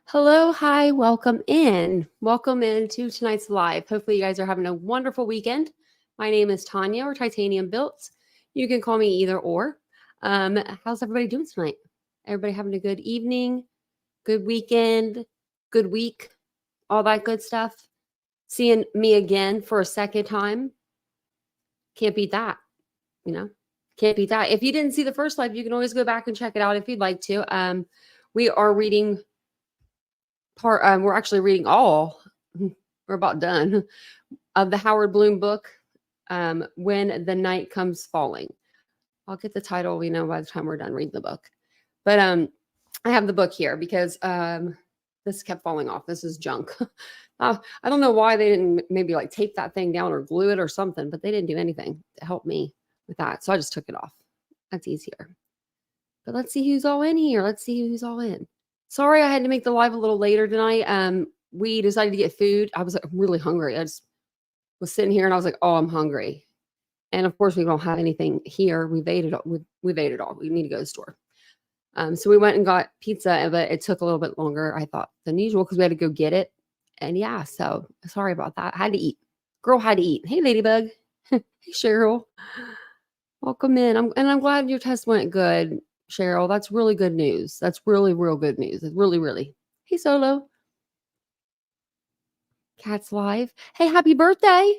Hello, hi, welcome in. Welcome into tonight's live. Hopefully, you guys are having a wonderful weekend. My name is Tanya or TitaniumBuilt. You can call me either or. How's everybody doing tonight? Everybody having a good evening, good weekend, good week, all that good stuff? Seeing me again for a second time. Can't beat that, you know? Can't beat that. If you didn't see the first live, you can always go back and check it out if you'd like to. We are reading we're actually reading all, we're about done, of the Howard Bloom book, When the Night Comes Falling. I'll get the title, by the time we're done reading the book. But I have the book here because this kept falling off. This is junk. I don't know why they didn't maybe like tape that thing down or glue it or something, but they didn't do anything to help me with that. So I just took it off. That's easier. But let's see who's all in here. Let's see who's all in. Sorry, I had to make the live a little later tonight. We decided to get food. I was really hungry. I just was sitting here and I was like, oh, I'm hungry. And of course, we don't have anything here. We've ate it all. We've ate it all. We need to go to the store. So we went and got pizza, but it took a little bit longer, I thought, than usual because we had to go get it. And yeah, so sorry about that. I had to eat. Girl had to eat. Hey, Ladybug. Hey, Cheryl. Welcome in. I'm glad your test went good, Cheryl. That's really good news. That's really, real good news. It's really, really. Hey, Solo. Cat's live. Hey, happy birthday.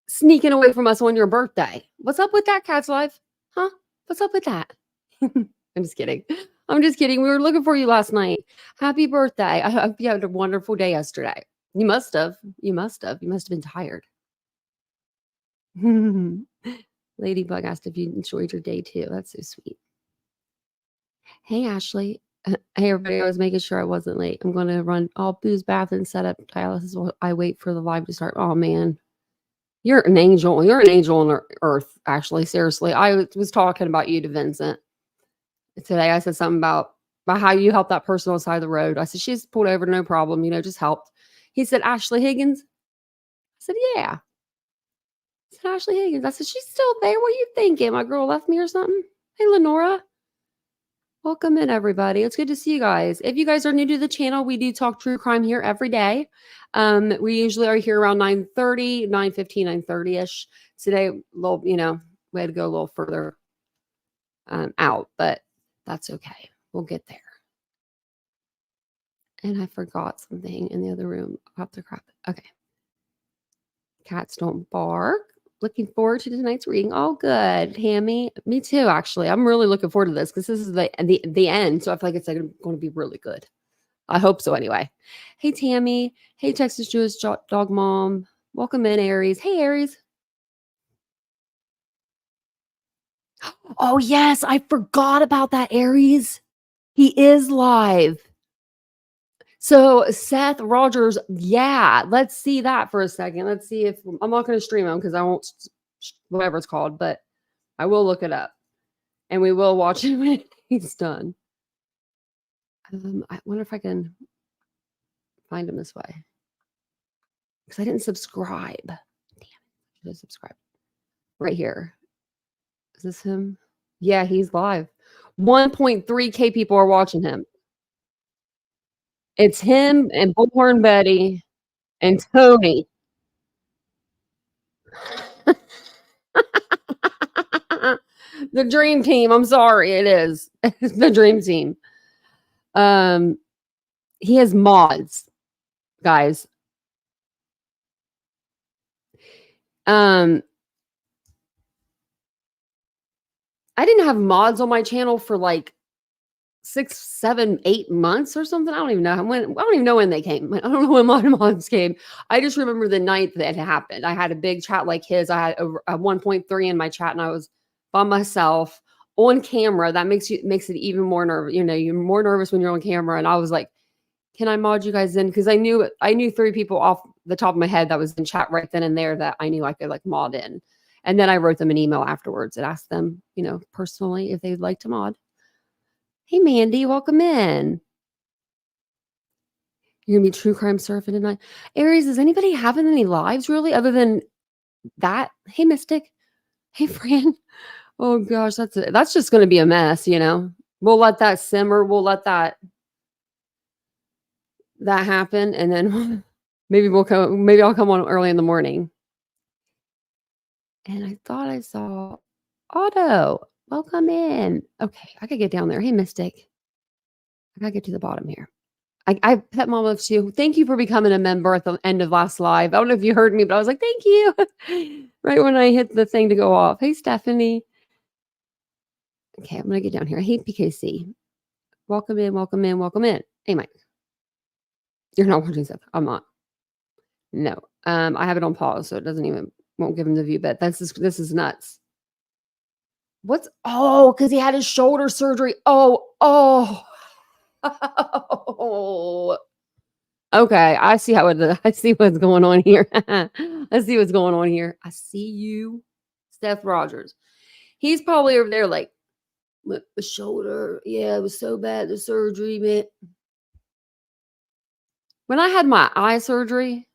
Sneaking away from us on your birthday. What's up with that, Cat's live? Huh? What's up with that? I'm just kidding. I'm just kidding. We were looking for you last night. Happy birthday. I hope you had a wonderful day yesterday. You must have. You must have been tired. Ladybug asked if you enjoyed your day too. That's so sweet. Hey, Ashley. Hey, everybody. I was making sure I wasn't late. I'm going to run all booze, bath, and set up dialysis while I wait for the live to start. Oh, man. You're an angel. You're an angel on earth, Ashley. Seriously. I was talking about you to Vincent today. I said something about how you helped that person on the side of the road. I said, she's pulled over, no problem. Just helped. He said, Ashley Higgins. I said, yeah. I said, Ashley Higgins. I said, she's still there. What are you thinking? My girl left me or something? Hey, Lenora. Welcome in, everybody. It's good to see you guys. If you guys are new to the channel, we do talk true crime here every day. We usually are here around 9:30, 9:15, 9:30-ish. Today, we had to go a little further out, but that's okay. We'll get there. And I forgot something in the other room. I'll have to crap it. Okay. Cats don't bark. Looking forward to tonight's reading. Oh, good, Tammy. Me too, actually. I'm really looking forward to this because this is the end. So I feel like it's going to be really good. I hope so anyway. Hey, Tammy. Hey, Texas Jewish Dog Mom. Welcome in, Aries. Hey, Aries. Oh, yes. I forgot about that, Aries. He is live. So Seth Rogers, yeah, let's see that for a second. Let's see if I'm not going to stream him because I won't, whatever it's called, but I will look it up and we will watch him when he's done. I wonder if I can find him this way because I didn't subscribe. Damn it, I should have subscribed. Right here. Is this him? Yeah, he's live. 1.3K people are watching him. It's him and Bullhorn Betty and Tony. The dream team. I'm sorry, it is. It's the dream team. He has mods, guys. I didn't have mods on my channel for like 6, 7, 8 months or something. I don't even know when. I don't even know when they came. I don't know when my mods came. I just remember the night that it happened. I had a big chat like his. I had a 1.3 in my chat, and I was by myself on camera. That makes it even more nervous. You're more nervous when you're on camera. And I was like, "Can I mod you guys in?" Because I knew 3 people off the top of my head that was in chat right then and there that I knew I could like mod in. And then I wrote them an email afterwards and asked them, personally if they'd like to mod. Hey, Mandy, welcome in. You're going to be true crime surfing tonight. Aries, is anybody having any lives really other than that? Hey, Mystic. Hey, Fran. Oh, gosh, that's just going to be a mess, We'll let that simmer. We'll let that. that happen, and then maybe I'll come on early in the morning. And I thought I saw Otto. Welcome in. Okay, I could get down there. Hey, Mystic. I gotta get to the bottom here. I pet mom of two. Thank you for becoming a member at the end of last live. I don't know if you heard me, but I was like, thank you. Right when I hit the thing to go off. Hey, Stephanie. Okay, I'm gonna get down here. Hey, PKC. Welcome in, welcome in, welcome in. Hey, Mike. You're not watching stuff. I'm not. No. I have it on pause, so it won't give him the view, but this is nuts. Because he had his shoulder surgery. Oh. Okay, I see what's going on here. I see what's going on here. I see you, Steph Rogers. He's probably over there like, the shoulder. Yeah, it was so bad, the surgery, man. When I had my eye surgery,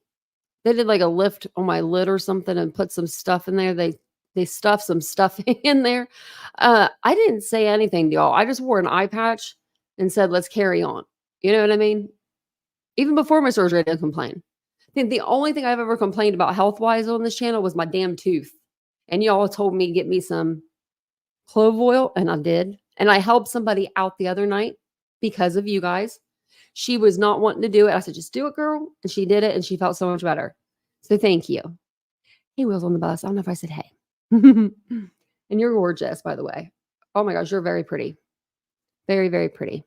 they did like a lift on my lid or something and put some stuff in there. They stuffed some stuff in there. I didn't say anything to y'all. I just wore an eye patch and said, let's carry on. You know what I mean? Even before my surgery, I didn't complain. I think the only thing I've ever complained about health-wise on this channel was my damn tooth. And y'all told me to get me some clove oil, and I did. And I helped somebody out the other night because of you guys. She was not wanting to do it. I said, just do it, girl. And she did it, and she felt so much better. So thank you. Hey, Will's on the bus. I don't know if I said hey. And you're gorgeous, by the way. Oh my gosh, you're very pretty. Very, very pretty.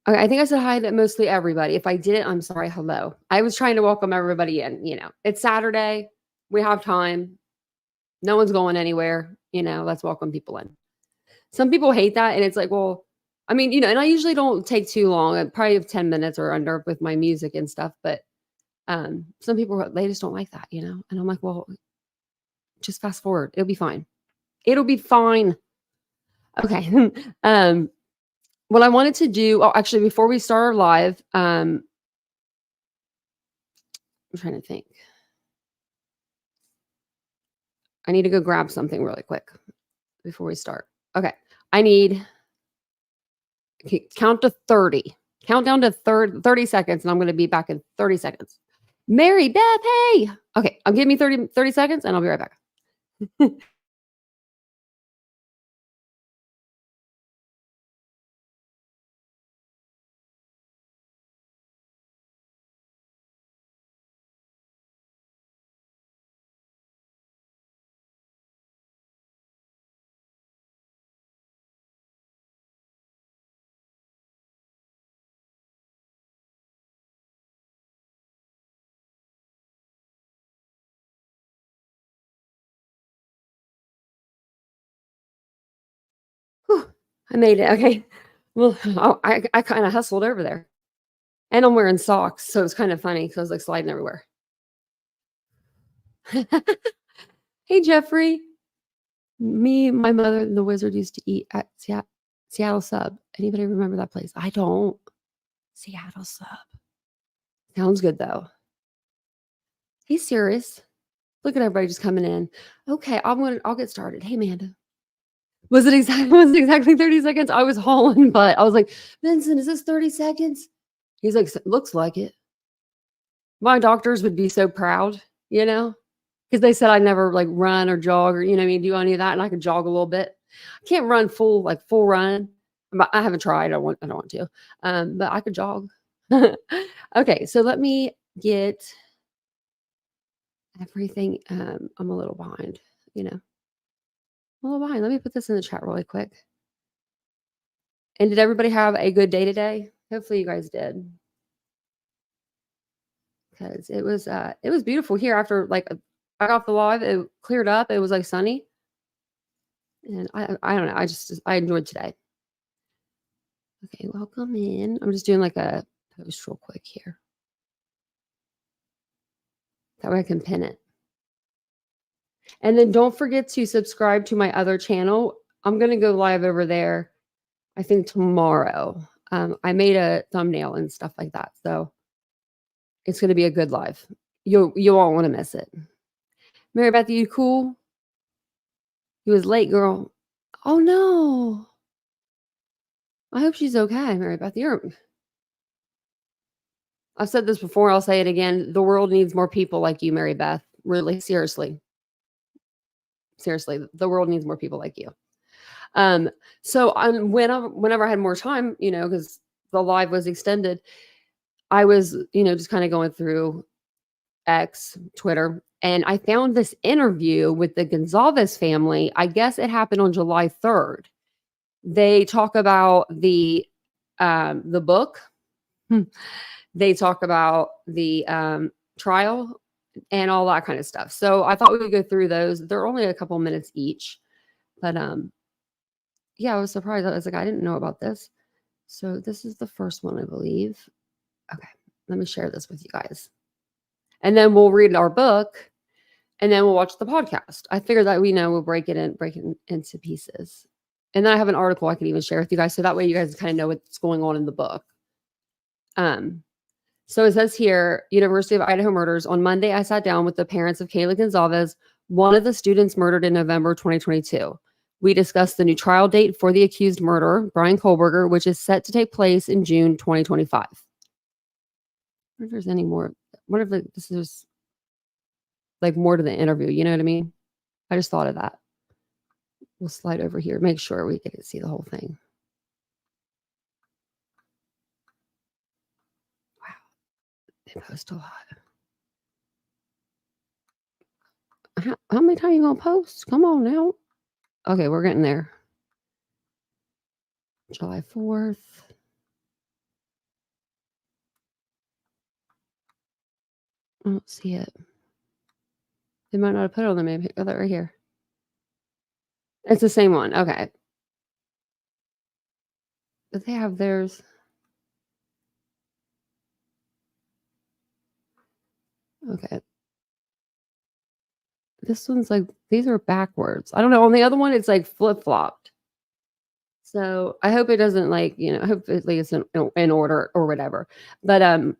Okay, I think I said hi to mostly everybody. If I didn't, I'm sorry. Hello. I was trying to welcome everybody in. It's Saturday. We have time. No one's going anywhere. Let's welcome people in. Some people hate that. And it's like, well, I mean, and I usually don't take too long. I probably have 10 minutes or under with my music and stuff. But some people, they just don't like that, And I'm like, well, just fast forward. It'll be fine. It'll be fine. Okay. What I wanted to do, actually, before we start our live, I'm trying to think. I need to go grab something really quick before we start. Okay. I need count to 30. Count down to 30 seconds, and I'm going to be back in 30 seconds. Mary Beth, hey. Okay. Give me 30 seconds, and I'll be right back. Whew, I made it. Okay. Well, I kind of hustled over there. And I'm wearing socks, so it's kind of funny because I was like sliding everywhere. Hey, Jeffrey. Me, my mother, and the wizard used to eat at Seattle Sub. Anybody remember that place? I don't. Seattle Sub. Sounds good though. Hey, serious. Look at everybody just coming in. Okay, I'll get started. Hey, Amanda. Was it exactly 30 seconds? I was hauling butt. I was like, Vincent, is this 30 seconds? He's like, looks like it. My doctors would be so proud, because they said I never like run or jog or, do any of that. And I could jog a little bit. I can't run full run. I haven't tried. I don't want to, but I could jog. Okay. So let me get everything. I'm a little behind, I'm a little behind. Let me put this in the chat really quick. And did everybody have a good day today? Hopefully you guys did. Because it was beautiful here after I got off the live. It cleared up. It was like sunny. And I don't know. I enjoyed today. Okay, welcome in. I'm just doing like a post real quick here. That way I can pin it. And then don't forget to subscribe to my other channel. I'm going to go live over there, I think tomorrow. I made a thumbnail and stuff like that. So it's going to be a good live. You won't want to miss it. Mary Beth, you cool? You was late, girl. Oh no. I hope she's okay, Mary Beth. I've said this before, I'll say it again. The world needs more people like you, Mary Beth. Really, seriously. Seriously, the world needs more people like you. So whenever I had more time, because the live was extended, I was, just kind of going through X, Twitter, and I found this interview with the Goncalves family. I guess it happened on July 3rd. They talk about the book. They talk about the trial and all that kind of stuff. So I thought we would go through those. They're only a couple minutes each, but yeah, I was surprised. I was like, I didn't know about this. So this is the first one, I believe. Okay, let me share this with you guys, and then we'll read our book, and then we'll watch the podcast. I figured that we'll break it into pieces, and then I have an article I can even share with you guys, so that way you guys kind of know what's going on in the book. So it says here, University of Idaho murders. On Monday, I sat down with the parents of Kaylee Goncalves, one of the students murdered in November 2022. We discussed the new trial date for the accused murderer, Bryan Kohberger, which is set to take place in June 2025. I wonder if there's any more. What if this is like more to the interview? You know what I mean? I just thought of that. We'll slide over here. Make sure we get to see the whole thing. They post a lot. How many times you gonna post? Come on now. Okay, we're getting there. July 4th. I don't see it. They might not have put it on there. Maybe that right here. It's the same one. Okay. But they have theirs. Okay. This one's like, these are backwards. I don't know. On the other one, it's like flip-flopped. So I hope it doesn't I hope it's in order or whatever. But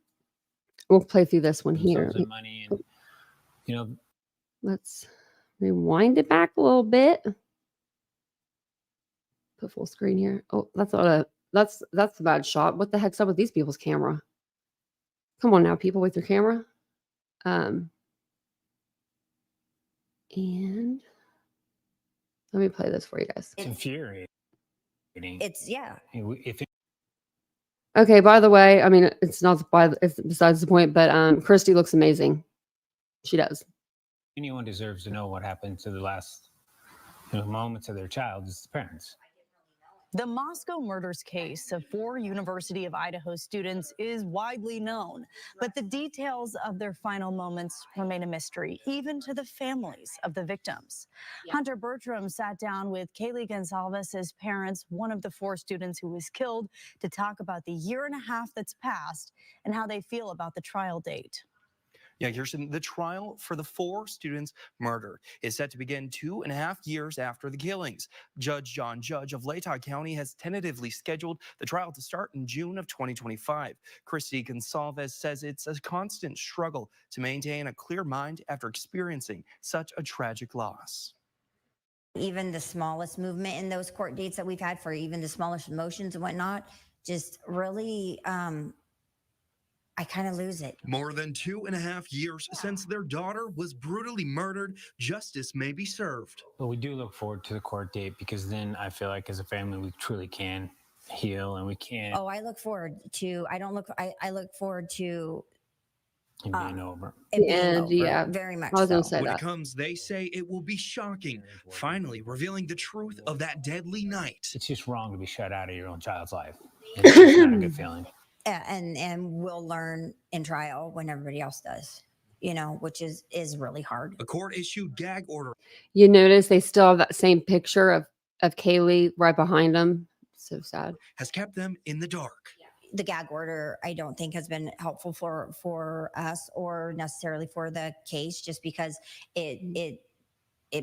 we'll play through this one here. Money and, let's rewind it back a little bit. Put full screen here. Oh, that's a bad shot. What the heck's up with these people's camera? Come on now, people with your camera. And let me play this for you guys. It's infuriating. Okay, by the way, I mean, it's besides the point, but Christy looks amazing. She does. Anyone deserves to know what happened to the last moments of their child is the parents. The Moscow murders case of 4 University of Idaho students is widely known, but the details of their final moments remain a mystery, even to the families of the victims. Yeah. Hunter Bertram sat down with Kaylee Goncalves' parents, one of the 4 students who was killed, to talk about the year and a half that's passed and how they feel about the trial date. Yeah, Kirsten, the trial for the 4 students' murder is set to begin 2.5 years after the killings. Judge John Judge of Latah County has tentatively scheduled the trial to start in June of 2025. Christy Goncalves says it's a constant struggle to maintain a clear mind after experiencing such a tragic loss. Even the smallest movement in those court dates that we've had for even the smallest motions and whatnot, just really, I kind of lose it. More than 2.5 years since their daughter was brutally murdered, justice may be served. But we do look forward to the court date, because then I feel like as a family we truly can heal and we can. Oh, I look forward to. I look forward to. It being over. Yeah, very much. I was gonna say when that. It comes, they say it will be shocking, finally revealing the truth of that deadly night. It's just wrong to be shut out of your own child's life. It's just not a good feeling. And we'll learn in trial when everybody else does, which is really hard. A court-issued gag order. You notice they still have that same picture of Kaylee right behind them. So sad. Has kept them in the dark. The gag order, I don't think, has been helpful for us or necessarily for the case, just because it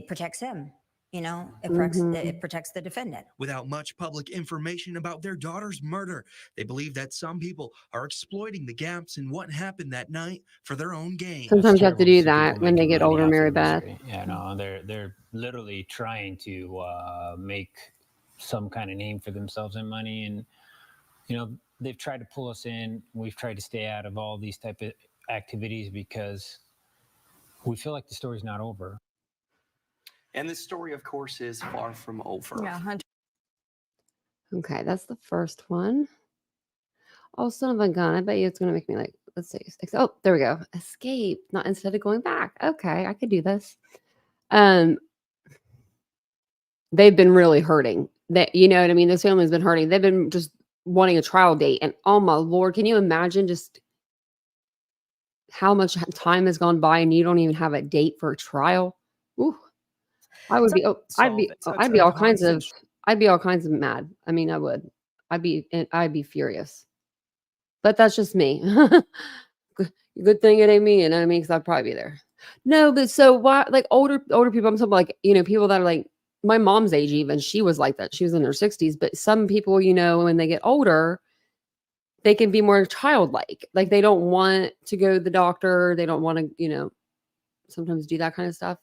protects him. It protects the defendant. Without much public information about their daughter's murder, they believe that some people are exploiting the gaps in what happened that night for their own gain. Sometimes you have to do that when they get older, Mary Beth. Yeah, no, they're literally trying to make some kind of name for themselves and money, and they've tried to pull us in. We've tried to stay out of all these type of activities because we feel like the story's not over. And this story, of course, is far from over. Yeah, Hunter. Okay, that's the first one. Oh, son of a gun. I bet you it's going to make me like, let's see. Oh, there we go. Escape. Not instead of going back. Okay, I could do this. They've been really hurting. That, you know what I mean? This family's been hurting. They've been just wanting a trial date. And oh my Lord, can you imagine just how much time has gone by and you don't even have a date for a trial? Ooh, I would be, I'd be all kinds of mad. I mean, I would. I'd be furious. But that's just me. Good thing it ain't me, you know what I mean? Because I'd probably be there. No, but so why, like older people, I'm talking like, you know, people that are like my mom's age, even she was like that. She was in her 60s. But some people, you know, when they get older, they can be more childlike. Like they don't want to go to the doctor. They don't want to, you know, sometimes do that kind of stuff.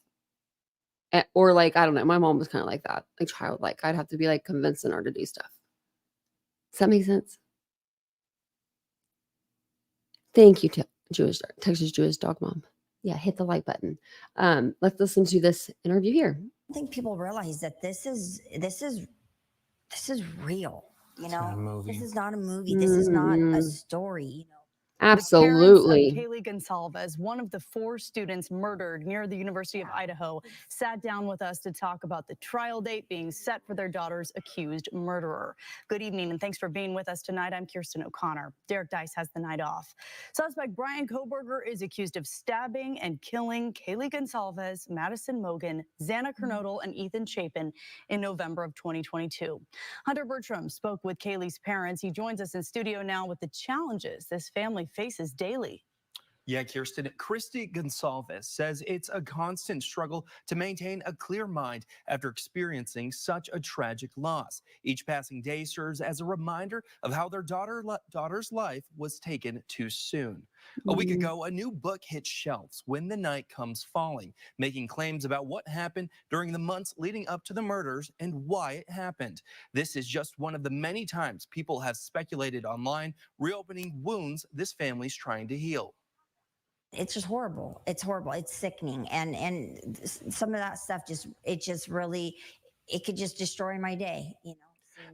Or like, I don't know. My mom was kind of like that, like childlike. I'd have to be like convincing her to do stuff. Does that make sense? Thank you, Texas Jewish Dog Mom. Yeah, hit the like button. Let's listen to this interview here. I think people realize that this is real. You know, this is not a movie. This is not a story. You know. Absolutely. The parents of Kaylee Goncalves, one of the 4 students murdered near the University of Idaho, sat down with us to talk about the trial date being set for their daughter's accused murderer. Good evening, and thanks for being with us tonight. I'm Kirsten O'Connor. Derek Dice has the night off. Suspect Bryan Kohberger is accused of stabbing and killing Kaylee Goncalves, Madison Mogan, Xana Kernodle, and Ethan Chapin in November of 2022. Hunter Bertram spoke with Kaylee's parents. He joins us in studio now with the challenges this family faces daily. Yeah, Kirsten, Christy Goncalves says it's a constant struggle to maintain a clear mind after experiencing such a tragic loss. Each passing day serves as a reminder of how their daughter's life was taken too soon. A week ago, a new book hit shelves, When the Night Comes Falling, making claims about what happened during the months leading up to the murders and why it happened. This is just one of the many times people have speculated online, reopening wounds this family's trying to heal. It's just horrible. It's horrible. It's sickening. And some of that stuff it could just destroy my day, you know.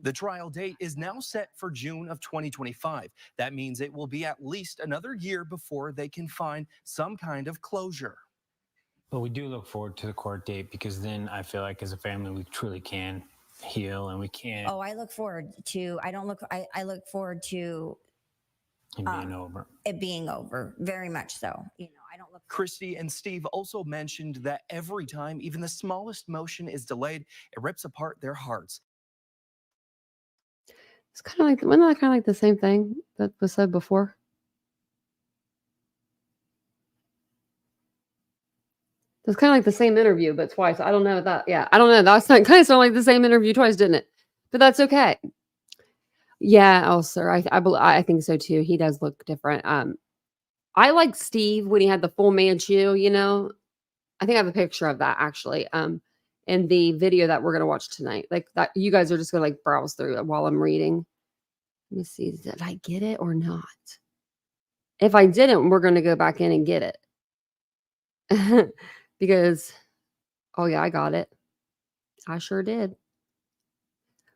The trial date is now set for June of 2025. That means it will be at least another year before they can find some kind of closure. But we do look forward to the court date because then I feel like as a family, we truly can heal and we can. Oh, I look forward to, I look forward to it being over, very much so. You know, I don't look. Christy and Steve also mentioned that every time even the smallest motion is delayed, it rips apart their hearts. It's kind of like, wasn't that kind of like the same thing that was said before? It's kind of like the same interview, but twice. I don't know that. Yeah, I don't know. That's kind of sounded like the same interview twice, didn't it? But that's okay. Yeah, also, I think so too. He does look different. I like Steve when he had the full Manchu, you know. I think I have a picture of that actually. In the video that we're gonna watch tonight. Like that, you guys are just gonna like browse through it while I'm reading. Let me see, did I get it or not? If I didn't, we're gonna go back in and get it. Because, oh yeah, I got it. I sure did.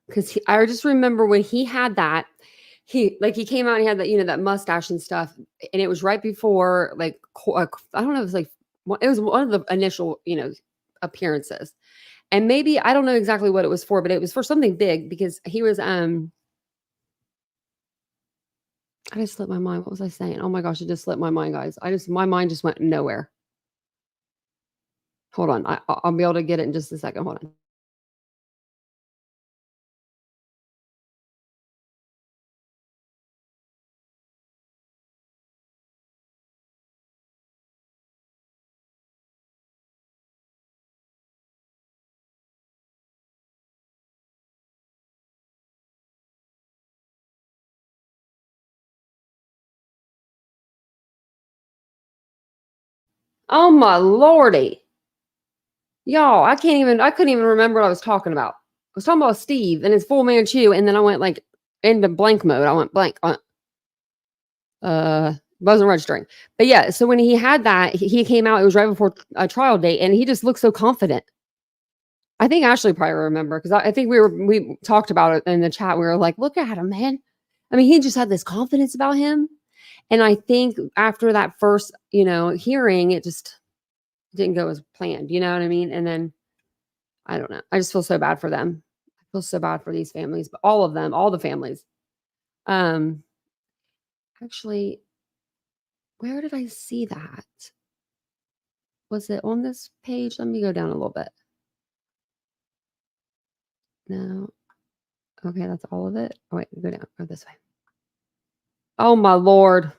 Because I just remember when he had that, he came out and he had that, you know, that mustache and stuff, and it was right before, like, I don't know, it was like, it was one of the initial, you know, appearances, and maybe I don't know exactly what it was for, but it was for something big because he was I just slipped my mind. What was I saying? Oh my gosh, it just slipped my mind, guys. My mind just went nowhere. Hold on, I'll be able to get it in just a second. Hold on. Oh my lordy. Y'all, I couldn't even remember what I was talking about. I was talking about Steve and his full Manchu, and then I went like, into blank mode. I went blank. Wasn't registering. But yeah, so when he had that, he came out, it was right before a trial date, and he just looked so confident. I think Ashley probably remember, because I think we talked about it in the chat. We were like, look at him, man. I mean, he just had this confidence about him. And I think after that first, hearing, it just didn't go as planned. You know what I mean? And then I don't know. I just feel so bad for them. I feel so bad for these families, but all of them, all the families. Actually, where did I see that? Was it on this page? Let me go down a little bit. No. Okay, that's all of it. Oh, wait, go down. Go this way. Oh, my Lord.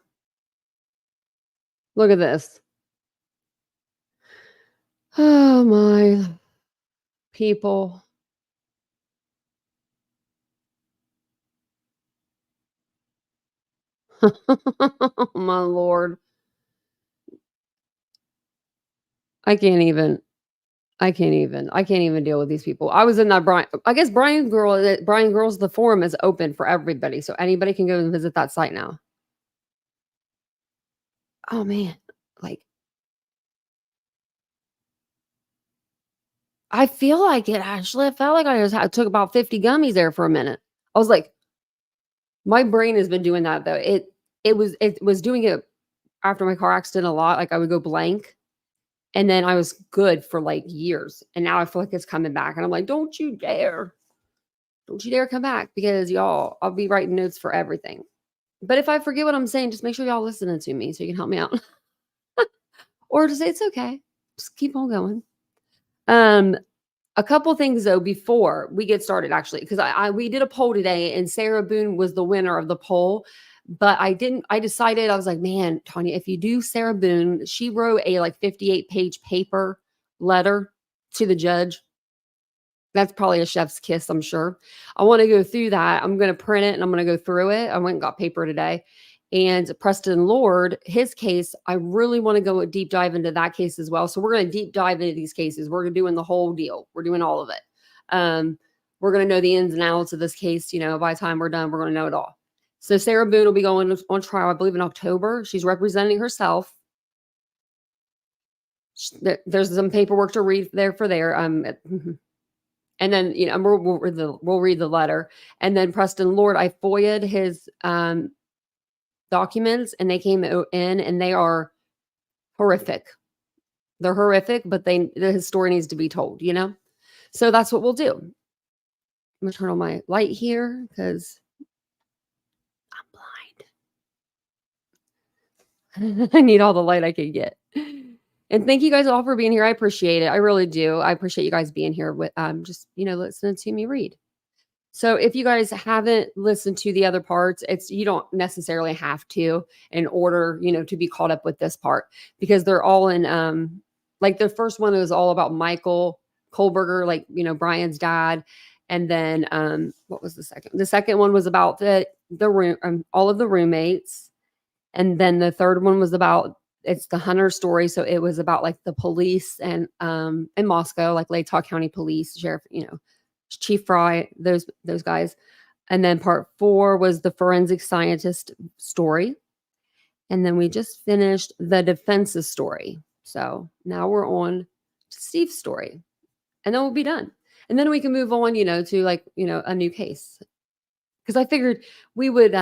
Look at this. Oh, my people. Oh, my Lord. I can't even deal with these people. I was in that Bryan Girls, the forum is open for everybody. So anybody can go and visit that site now. Oh man. Like, I feel like it actually. I felt like I took about 50 gummies there for a minute. I was like, my brain has been doing that though. It was doing it after my car accident a lot. Like I would go blank. And then I was good for like years. And now I feel like it's coming back. And I'm like, don't you dare come back, because y'all, I'll be writing notes for everything. But if I forget what I'm saying, just make sure y'all listening to me so you can help me out. Or just say it's okay. Just keep on going. A couple things though before we get started, actually, because we did a poll today and Sarah Boone was the winner of the poll. But I decided, I was like, man, Tanya, if you do Sarah Boone, she wrote a like 58-page paper letter to the judge. That's probably a chef's kiss, I'm sure. I want to go through that. I'm going to print it and I'm going to go through it. I went and got paper today. And Preston Lord, his case, I really want to go a deep dive into that case as well. So we're going to deep dive into these cases. We're doing the whole deal. We're doing all of it. We're going to know the ins and outs of this case. By the time we're done, we're going to know it all. So Sarah Boone will be going on trial, I believe, in October. She's representing herself. There's some paperwork to read there. And then, we'll read the letter. And then Preston Lord, I FOIA'd his documents, and they came in, and they are horrific. They're horrific, but his story needs to be told, So that's what we'll do. I'm going to turn on my light here because I'm blind. I need all the light I can get. And thank you guys all for being here. I appreciate it. I really do. I appreciate you guys being here with just, listening to me read. So if you guys haven't listened to the other parts, you don't necessarily have to in order, to be caught up with this part, because they're all in, like the first one was all about Michael Kohberger, like, Brian's dad. And then what was the second? The second one was about the room, all of the roommates. And then the third one was about, it's the Hunter story. So it was about like the police and in Moscow, like Latah County Police, Sheriff, Chief Fry, those guys. And then part 4 was the forensic scientist story. And then we just finished the defense's story. So now we're on to Steve's story. And then we'll be done. And then we can move on, to like, a new case. Because I figured we would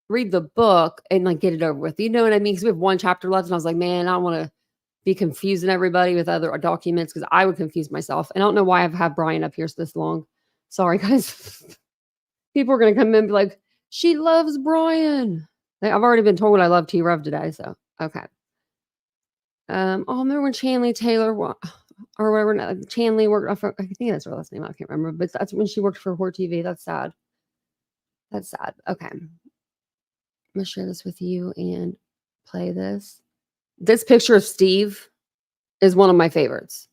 read the book and like get it over with. You know what I mean? Because we have one chapter left. And I was like, man, I don't want to be confusing everybody with other documents, because I would confuse myself. And I don't know why I've had Bryan up here this long. Sorry, guys. People are going to come in and be like, she loves Bryan. I've already been told I love T-Rev today. So, okay. Remember when Chanley Taylor or whatever, Chanley worked, I think that's her last name. I can't remember, but that's when she worked for Hort TV. That's sad. That's sad. Okay. I'm going to share this with you and play this. This picture of Steve is one of my favorites.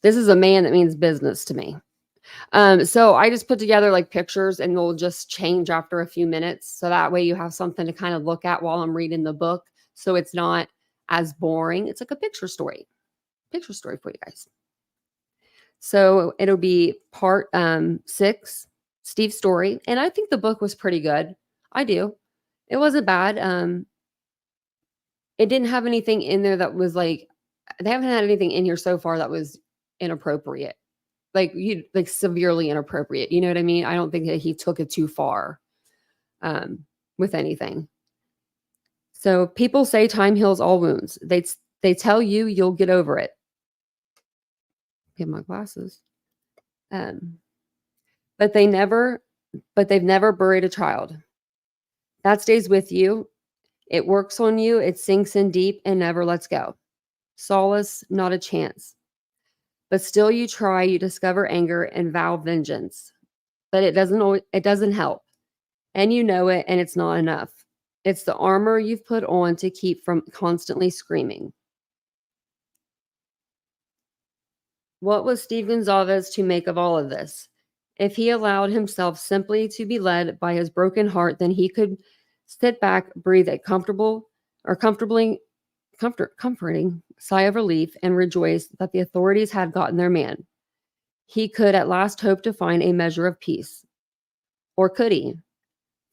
This is a man that means business to me. So I just put together like pictures, and they'll just change after a few minutes. So that way you have something to kind of look at while I'm reading the book. So it's not as boring. It's like a picture story for you guys. So it'll be part 6. Steve's story, and I think the book was pretty good. I do. It wasn't bad. It didn't have anything in there that was like, they haven't had anything in here so far that was inappropriate. Like severely inappropriate. You know what I mean? I don't think that he took it too far with anything. So people say time heals all wounds. They tell you you'll get over it. Get my glasses. But they've never buried a child. That stays with you. It works on you. It sinks in deep and never lets go. Solace, not a chance. But still you try, you discover anger and vow vengeance. But it doesn't help. And you know it, and it's not enough. It's the armor you've put on to keep from constantly screaming. What was Steve Goncalves to make of all of this? If he allowed himself simply to be led by his broken heart, then he could sit back, breathe a comforting sigh of relief, and rejoice that the authorities had gotten their man. He could at last hope to find a measure of peace. Or could he?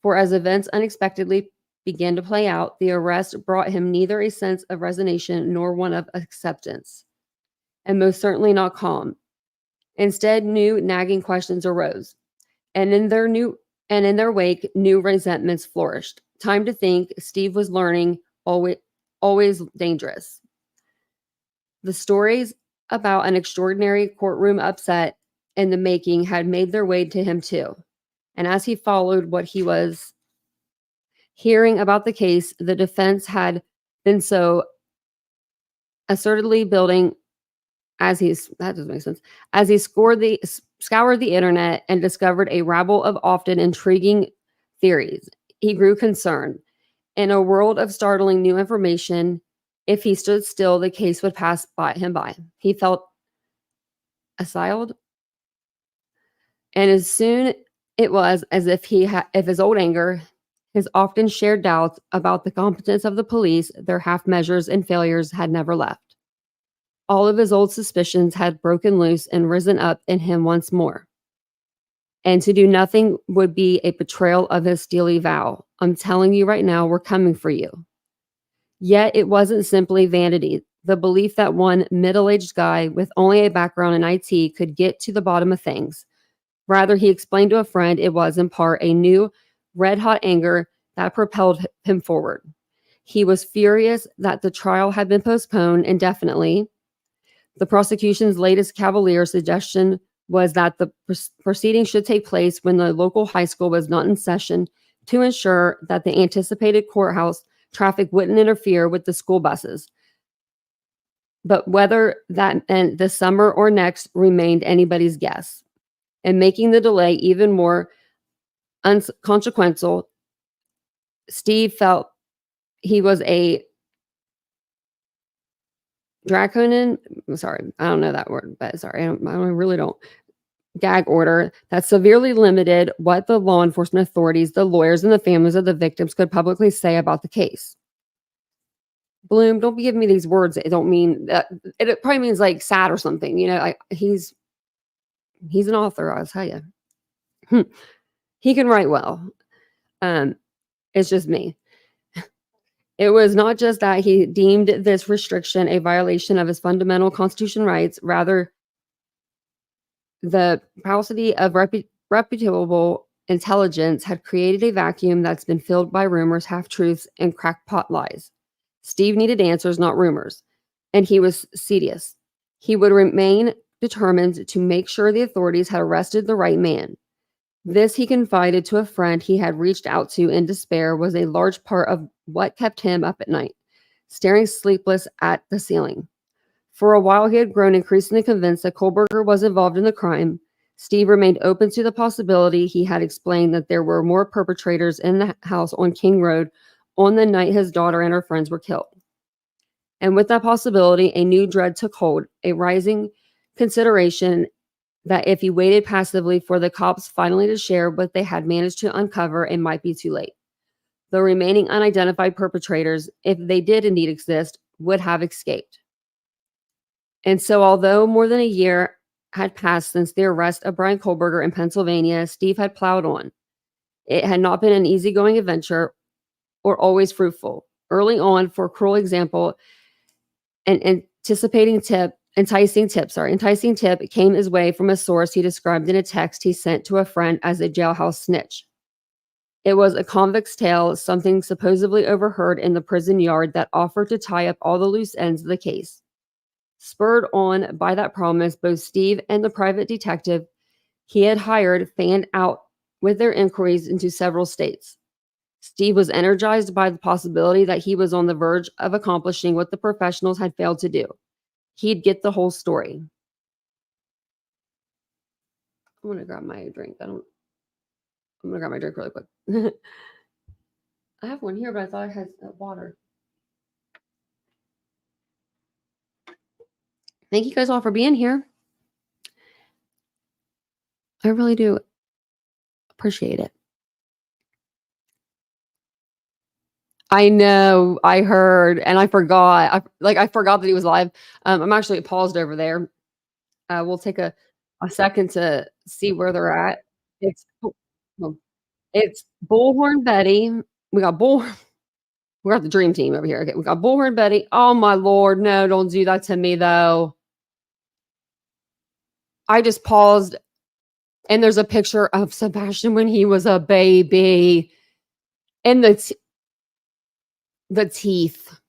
For as events unexpectedly began to play out, the arrest brought him neither a sense of resignation nor one of acceptance, and most certainly not calm. Instead, new nagging questions arose, and in their wake, new resentments flourished. Time to think, Steve was learning, always dangerous. The stories about an extraordinary courtroom upset in the making had made their way to him too. And as he followed what he was hearing about the case, the defense had been so assertively building that doesn't make sense. As he scoured the internet and discovered a rabble of often intriguing theories, he grew concerned. In a world of startling new information, if he stood still, the case would pass him by. He felt assailed, and as soon it was as if his old anger, his often shared doubts about the competence of the police, their half measures and failures had never left. All of his old suspicions had broken loose and risen up in him once more. And to do nothing would be a betrayal of his steely vow. I'm telling you right now, we're coming for you. Yet it wasn't simply vanity. The belief that one middle-aged guy with only a background in IT could get to the bottom of things. Rather, he explained to a friend it was in part a new, red-hot anger that propelled him forward. He was furious that the trial had been postponed indefinitely. The prosecution's latest cavalier suggestion was that the proceeding should take place when the local high school was not in session to ensure that the anticipated courthouse traffic wouldn't interfere with the school buses. But whether that meant this summer or next remained anybody's guess. And making the delay even more consequential, Steve felt he was a draconian, I don't know that word, but I really don't. Gag order that severely limited what the law enforcement authorities, the lawyers, and the families of the victims could publicly say about the case. Bloom, don't be giving me these words. It don't mean that. It probably means like sad or something. You know, he's an author, I'll tell you. He can write well. It's just me. It was not just that he deemed this restriction a violation of his fundamental constitutional rights, rather the paucity of reputable intelligence had created a vacuum that's been filled by rumors, half-truths, and crackpot lies. Steve needed answers, not rumors, and he was serious. He would remain determined to make sure the authorities had arrested the right man. This, he confided to a friend he had reached out to in despair, was a large part of what kept him up at night, staring sleepless at the ceiling. For a while, he had grown increasingly convinced that Kohberger was involved in the crime. Steve remained open to the possibility. He had explained that there were more perpetrators in the house on King Road on the night his daughter and her friends were killed. And with that possibility, a new dread took hold, a rising consideration that if he waited passively for the cops finally to share what they had managed to uncover, it might be too late. The remaining unidentified perpetrators, if they did indeed exist, would have escaped. And so, although more than a year had passed since the arrest of Bryan Kohberger in Pennsylvania, Steve had plowed on. It had not been an easygoing adventure or always fruitful. Early on, for cruel example, an enticing tip came his way from a source he described in a text he sent to a friend as a jailhouse snitch. It was a convict's tale, something supposedly overheard in the prison yard that offered to tie up all the loose ends of the case. Spurred on by that promise, both Steve and the private detective he had hired fanned out with their inquiries into several states. Steve was energized by the possibility that he was on the verge of accomplishing what the professionals had failed to do. He'd get the whole story. I'm going to grab my drink. I'm going to grab my drink really quick. I have one here, but I thought I had water. Thank you guys all for being here. I really do appreciate it. I know, I heard, and I forgot. I forgot that he was live. I'm actually paused over there. We'll take a second to see where they're at. It's Bullhorn Betty. We got the dream team over here. Okay, we got Bullhorn Betty. Oh my Lord, no, don't do that to me though. I just paused, and there's a picture of Sebastian when he was a baby, and the teeth.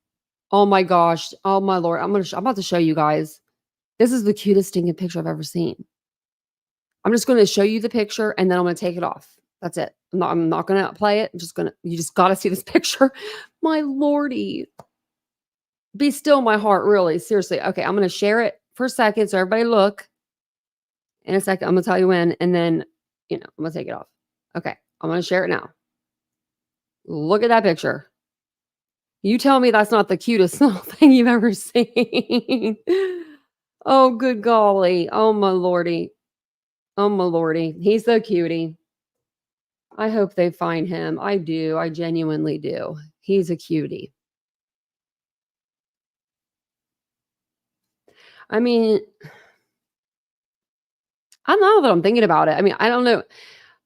Oh my gosh. Oh my Lord. I'm about to show you guys. This is the cutest stinking picture I've ever seen. I'm just going to show you the picture and then I'm going to take it off. That's it. I'm not going to play it. You just got to see this picture. My Lordy. Be still my heart, really. Seriously. Okay. I'm going to share it for a second. So everybody look. In a second, I'm going to tell you when, and then, I'm going to take it off. Okay. I'm going to share it now. Look at that picture. You tell me that's not the cutest little thing you've ever seen. Oh, good golly. Oh, my Lordy. Oh, my Lordy. He's so cutie. I hope they find him. I do. I genuinely do. He's a cutie. I mean, I don't know that I'm thinking about it. I mean, I don't know.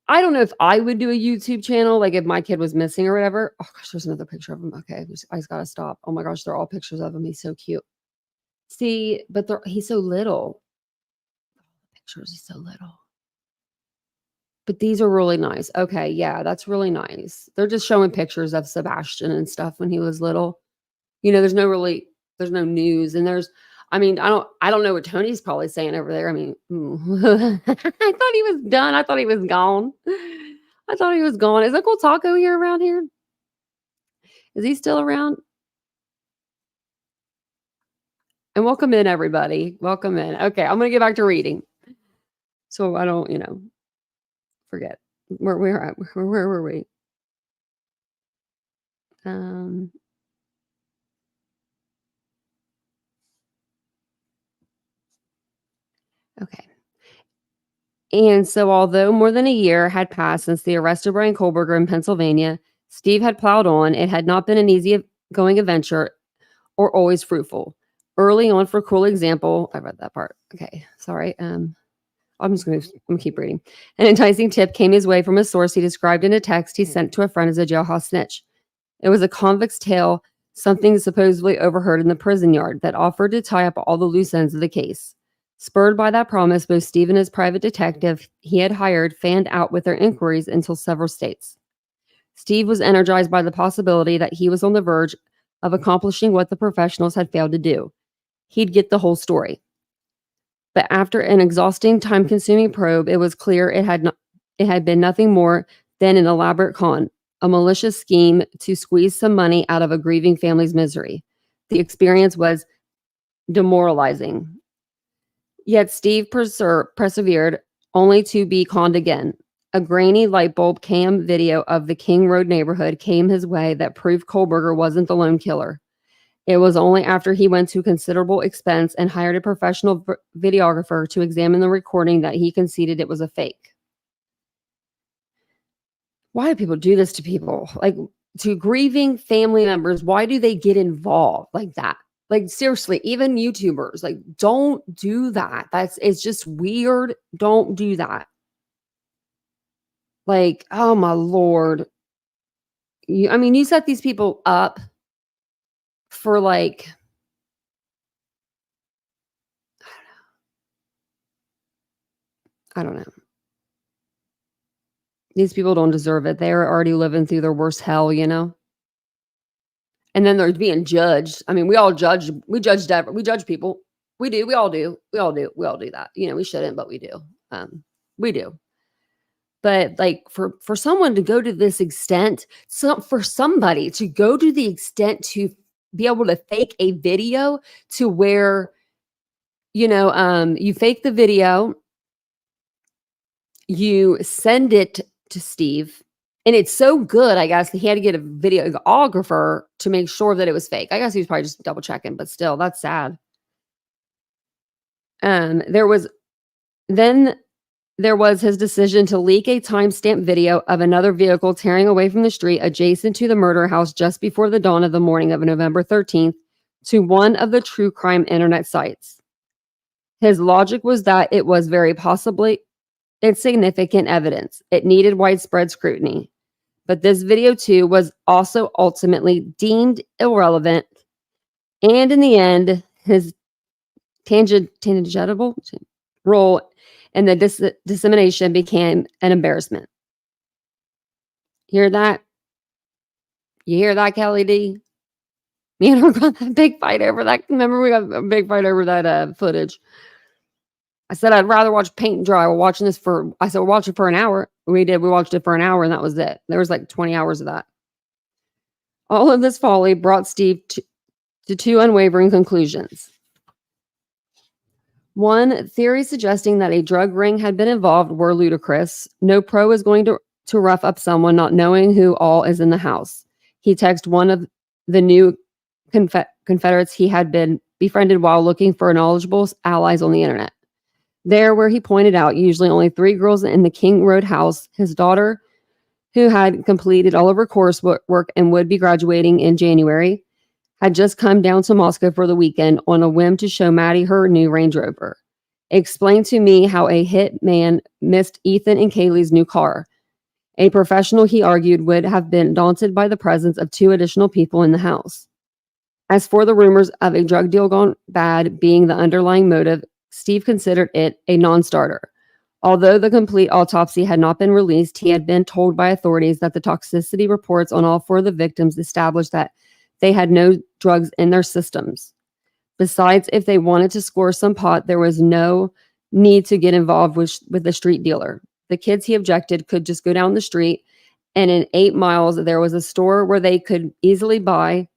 I don't know if I would do a YouTube channel, like if my kid was missing or whatever. Oh gosh, there's another picture of him. Okay, I just gotta stop. Oh my gosh, they're all pictures of him. He's so cute. See, but he's so little. Pictures, he's so little. But these are really nice. Okay, yeah, that's really nice. They're just showing pictures of Sebastian and stuff when he was little. There's no news, and I don't know what Tony's probably saying over there. I mean, I thought he was done. I thought he was gone. Is Uncle Taco here around here? Is he still around? And welcome in, everybody. Welcome in. Okay, I'm going to get back to reading. So I don't, forget. Where were we? Okay. And so although more than a year had passed since the arrest of Bryan Kohberger in Pennsylvania, Steve had plowed on. It had not been an easy-going adventure or always fruitful. Early on, for cruel example, I read that part. Okay, sorry. I'm going to keep reading. An enticing tip came his way from a source he described in a text he sent to a friend as a jailhouse snitch. It was a convict's tale, something supposedly overheard in the prison yard, that offered to tie up all the loose ends of the case. Spurred by that promise, both Steve and his private detective he had hired fanned out with their inquiries until several states. Steve was energized by the possibility that he was on the verge of accomplishing what the professionals had failed to do. He'd get the whole story. But after an exhausting, time-consuming probe, it was clear it had been nothing more than an elaborate con, a malicious scheme to squeeze some money out of a grieving family's misery. The experience was demoralizing. Yet Steve persevered, only to be conned again. A grainy light bulb cam video of the King Road neighborhood came his way that proved Kohberger wasn't the lone killer. It was only after he went to considerable expense and hired a professional videographer to examine the recording that he conceded it was a fake. Why do people do this to people? Like, to grieving family members, why do they get involved like that? Like, seriously, even YouTubers, like, don't do that. It's just weird. Don't do that. Like, oh my Lord. You set these people up for, like, I don't know. These people don't deserve it. They're already living through their worst hell, you know? And then they're being judged. I mean, we judge people. We do. We all do. We all do that. You know, we shouldn't, but we do. We do. But like for someone to go to this extent, for somebody to go to the extent to be able to fake a video to where, you fake the video, you send it to Steve, and it's so good, I guess, that he had to get a videographer to make sure that it was fake. I guess he was probably just double checking, but still, that's sad. There was his decision to leak a timestamp video of another vehicle tearing away from the street adjacent to the murder house just before the dawn of the morning of November 13th to one of the true crime internet sites. His logic was that it was very possibly insignificant evidence. It needed widespread scrutiny. But this video too was also ultimately deemed irrelevant. And in the end, his tangential role in the dissemination became an embarrassment. Hear that? You hear that, Kelly D? Me and her got that big fight over that. Remember, we got a big fight over that footage. I said I'd rather watch paint and dry. We'll watch it for an hour. We did. We watched it for an hour, and that was it. There was like 20 hours of that. All of this folly brought Steve to two unwavering conclusions. One, theory suggesting that a drug ring had been involved were ludicrous. No pro is going to rough up someone not knowing who all is in the house. He texted one of the new Confederates he had been befriended while looking for knowledgeable allies on the internet. There, where he pointed out usually only 3 girls in the King Road house, his daughter, who had completed all of her coursework and would be graduating in January, had just come down to Moscow for the weekend on a whim to show Maddie her new Range Rover. Explained to me how a hit man missed Ethan and Kaylee's new car. A professional, he argued, would have been daunted by the presence of 2 additional people in the house. As for the rumors of a drug deal gone bad being the underlying motive, Steve considered it a non-starter. Although the complete autopsy had not been released, he had been told by authorities that the toxicity reports on all 4 of the victims established that they had no drugs in their systems. Besides, if they wanted to score some pot, there was no need to get involved with the street dealer. The kids, he objected, could just go down the street, and in 8 miles, there was a store where they could easily buy,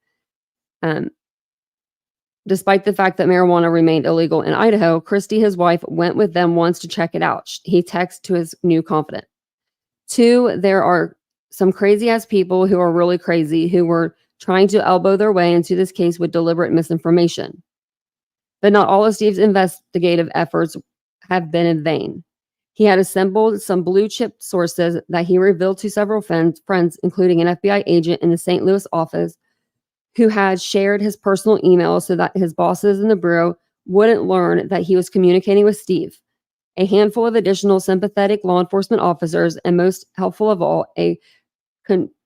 despite the fact that marijuana remained illegal in Idaho. Christy, his wife, went with them once to check it out. He texted to his new confidant. 2, there are some crazy-ass people who are really crazy who were trying to elbow their way into this case with deliberate misinformation. But not all of Steve's investigative efforts have been in vain. He had assembled some blue-chip sources that he revealed to several friends, including an FBI agent in the St. Louis office, who had shared his personal email so that his bosses in the bureau wouldn't learn that he was communicating with Steve. A handful of additional sympathetic law enforcement officers, and most helpful of all, a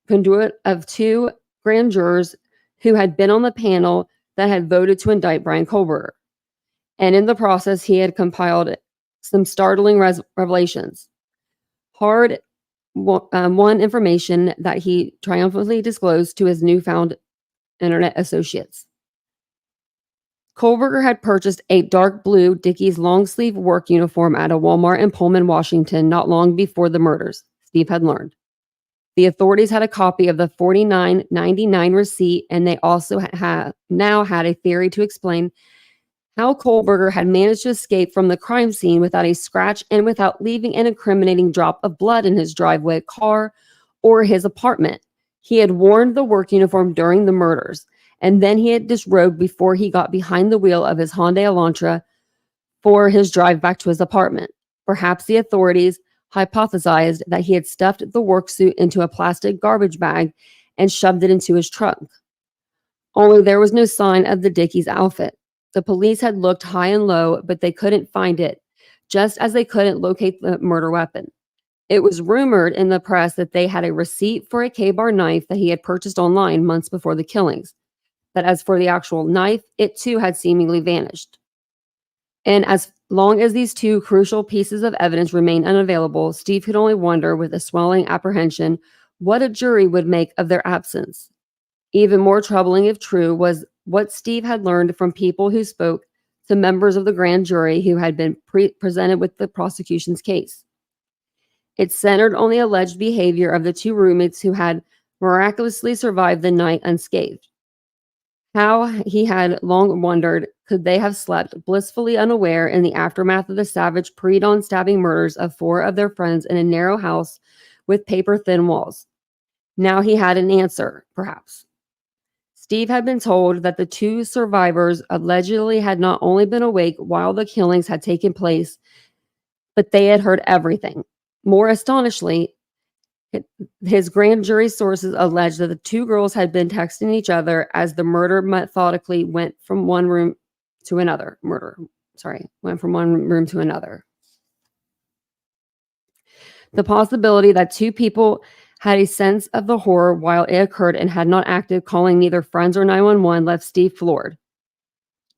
conduit of 2 grand jurors who had been on the panel that had voted to indict Bryan Kohberger. And in the process, he had compiled some startling revelations. One information that he triumphantly disclosed to his newfound internet associates. Kohberger had purchased a dark blue Dickies long-sleeve work uniform at a Walmart in Pullman, Washington, not long before the murders, Steve had learned. The authorities had a copy of the $49.99 receipt, and they also now had a theory to explain how Kohberger had managed to escape from the crime scene without a scratch and without leaving an incriminating drop of blood in his driveway, car, or his apartment. He had worn the work uniform during the murders, and then he had disrobed before he got behind the wheel of his Hyundai Elantra for his drive back to his apartment. Perhaps the authorities hypothesized that he had stuffed the work suit into a plastic garbage bag and shoved it into his trunk. Only there was no sign of the Dickies outfit. The police had looked high and low, but they couldn't find it, just as they couldn't locate the murder weapon. It was rumored in the press that they had a receipt for a K-bar knife that he had purchased online months before the killings. But as for the actual knife, it too had seemingly vanished. And as long as these two crucial pieces of evidence remained unavailable, Steve could only wonder with a swelling apprehension what a jury would make of their absence. Even more troubling, if true, was what Steve had learned from people who spoke to members of the grand jury who had been presented with the prosecution's case. It centered on the alleged behavior of the two roommates who had miraculously survived the night unscathed. How, he had long wondered, could they have slept blissfully unaware in the aftermath of the savage pre-dawn stabbing murders of 4 of their friends in a narrow house with paper-thin walls? Now he had an answer, perhaps. Steve had been told that the 2 survivors allegedly had not only been awake while the killings had taken place, but they had heard everything. More astonishingly, his grand jury sources alleged that the 2 girls had been texting each other as the murder methodically went from one room to another. Went from one room to another. The possibility that 2 people had a sense of the horror while it occurred and had not acted, calling neither friends or 911, left Steve floored.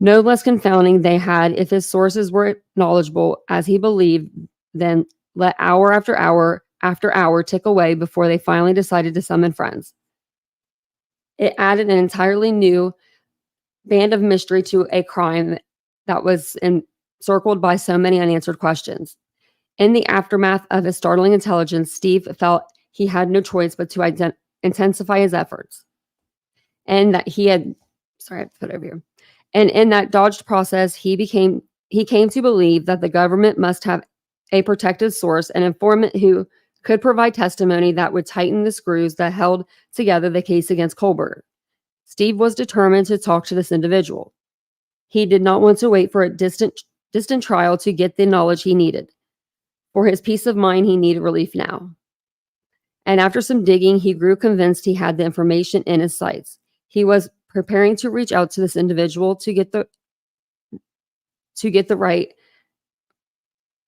No less confounding they had, if his sources were knowledgeable, as he believed, then let hour after hour tick away before they finally decided to summon friends. It added an entirely new band of mystery to a crime that was encircled by so many unanswered questions. In the aftermath of his startling intelligence, Steve felt he had no choice but to intensify his efforts. And that he had, I have to put it over here. And in that dodged process, he came to believe that the government must have a protected source, an informant who could provide testimony that would tighten the screws that held together the case against Kohberger. Steve was determined to talk to this individual. He did not want to wait for a distant trial to get the knowledge he needed. For his peace of mind, he needed relief now. And after some digging, he grew convinced he had the information in his sights. He was preparing to reach out to this individual to get the right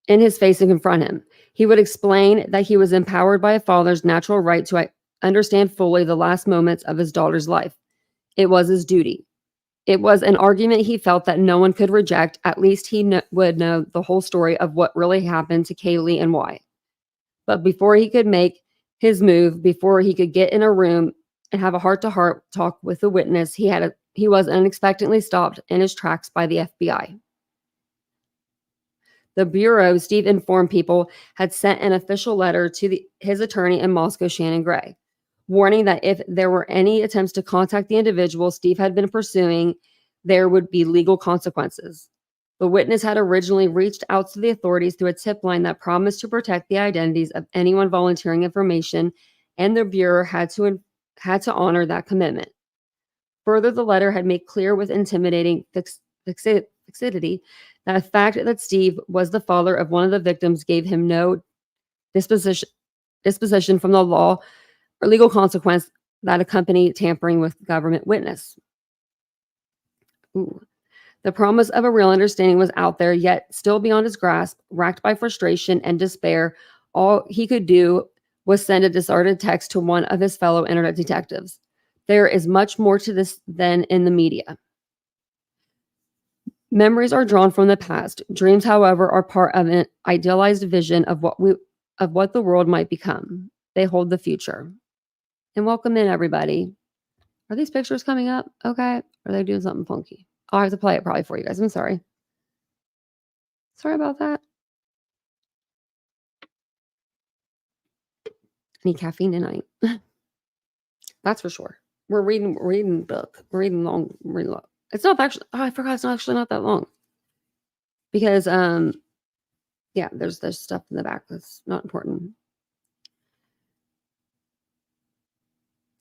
in his face and confront him. He would explain that he was empowered by a father's natural right to understand fully the last moments of his daughter's life. It was his duty. It was an argument he felt that no one could reject. At least he would know the whole story of what really happened to Kaylee and why. But before he could make his move, before he could get in a room and have a heart-to-heart talk with the witness, he was unexpectedly stopped in his tracks by the FBI. The Bureau, Steve informed people, had sent an official letter to his attorney in Moscow, Shannon Gray, warning that if there were any attempts to contact the individual Steve had been pursuing, there would be legal consequences. The witness had originally reached out to the authorities through a tip line that promised to protect the identities of anyone volunteering information, and the Bureau had to honor that commitment. Further, the letter had made clear with intimidating fixity that the fact that Steve was the father of one of the victims gave him no disposition from the law or legal consequence that accompanied tampering with government witness. The promise of a real understanding was out there, yet still beyond his grasp. Racked by frustration and despair, all he could do was send a disheartened text to one of his fellow internet detectives. There is much more to this than in the media. Memories are drawn from the past. Dreams, however, are part of an idealized vision of what the world might become. They hold the future. And welcome in, everybody. Are these pictures coming up? Okay. Are they doing something funky? I'll have to play it probably for you guys. I'm sorry. Sorry about that. I need caffeine tonight. That's for sure. We're reading book. We're reading long. It's not actually, I forgot it's actually not that long. Because, yeah, there's stuff in the back that's not important.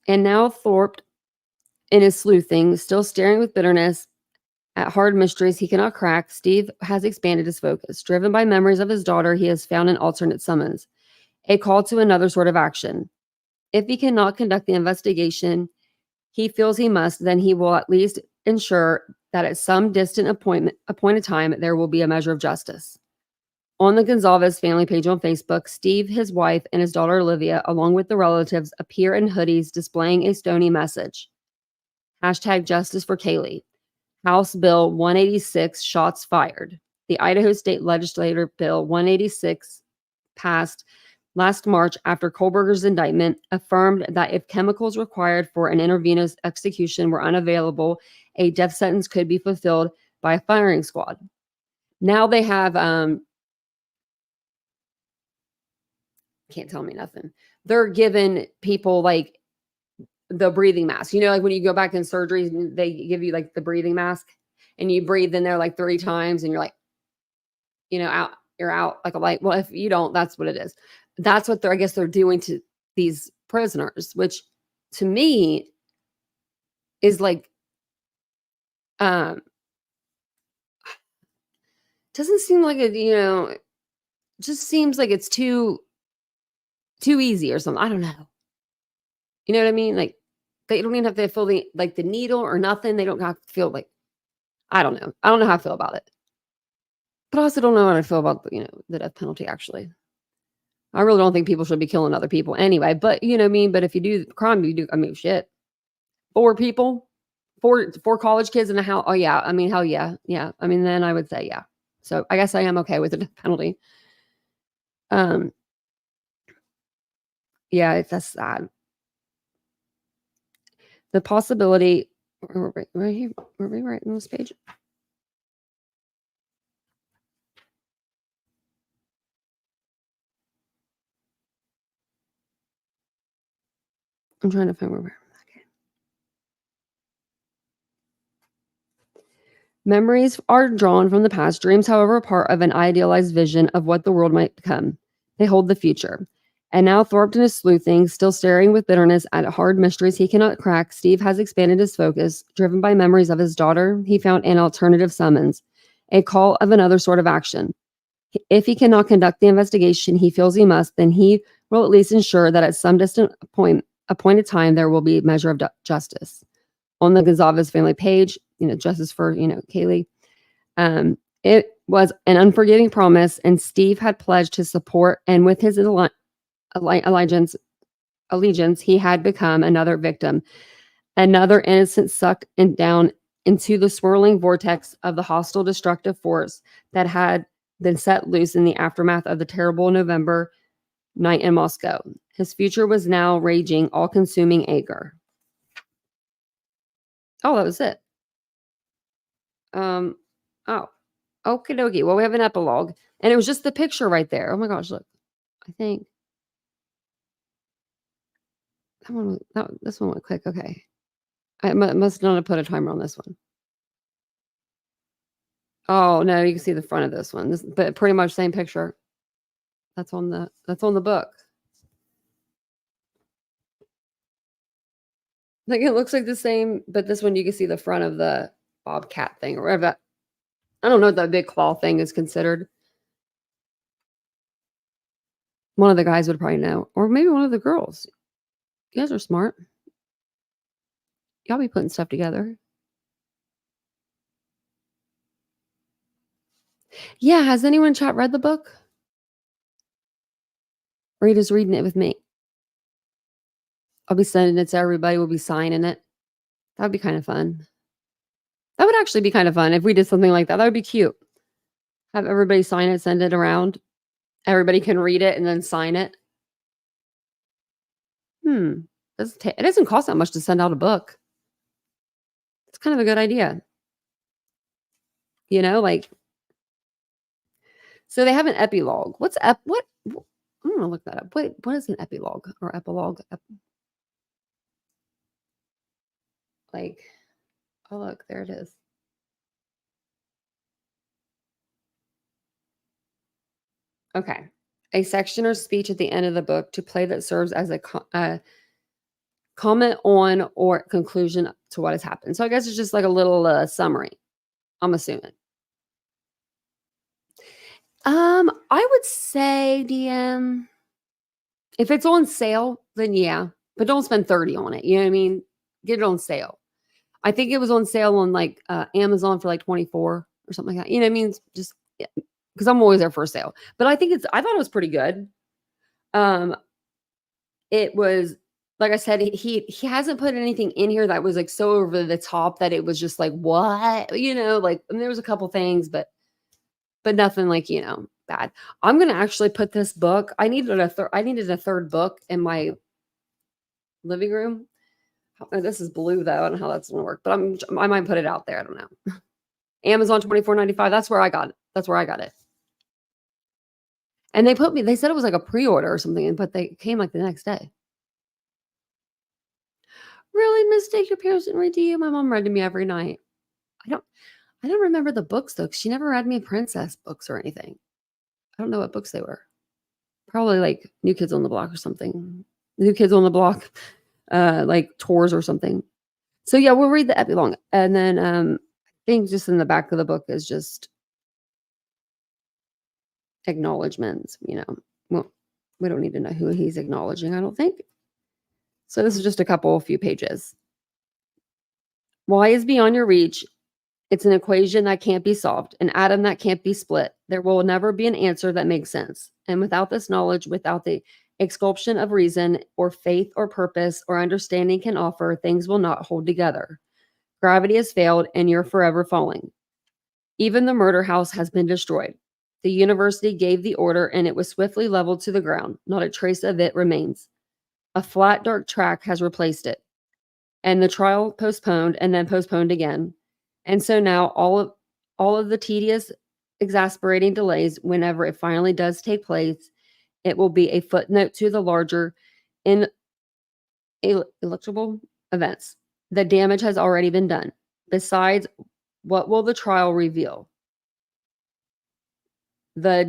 And now Thorpe, in his sleuthing, still staring with bitterness at hard mysteries he cannot crack, Steve has expanded his focus. Driven by memories of his daughter, he has found an alternate summons, a call to another sort of action. If he cannot conduct the investigation he feels he must, then he will at least ensure that at some distant appointed time, there will be a measure of justice. On the Goncalves family page on Facebook, Steve, his wife, and his daughter Olivia, along with the relatives, appear in hoodies displaying a stony message. #Justice for Kaylee. House Bill 186, shots fired. The Idaho State Legislature Bill 186 passed last March after Kohberger's indictment affirmed that if chemicals required for an intravenous execution were unavailable, a death sentence could be fulfilled by a firing squad. Now they have, can't tell me nothing. They're giving people like the breathing mask. You know, like when you go back in surgery, they give you like the breathing mask and you breathe in there like 3 times and you're like, you know, you're out like a light. Well, if you don't, that's what it is. That's what I guess they're doing to these prisoners, which to me is like, doesn't seem like it, you know, just seems like it's too easy or something. I don't know. You know what I mean? Like they don't even have to feel the needle or nothing. They don't have to feel like, I don't know. I don't know how I feel about it. But I also don't know how I feel about, you know, the death penalty actually. I really don't think people should be killing other people anyway, but you know what I mean? But if you do crime, you do, I mean, shit. 4 people, 4 college kids in a house. Oh yeah. I mean, hell yeah. Yeah. I mean, then I would say, yeah. So I guess I am okay with the death penalty. Yeah, that's sad. The possibility, right here, were we right on this page? I'm trying to find where we're. Okay. Memories are drawn from the past. Dreams, however, are part of an idealized vision of what the world might become. They hold the future. And now, Thorpe is sleuthing, still staring with bitterness at hard mysteries he cannot crack. Steve has expanded his focus. Driven by memories of his daughter, he found an alternative summons, a call of another sort of action. If he cannot conduct the investigation he feels he must, then he will at least ensure that at some distant appointed time there will be a measure of justice. On the Goncalves family page, you know, justice for, you know, Kaylee. It was an unforgiving promise, and Steve had pledged his support, and with his allegiance, he had become another victim, another innocent sucked down into the swirling vortex of the hostile, destructive force that had been set loose in the aftermath of the terrible November night in Moscow. His future was now raging, all-consuming anger. Oh, that was it. Oh, okie dokie. Well, we have an epilogue, and it was just the picture right there. Oh my gosh, look. I think this one went quick. Okay. I must not have put a timer on this one. Oh no, you can see the front of this one. But pretty much same picture. That's on the book. Like it looks like the same, but this one you can see the front of the bobcat thing or whatever that. I don't know what that big claw thing is considered. One of the guys would probably know, or maybe one of the girls. You guys are smart. Y'all be putting stuff together. Yeah, has anyone in chat read the book? Or are you just reading it with me? I'll be sending it to everybody. We'll be signing it. That would be kind of fun. That would actually be kind of fun if we did something like that. That would be cute. Have everybody sign it, send it around. Everybody can read it and then sign it. It doesn't cost that much to send out a book. It's kind of a good idea. You know, like, so they have an epilogue. What? I'm gonna look that up. Wait, what is an epilogue or epilogue? Like, oh look, there it is. Okay. A section or speech at the end of the book to play that serves as a comment on or conclusion to what has happened. So I guess it's just like a little summary, I'm assuming. I would say, DM, if it's on sale, then yeah, but don't spend 30 on it. You know what I mean? get it on sale. I think it was on sale on like Amazon for like 24 or something like that. You know what I mean? Just because I'm always there for a sale. But I thought it was pretty good. It was, like I said, he hasn't put anything in here that was like so over the top that it was just like, what? You know, like, and there was a couple things, but nothing like, you know, bad. I'm going to actually put this book. I needed a third book in my living room. This is blue though. I don't know how that's going to work, but I might put it out there. I don't know. Amazon $24.95. That's where I got it. And they said it was like a pre-order or something, but they came like the next day. Really, mistake your parents didn't read to you? My mom read to me every night. I don't remember the books though. She never read me princess books or anything. I don't know what books they were. Probably like New Kids on the Block or something. New Kids on the Block, like tours or something. So yeah, we'll read the epilogue. And then I think just in the back of the book is just acknowledgments, you know. Well, we don't need to know who he's acknowledging, I don't think. So this is just a few pages. Why is beyond your reach? It's an equation that can't be solved, an atom that can't be split. There will never be an answer that makes sense. And without this knowledge, without the expulsion of reason or faith or purpose or understanding can offer, things will not hold together. Gravity has failed and you're forever falling. Even the murder house has been destroyed. The university gave the order and it was swiftly leveled to the ground. Not a trace of it remains. A flat, dark track has replaced it. And the trial postponed and then postponed again. And so now all of the tedious, exasperating delays, whenever it finally does take place, it will be a footnote to the larger ineluctable events. The damage has already been done. Besides, what will the trial reveal? The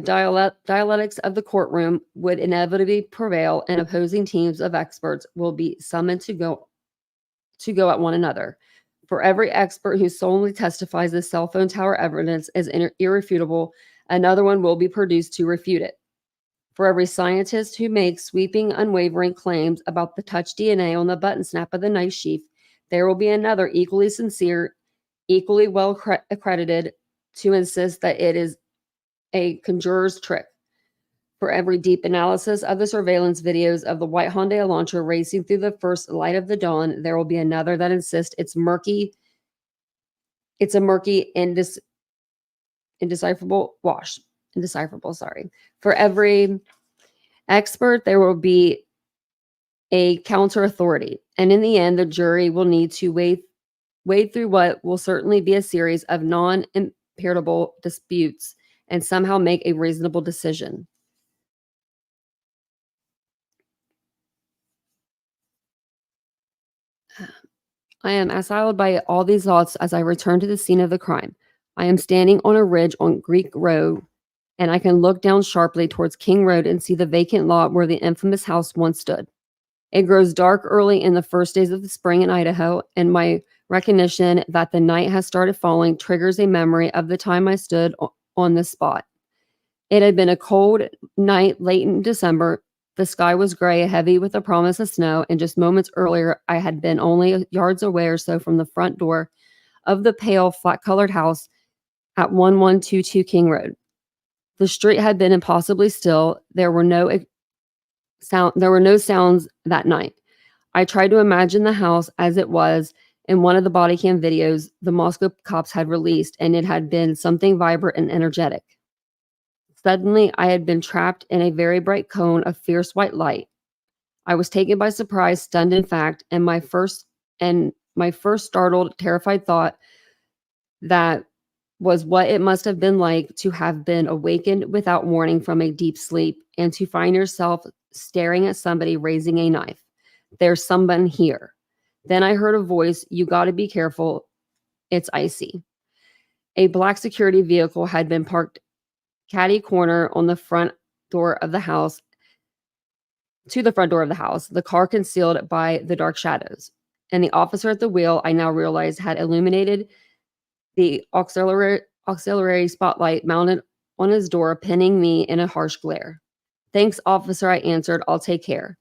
dialectics of the courtroom would inevitably prevail, and opposing teams of experts will be summoned to go at one another. For every expert who solely testifies the cell phone tower evidence is irrefutable, another one will be produced to refute it. For every scientist who makes sweeping, unwavering claims about the touch DNA on the button snap of the knife sheath, there will be another equally sincere, equally well accredited to insist that it is a conjurer's trick. For every deep analysis of the surveillance videos of the white Hyundai Elantra racing through the first light of the dawn, there will be another that insists it's a murky, indecipherable, sorry. For every expert, there will be a counter authority. And in the end, the jury will need to wade through what will certainly be a series of non-impenetrable disputes and somehow make a reasonable decision. I am assailed by all these thoughts as I return to the scene of the crime. I am standing on a ridge on Greek Road, and I can look down sharply towards King Road and see the vacant lot where the infamous house once stood. It grows dark early in the first days of the spring in Idaho, and my recognition that the night has started falling triggers a memory of the time I stood on this spot. It had been a cold night late in December. The sky was gray, heavy with the promise of snow, and just moments earlier, I had been only yards away or so from the front door of the pale, flat-colored house at 1122 King Road. The street had been impossibly still. There were no sounds that night. I tried to imagine the house as it was in one of the body cam videos the Moscow cops had released, and it had been something vibrant and energetic. Suddenly, I had been trapped in a very bright cone of fierce white light. I was taken by surprise, stunned in fact, and my first startled, terrified thought that was what it must have been like to have been awakened without warning from a deep sleep and to find yourself staring at somebody raising a knife. There's someone here. Then I heard a voice, "You got to be careful. It's icy." A black security vehicle had been parked catty corner on the front door of the house, the car concealed by the dark shadows. And the officer at the wheel, I now realized, had illuminated the auxiliary spotlight mounted on his door, pinning me in a harsh glare. "Thanks, officer," I answered. "I'll take care."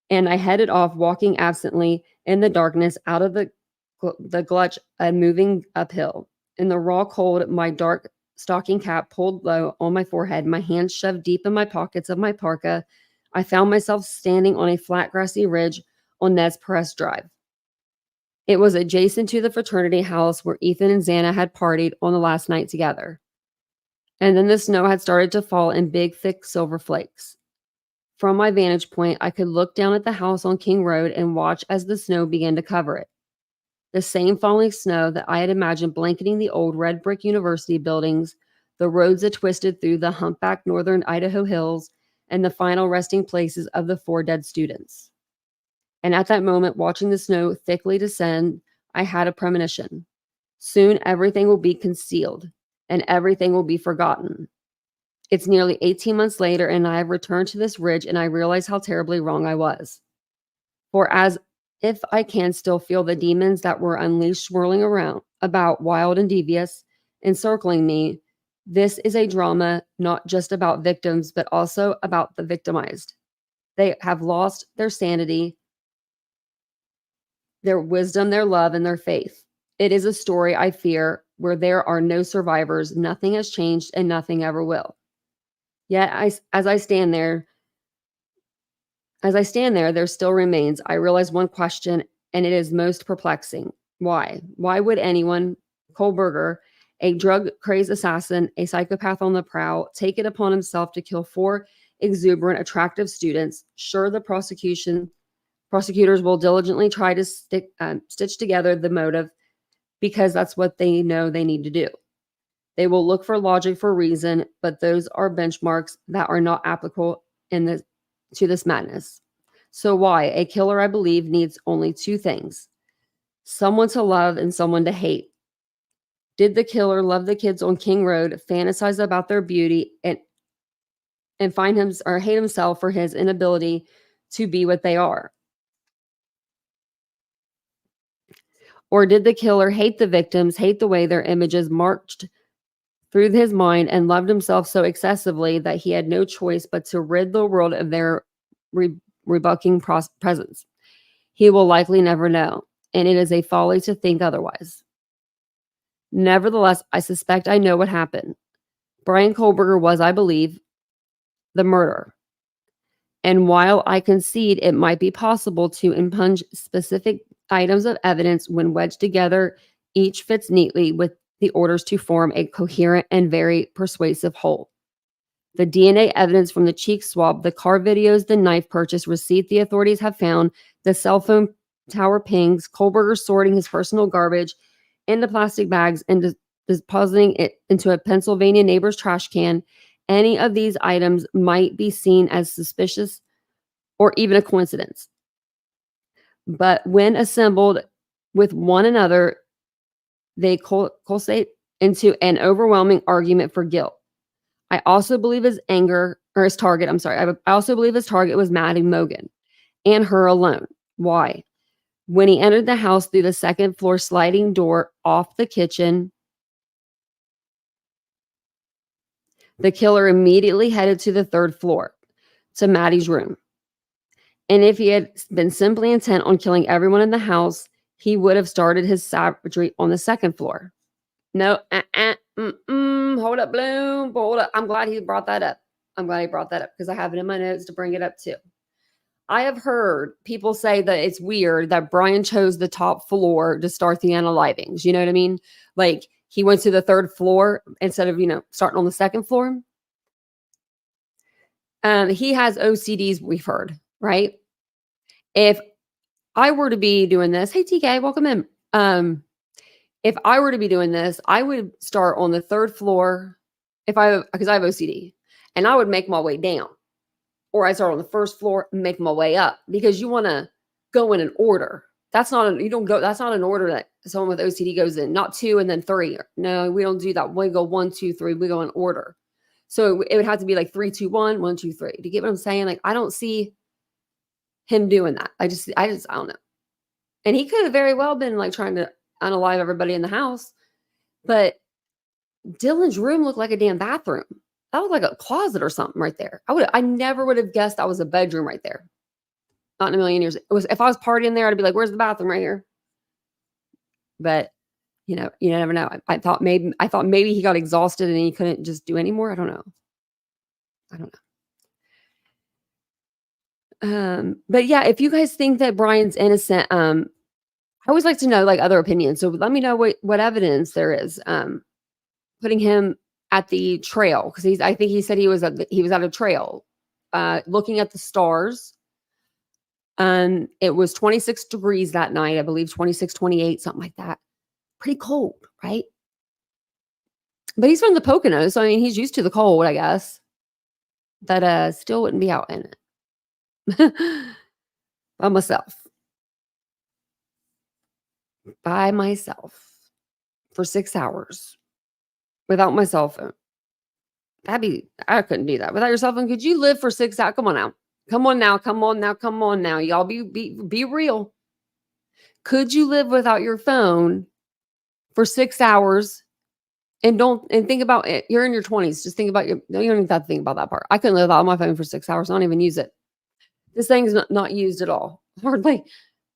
And I headed off, walking absently, in the darkness, out of the glutch and moving uphill. In the raw cold, my dark stocking cap pulled low on my forehead, my hands shoved deep in my pockets of my parka, I found myself standing on a flat grassy ridge on Nez Perce Drive. It was adjacent to the fraternity house where Ethan and Xana had partied on the last night together. And then the snow had started to fall in big, thick silver flakes. From my vantage point, I could look down at the house on King Road and watch as the snow began to cover it. The same falling snow that I had imagined blanketing the old red brick university buildings, the roads that twisted through the humpbacked northern Idaho hills, and the final resting places of the 4 dead students. And at that moment, watching the snow thickly descend, I had a premonition. Soon everything will be concealed, and everything will be forgotten. It's nearly 18 months later, and I have returned to this ridge, and I realize how terribly wrong I was. For as if I can still feel the demons that were unleashed swirling around, about wild and devious, encircling me, this is a drama not just about victims, but also about the victimized. They have lost their sanity, their wisdom, their love, and their faith. It is a story, I fear, where there are no survivors, nothing has changed, and nothing ever will. Yet, as I stand there, there still remains, I realize one question, and it is most perplexing. Why? Why would anyone, Kohberger, a drug-crazed assassin, a psychopath on the prowl, take it upon himself to kill 4 exuberant, attractive students? Sure, the prosecutors will diligently try to stitch together the motive because that's what they know they need to do. They will look for logic, for reason, but those are benchmarks that are not applicable to this madness. So why? A killer, I believe, needs only 2 things: someone to love and someone to hate. Did the killer love the kids on King Road, fantasize about their beauty, and find him or hate himself for his inability to be what they are? Or did the killer hate the victims, hate the way their images marched through his mind, and loved himself so excessively that he had no choice but to rid the world of their rebuking presence? He will likely never know, and it is a folly to think otherwise. Nevertheless, I suspect I know what happened. Bryan Kohberger was, I believe, the murderer. And while I concede it might be possible to impugn specific items of evidence when wedged together, each fits neatly with the orders to form a coherent and very persuasive whole. The DNA evidence from the cheek swab, the car videos, the knife purchase receipt the authorities have found, the cell phone tower pings, Kohberger sorting his personal garbage into plastic bags and depositing it into a Pennsylvania neighbor's trash can, any of these items might be seen as suspicious or even a coincidence. But when assembled with one another, they culminate into an overwhelming argument for guilt. I also believe his target was Maddie Mogen and her alone. Why? When he entered the house through the 2nd floor sliding door off the kitchen, the killer immediately headed to the 3rd floor, to Maddie's room. And if he had been simply intent on killing everyone in the house, he would have started his savagery on the 2nd floor. No, hold up, Bloom, hold up. I'm glad he brought that up. Because I have it in my notes to bring it up too. I have heard people say that it's weird that Bryan chose the top floor to start the unalivings. You know what I mean? Like, he went to the 3rd floor instead of, starting on the 2nd floor. He has OCDs, we've heard, right? If I were to be doing this, hey TK, welcome in. If I were to be doing this, I would start on the 3rd floor because I have OCD, and I would make my way down. Or I start on the 1st floor and make my way up, because you want to go in an order. That's not an order that someone with OCD goes in, not 2 and then 3. No, we don't do that. We go 1, 2, 3. We go in order. So it would have to be like 3, 2, 1, 1, 2, 3. Do you get what I'm saying? Like, I don't see him doing that. I don't know. And he could have very well been like trying to unalive everybody in the house. But Dylan's room looked like a damn bathroom. That looked like a closet or something right there. I never would have guessed that was a bedroom right there. Not in a million years. It was, if I was partying there, I'd be like, where's the bathroom? Right here. But you never know. I thought maybe he got exhausted and he couldn't just do anymore. I don't know. But yeah, if you guys think that Bryan's innocent, I always like to know like other opinions. So let me know what evidence there is. Putting him at the trail, because I think he said he was at a trail, looking at the stars. It was 26 degrees that night, I believe 26, 28, something like that. Pretty cold, right? But he's from the Poconos, so I mean, he's used to the cold, I guess. That still wouldn't be out in it by myself for 6 hours without my cell phone. I couldn't do that without your cell phone. Could you live for 6 hours? Come on now. Y'all be real. Could you live without your phone for 6 hours? And think about it. You're in your 20s. Just think about you don't even have to think about that part. I couldn't live without my phone for 6 hours. I don't even use it. This thing's not used at all. Hardly.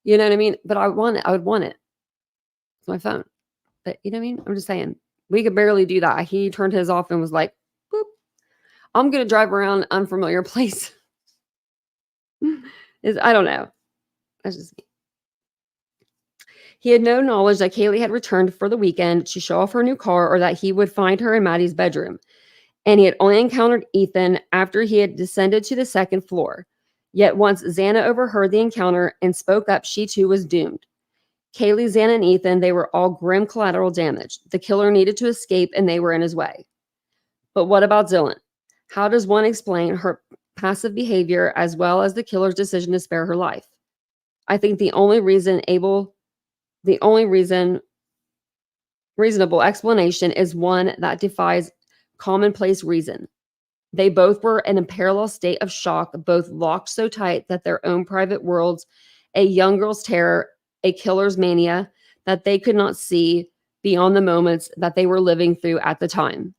You know what I mean? But I would want it. It's my phone. But you know what I mean? I'm just saying. We could barely do that. He turned his off and was like, boop. I'm going to drive around an unfamiliar place. I don't know. That's just me. He had no knowledge that Kaylee had returned for the weekend to show off her new car or that he would find her in Maddie's bedroom. And he had only encountered Ethan after he had descended to the second floor. Yet once Xana overheard the encounter and spoke up, she too was doomed. Kaylee, Xana, and Ethan, they were all grim collateral damage. The killer needed to escape and they were in his way. But what about Dylan? How does one explain her passive behavior as well as the killer's decision to spare her life? I think the only reasonable explanation is one that defies commonplace reason. They both were in a parallel state of shock, both locked so tight that their own private worlds, a young girl's terror, a killer's mania, that they could not see beyond the moments that they were living through at the time.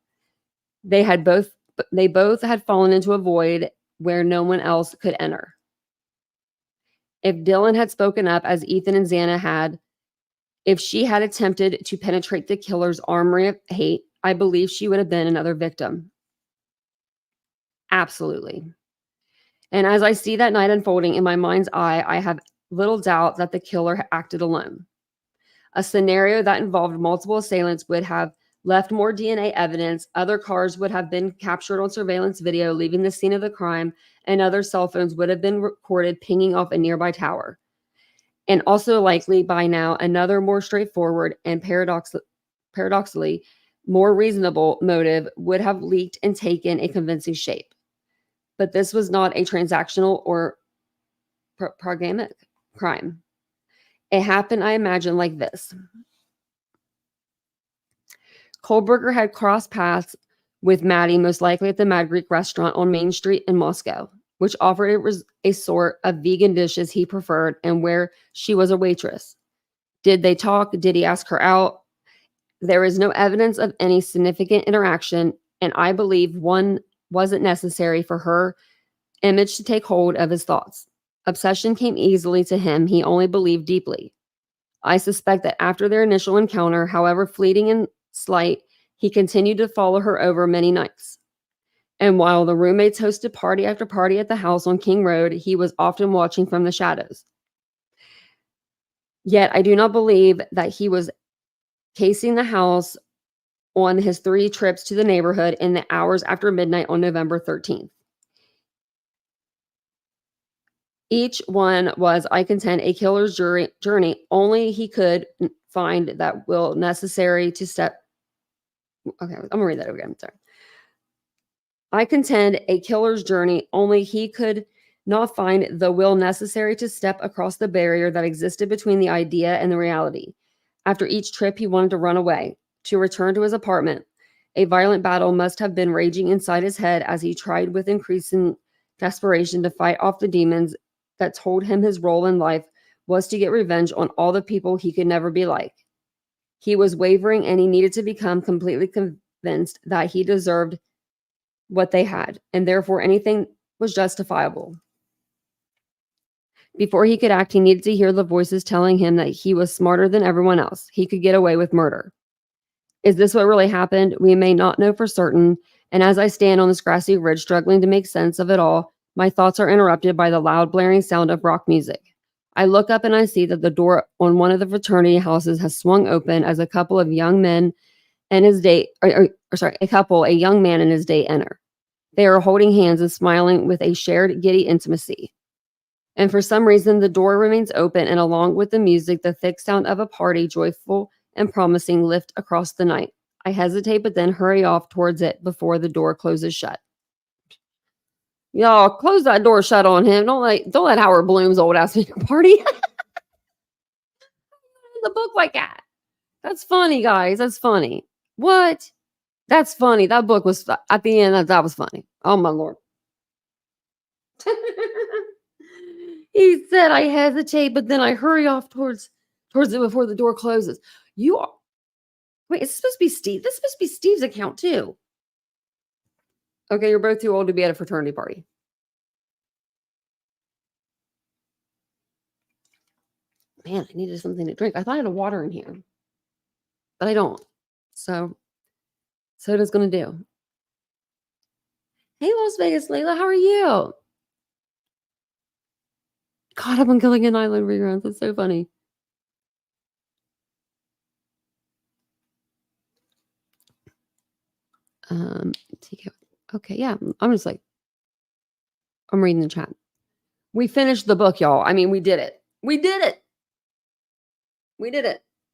They both had fallen into a void where no one else could enter. If Dylan had spoken up as Ethan and Xana had, if she had attempted to penetrate the killer's armory of hate, I believe she would have been another victim. Absolutely. And as I see that night unfolding in my mind's eye, I have little doubt that the killer acted alone. A scenario that involved multiple assailants would have left more DNA evidence. Other cars would have been captured on surveillance video leaving the scene of the crime, and other cell phones would have been recorded pinging off a nearby tower. And also likely by now, another more straightforward and paradoxically more reasonable motive would have leaked and taken a convincing shape. But this was not a transactional or pragmatic crime. It happened, I imagine, like this. Kohberger had crossed paths with Maddie, most likely at the Mad Greek restaurant on Main Street in Moscow, which offered a sort of vegan dishes he preferred and where she was a waitress. Did they talk? Did he ask her out? There is no evidence of any significant interaction, and I believe one wasn't necessary for her image to take hold of his thoughts. Obsession came easily to him. He only believed deeply. I suspect that after their initial encounter, however fleeting and slight, he continued to follow her over many nights. And while the roommates hosted party after party at the house on King Road, he was often watching from the shadows. Yet I do not believe that he was casing the house on his 3 trips to the neighborhood in the hours after midnight on November 13th. Each one was, I contend, a killer's journey only he could find that will necessary to step. Okay, I'm gonna read that again. Sorry. I contend a killer's journey only he could not find the will necessary to step across the barrier that existed between the idea and the reality. After each trip, he wanted to run away, to return to his apartment. A violent battle must have been raging inside his head as he tried with increasing desperation to fight off the demons that told him his role in life was to get revenge on all the people he could never be like. He was wavering and he needed to become completely convinced that he deserved what they had, and therefore anything was justifiable. Before he could act, he needed to hear the voices telling him that he was smarter than everyone else. He could get away with murder. Is this what really happened? We may not know for certain. And as I stand on this grassy ridge, struggling to make sense of it all, my thoughts are interrupted by the loud blaring sound of rock music. I look up and I see that the door on one of the fraternity houses has swung open as a couple of young men and his date, a young man and his date enter. They are holding hands and smiling with a shared giddy intimacy. And for some reason, the door remains open, and along with the music, the thick sound of a party, joyful and promising, lift across the night. I hesitate, but then hurry off towards it before the door closes shut. Y'all, close that door shut on him. Don't let Howard Bloom's old ass make a party. The book like that. That's funny, guys. That's funny. What? That's funny. That book was at the end. That was funny. Oh my Lord. He said, I hesitate, but then I hurry off towards it before the door closes. You are. Wait, it's supposed to be Steve. This is supposed to be Steve's account too. Okay, you're both too old to be at a fraternity party. Man, I needed something to drink. I thought I had a water in here, but I don't. So soda's gonna do. Hey, Las Vegas, Layla, how are you? Caught up on Gilligan Island reruns. That's so funny. Okay, yeah. I'm reading the chat. We finished the book, y'all. I mean, we did it. We did it.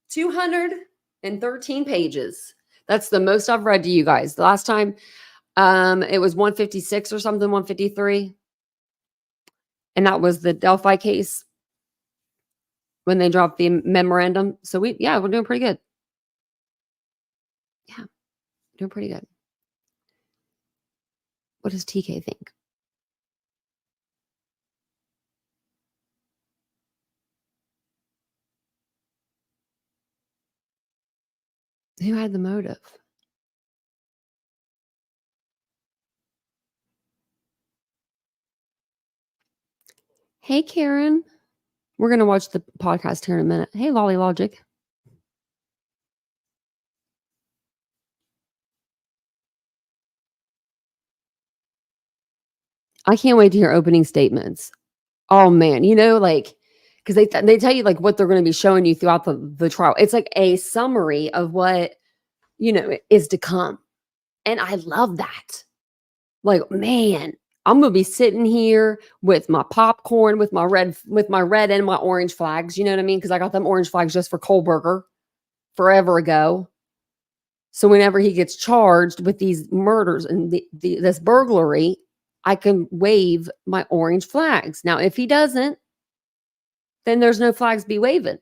213 pages. That's the most I've read to you guys. The last time it was 156 or something, 153. And that was the Delphi case when they dropped the memorandum. So we're doing pretty good. Yeah, doing pretty good. What does TK think? Who had the motive? Hey, Karen. We're going to watch the podcast here in a minute. Hey, Lolly Logic. I can't wait to hear opening statements. Oh, man. Because they tell you like what they're going to be showing you throughout the trial. It's like a summary of what, is to come. And I love that. Like, man, I'm going to be sitting here with my popcorn, with my red and my orange flags. You know what I mean? Because I got them orange flags just for Kohberger forever ago. So whenever he gets charged with these murders and this burglary, I can wave my orange flags. Now, if he doesn't, then there's no flags be waving.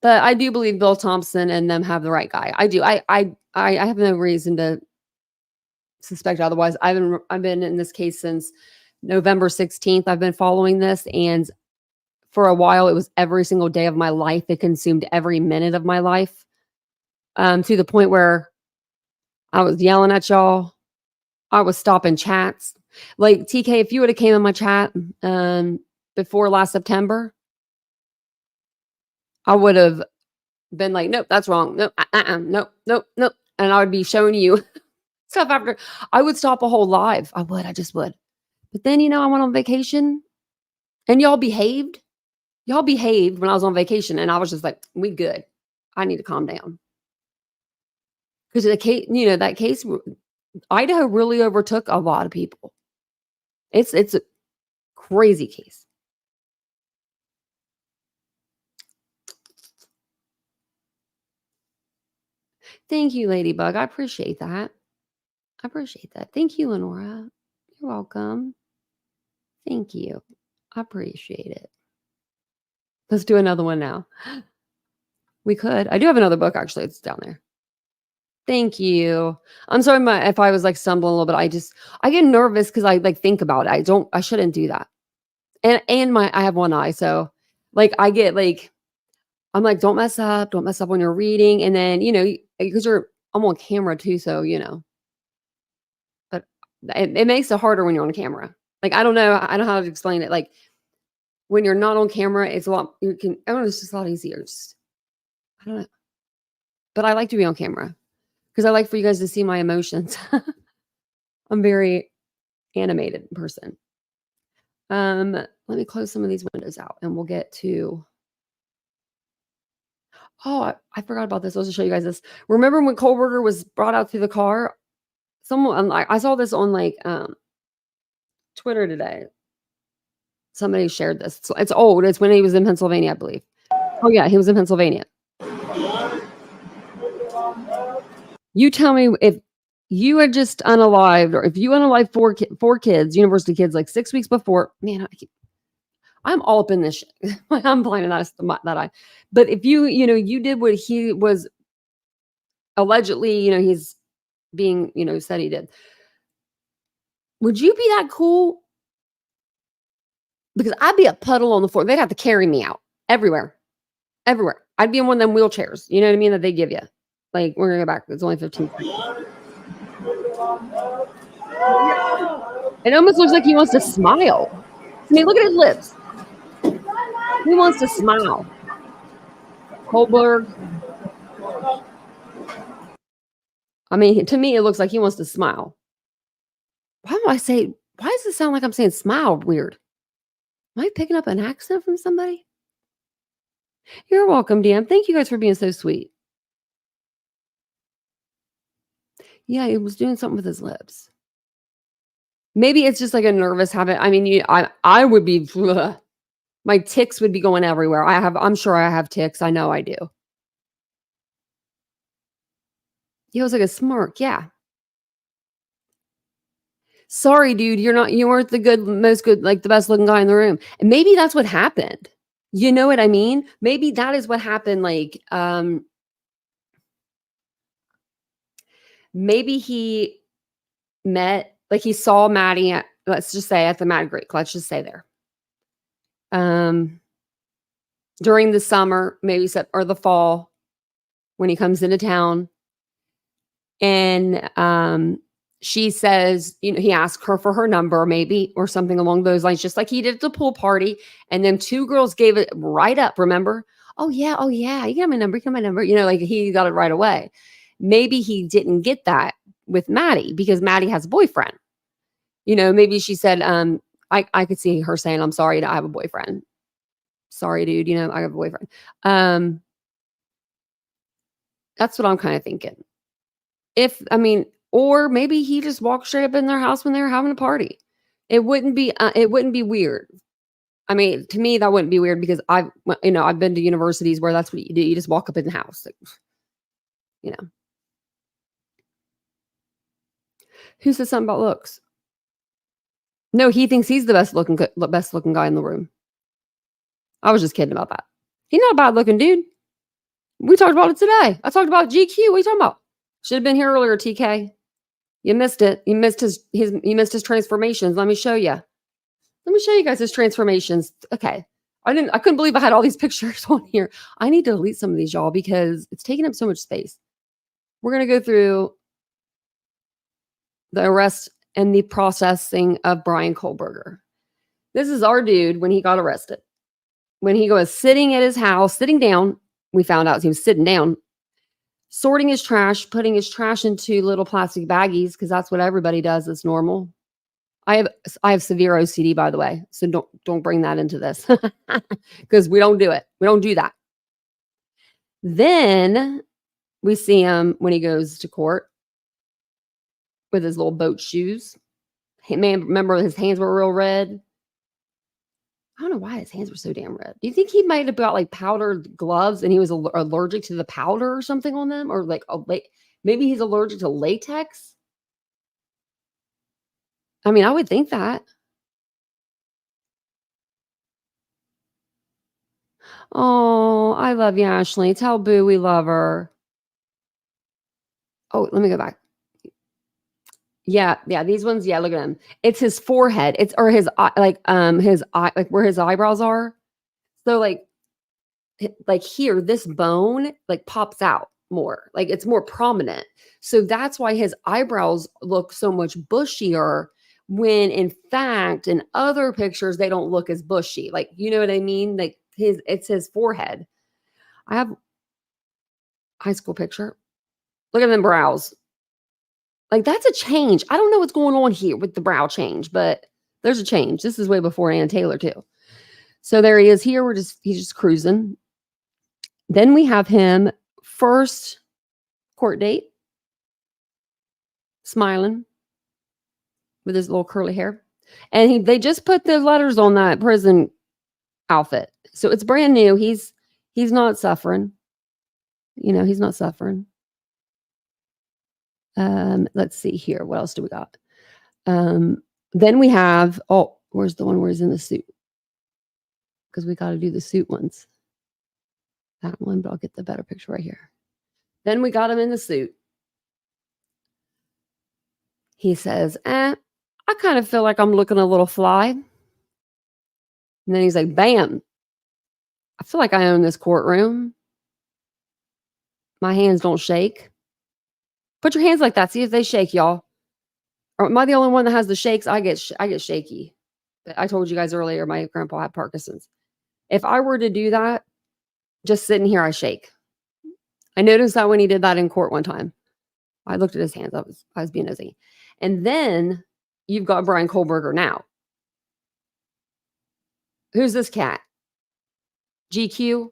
But I do believe Bill Thompson and them have the right guy. I do. I have no reason to suspect otherwise. I've been in this case since November 16th. I've been following this, and for a while it was every single day of my life. It consumed every minute of my life, to the point where I was yelling at y'all. I was stopping chats. Like, TK, if you would have came in my chat before last September, I would have been like, nope, that's wrong. Nope, nope. And I would be showing you stuff after. I would stop a whole live. I just would. But then, I went on vacation and y'all behaved. Y'all behaved when I was on vacation. And I was just like, we good. I need to calm down. Because the case, that case, Idaho really overtook a lot of people. It's a crazy case. Thank you, Ladybug. I appreciate that. Thank you, Lenora. You're welcome. Thank you. I appreciate it. Let's do another one now. We could. I do have another book, actually. It's down there. Thank you. I'm sorry if I was like stumbling a little bit. I get nervous because I think about it. I shouldn't do that. And I have one eye. So like I get like, I'm like, don't mess up when you're reading. And then, because I'm on camera too. So, but it makes it harder when you're on camera. Like, I don't know how to explain it. Like when you're not on camera, it's a lot, I don't know, it's just a lot easier. I don't know. But I like to be on camera because I like for you guys to see my emotions. I'm a very animated person. Let me close some of these windows out and we'll get to, oh, I forgot about this. I'll just show you guys this. Remember when Kohberger was brought out to the car? Someone, I saw this on like Twitter today. Somebody shared this. It's old. It's when he was in Pennsylvania, I believe. Oh yeah, he was in Pennsylvania. You tell me if you had just unalived, or if you unalived four kids, university kids, like 6 weeks before. Man, I'm all up in this shit. I'm blind and that eye. But if you did what he was allegedly, he's being, said he did. Would you be that cool? Because I'd be a puddle on the floor. They'd have to carry me out everywhere. I'd be in one of them wheelchairs. You know what I mean? That they give you. Like, we're going to go back. It's only 15 seconds. It almost looks like he wants to smile. I mean, look at his lips. He wants to smile. Kohberger. I mean, to me, it looks like he wants to smile. Why does it sound like I'm saying smile weird? Am I picking up an accent from somebody? You're welcome, DM. Thank you guys for being so sweet. Yeah, he was doing something with his lips. Maybe it's just like a nervous habit. I mean, I would be, my tics would be going everywhere. I'm sure I have tics. I know I do. He was like a smirk. Yeah. Sorry, dude. You weren't the most good, like the best looking guy in the room. And maybe that's what happened. You know what I mean? Maybe that is what happened. Like, maybe he he saw Maddie at, let's just say at the Mad Greek. Let's just say there. During the summer, maybe or the fall, when he comes into town. And she says, he asked her for her number, maybe, or something along those lines, just like he did at the pool party. And then two girls gave it right up, remember? Oh, yeah. You got my number. Like he got it right away. Maybe he didn't get that with Maddie because Maddie has a boyfriend. Maybe she said, I could see her saying, I'm sorry, I have a boyfriend. Sorry, dude, I have a boyfriend. That's what I'm kind of thinking. Or maybe he just walked straight up in their house when they were having a party. It wouldn't be weird. I mean, to me, that wouldn't be weird because I've been to universities where that's what you do. You just walk up in the house. Who said something about looks? No, he thinks he's the best looking guy in the room. I was just kidding about that. He's not a bad looking dude. We talked about it today. I talked about GQ. What are you talking about? Should have been here earlier, TK. You missed it. You missed his transformations. Let me show you. Let me show you guys his transformations. Okay. I couldn't believe I had all these pictures on here. I need to delete some of these, y'all, because it's taking up so much space. We're going to go through the arrest and the processing of Bryan Kohberger. This is our dude when he got arrested. When he was sitting at his house, sitting down, we found out he was sitting down, sorting his trash, putting his trash into little plastic baggies, because that's what everybody does. It's normal. I have severe OCD, by the way, so don't bring that into this because we don't do it. We don't do that. Then we see him when he goes to court with his little boat shoes. Hey, man, remember his hands were real red. I don't know why his hands were so damn red. Do you think he might have got like powdered gloves and he was allergic to the powder or something on them? Or like maybe he's allergic to latex? I mean, I would think that. Oh, I love you, Ashley. Tell Boo we love her. Oh, let me go back. Yeah, these ones, yeah, look at him. It's his forehead. It's or his eye, his eye, like where his eyebrows are. So like here, this bone like pops out more. Like it's more prominent. So that's why his eyebrows look so much bushier when in fact, in other pictures, they don't look as bushy. Like, you know what I mean? Like it's his forehead. I have a high school picture. Look at them brows. Like that's a change. I don't know what's going on here with the brow change, but there's a change. This is way before Ann Taylor too. So there he is here. He's just cruising. Then we have him first court date, smiling with his little curly hair. And they just put the letters on that prison outfit. So it's brand new. He's not suffering. You know, he's not suffering. Let's see here. What else do we got? Then we have, where's the one where he's in the suit? Because we got to do the suit ones. That one, but I'll get the better picture right here. Then we got him in the suit. He says, I kind of feel like I'm looking a little fly. And then he's like, bam. I feel like I own this courtroom. My hands don't shake. Put your hands like that. See if they shake, y'all. Or am I the only one that has the shakes? I get shaky. I told you guys earlier, my grandpa had Parkinson's. If I were to do that, just sitting here, I shake. I noticed that when he did that in court one time. I looked at his hands. I was being nosy. And then you've got Bryan Kohberger now. Who's this cat? GQ?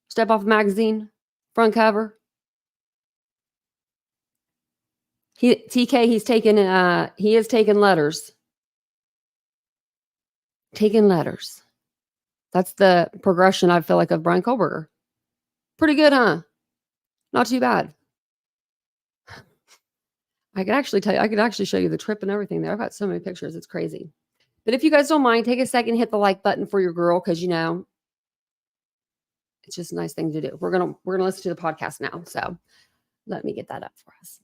Step Off magazine? Front cover? TK, he is taking letters. Taking letters. That's the progression I feel like of Bryan Kohberger. Pretty good, huh? Not too bad. I could actually show you the trip and everything there. I've got so many pictures. It's crazy. But if you guys don't mind, take a second, hit the like button for your girl, because you know, it's just a nice thing to do. We're gonna listen to the podcast now. So let me get that up for us.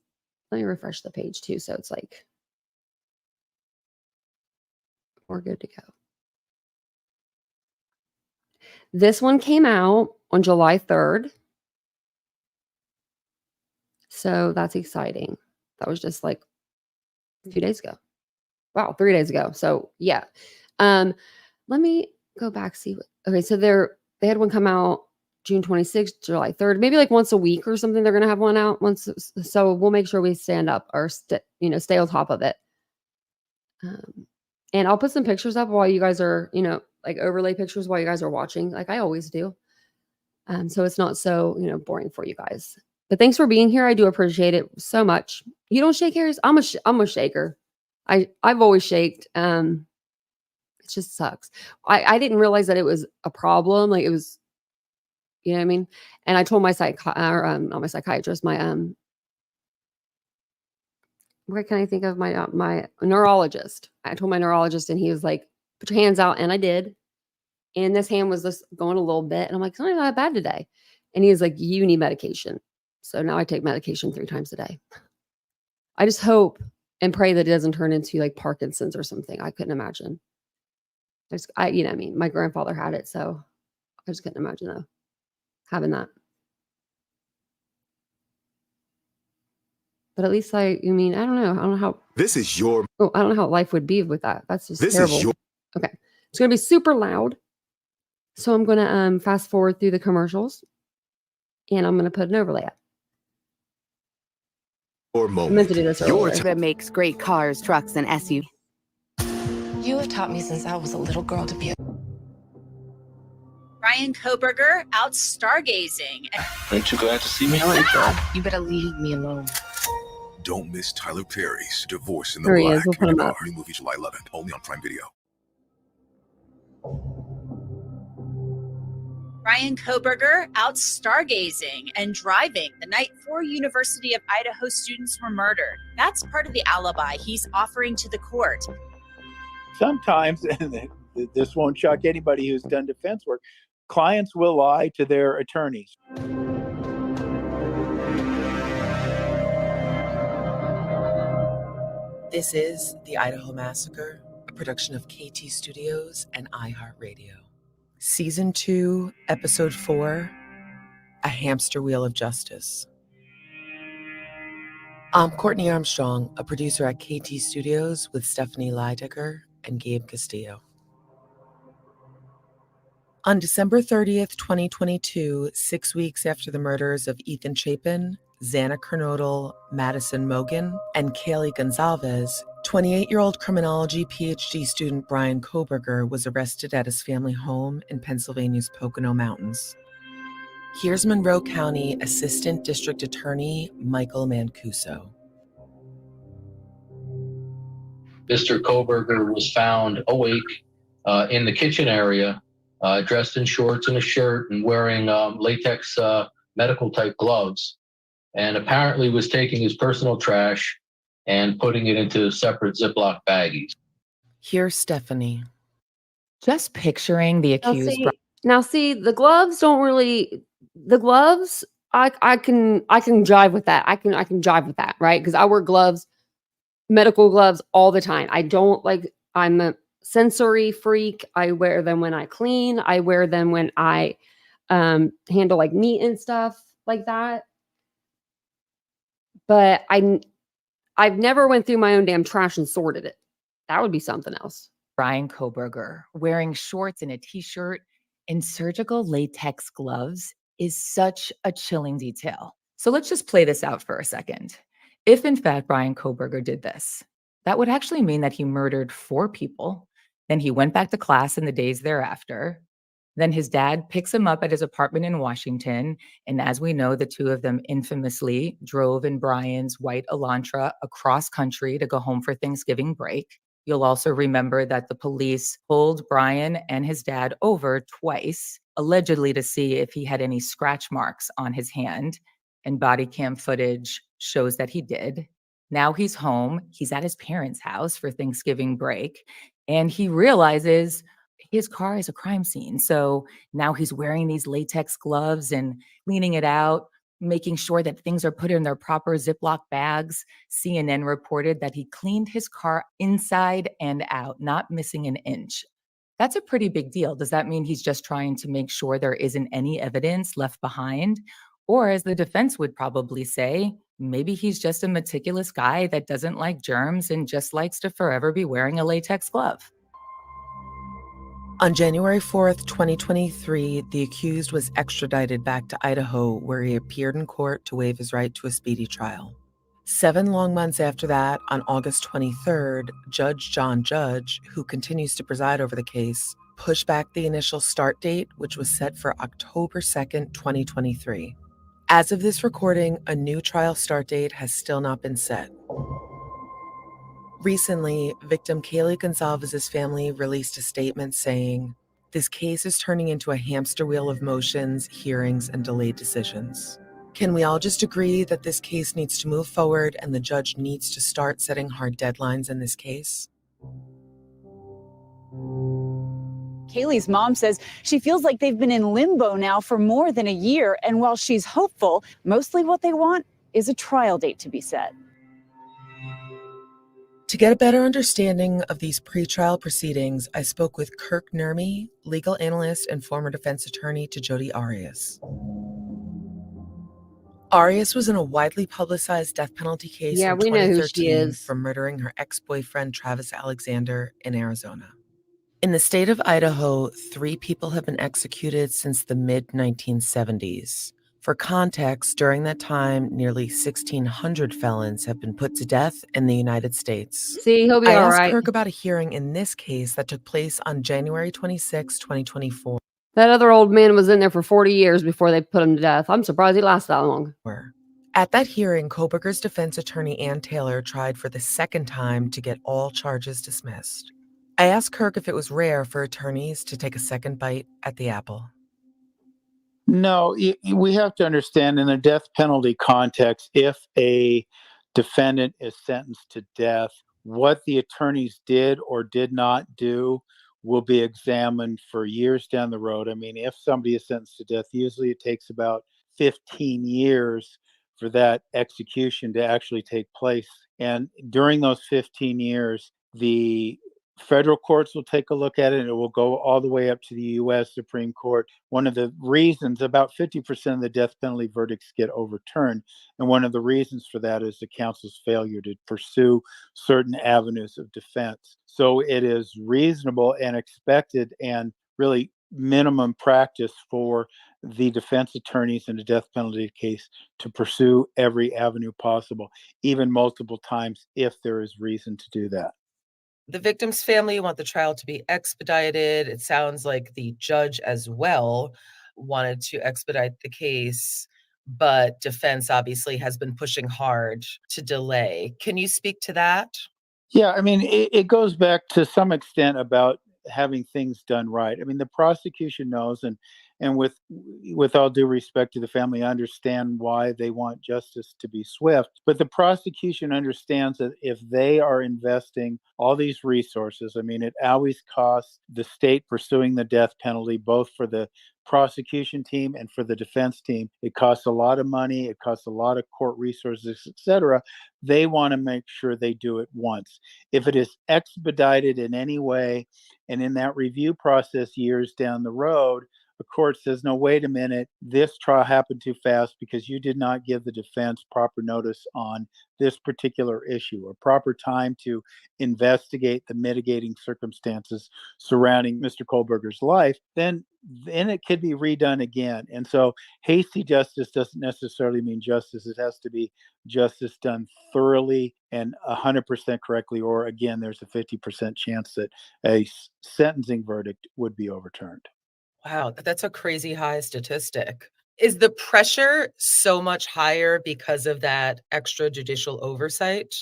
Let me refresh the page too. So it's like we're good to go. This one came out on July 3rd. So that's exciting. That was just like a few days ago. Wow, 3 days ago. So yeah. Let me go back, see what, okay. So they had one come out June 26th, July 3rd, maybe like once a week or something. They're going to have one out once. So we'll make sure we stand up or stay on top of it. And I'll put some pictures up while you guys are, like overlay pictures while you guys are watching, like I always do. So it's not so, boring for you guys. But thanks for being here. I do appreciate it so much. You don't shake hairs? I'm a shaker. I've always shaked. It just sucks. I didn't realize that it was a problem. Like it was, you know what I mean? And I told my not my psychiatrist, what can I think of? My neurologist. I told my neurologist and he was like, put your hands out. And I did. And this hand was just going a little bit. And I'm like, it's not that bad today. And he was like, you need medication. So now I take medication 3 times a day. I just hope and pray that it doesn't turn into like Parkinson's or something. I couldn't imagine. My grandfather had it. So I just couldn't imagine though, having that. But at least I don't know. I don't know how. This is your. Oh, I don't know how life would be with that. That's just terrible. Okay. It's going to be super loud. So I'm going to fast forward through the commercials and I'm going to put an overlay up. Or moment. I meant to do this earlier. That makes great cars, trucks, and SUVs. You have taught me since I was a little girl to be a... Bryan Kohberger out stargazing. Aren't you glad to see me? You better leave me alone. Don't miss Tyler Perry's Divorce in the There he Black. is. We'll put him up. New movie July 11th, only on Prime Video. Bryan Kohberger out stargazing and driving the night 4 University of Idaho students were murdered. That's part of the alibi he's offering to the court. Sometimes, and this won't shock anybody who's done defense work, clients will lie to their attorneys. This is The Idaho Massacre, a production of KT Studios and iHeartRadio. Season 2, Episode 4, A Hamster Wheel of Justice. I'm Courtney Armstrong, a producer at KT Studios with Stephanie Leidecker and Gabe Castillo. On December 30th, 2022, 6 weeks after the murders of Ethan Chapin, Xana Kernodle, Madison Mogan, and Kaylee Goncalves, 28-year-old criminology PhD student Bryan Kohberger was arrested at his family home in Pennsylvania's Pocono Mountains. Here's Monroe County Assistant District Attorney Michael Mancuso. Mr. Kohberger was found awake in the kitchen area, dressed in shorts and a shirt and wearing latex medical type gloves, and apparently was taking his personal trash and putting it into separate Ziploc baggies. Here's Stephanie. Just picturing the accused. Now see, the gloves don't really. The gloves, I can jive with that. I can jive with that, right? Because I wear gloves, medical gloves, all the time. I don't like. I'm a sensory freak. I wear them when I clean. I wear them when I handle like meat and stuff like that. But I've never went through my own damn trash and sorted it. That would be something else. Bryan Kohberger wearing shorts and a t-shirt and surgical latex gloves is such a chilling detail. So let's just play this out for a second. If in fact Bryan Kohberger did this, that would actually mean that he murdered 4 people. Then he went back to class in the days thereafter. Then his dad picks him up at his apartment in Washington. And as we know, the two of them infamously drove in Bryan's white Elantra across country to go home for Thanksgiving break. You'll also remember that the police pulled Bryan and his dad over twice, allegedly to see if he had any scratch marks on his hand. And body cam footage shows that he did. Now he's home. He's at his parents' house for Thanksgiving break. And he realizes his car is a crime scene. So now he's wearing these latex gloves and cleaning it out, making sure that things are put in their proper Ziploc bags. CNN reported that he cleaned his car inside and out, not missing an inch. That's a pretty big deal. Does that mean he's just trying to make sure there isn't any evidence left behind? Or as the defense would probably say, maybe he's just a meticulous guy that doesn't like germs and just likes to forever be wearing a latex glove. On January 4th, 2023, the accused was extradited back to Idaho, where he appeared in court to waive his right to a speedy trial. 7 long months after that, on August 23rd, Judge John Judge, who continues to preside over the case, pushed back the initial start date, which was set for October 2nd, 2023. As of this recording, a new trial start date has still not been set. Recently, victim Kaylee Goncalves' family released a statement saying, "This case is turning into a hamster wheel of motions, hearings, and delayed decisions. Can we all just agree that this case needs to move forward and the judge needs to start setting hard deadlines in this case?" Kaylee's mom says she feels like they've been in limbo now for more than a year. And while she's hopeful, mostly what they want is a trial date to be set. To get a better understanding of these pretrial proceedings, I spoke with Kirk Nurmi, legal analyst and former defense attorney to Jodi Arias. Arias was in a widely publicized death penalty case in we know who she 2013 is. for murdering her ex-boyfriend Travis Alexander in Arizona. In the state of Idaho, 3 people have been executed since the mid-1970s. For context, during that time, nearly 1,600 felons have been put to death in the United States. See, he'll be I all asked right. Kirk about a hearing in this case that took place on January 26, 2024. That other old man was in there for 40 years before they put him to death. I'm surprised he lasted that long. At that hearing, Kohberger's defense attorney Ann Taylor tried for the second time to get all charges dismissed. I asked Kirk if it was rare for attorneys to take a second bite at the apple. No, we have to understand in a death penalty context, if a defendant is sentenced to death, what the attorneys did or did not do will be examined for years down the road. I mean, if somebody is sentenced to death, usually it takes about 15 years for that execution to actually take place. And during those 15 years, the Federal courts will take a look at it, and it will go all the way up to the U.S. Supreme Court. One of the reasons, about 50% of the death penalty verdicts get overturned. And one of the reasons for that is the counsel's failure to pursue certain avenues of defense. So it is reasonable and expected and really minimum practice for the defense attorneys in a death penalty case to pursue every avenue possible, even multiple times if there is reason to do that. The victim's family want the trial to be expedited. It sounds like the judge as well wanted to expedite the case, but defense obviously has been pushing hard to delay. Can you speak to that? Yeah, I mean, it goes back to some extent about having things done right. I mean, the prosecution knows, and with all due respect to the family, I understand why they want justice to be swift. But the prosecution understands that if they are investing all these resources, I mean, it always costs the state pursuing the death penalty, both for the prosecution team and for the defense team. It costs a lot of money. It costs a lot of court resources, etc. They want to make sure they do it once. If it is expedited in any way, and in that review process years down the road, the court says, no, wait a minute, this trial happened too fast because you did not give the defense proper notice on this particular issue or proper time to investigate the mitigating circumstances surrounding Mr. Kohberger's life, then it could be redone again. And so hasty justice doesn't necessarily mean justice. It has to be justice done thoroughly and 100% correctly, or again, there's a 50% chance that a sentencing verdict would be overturned. Wow, that's a crazy high statistic. Is the pressure so much higher because of that extrajudicial oversight?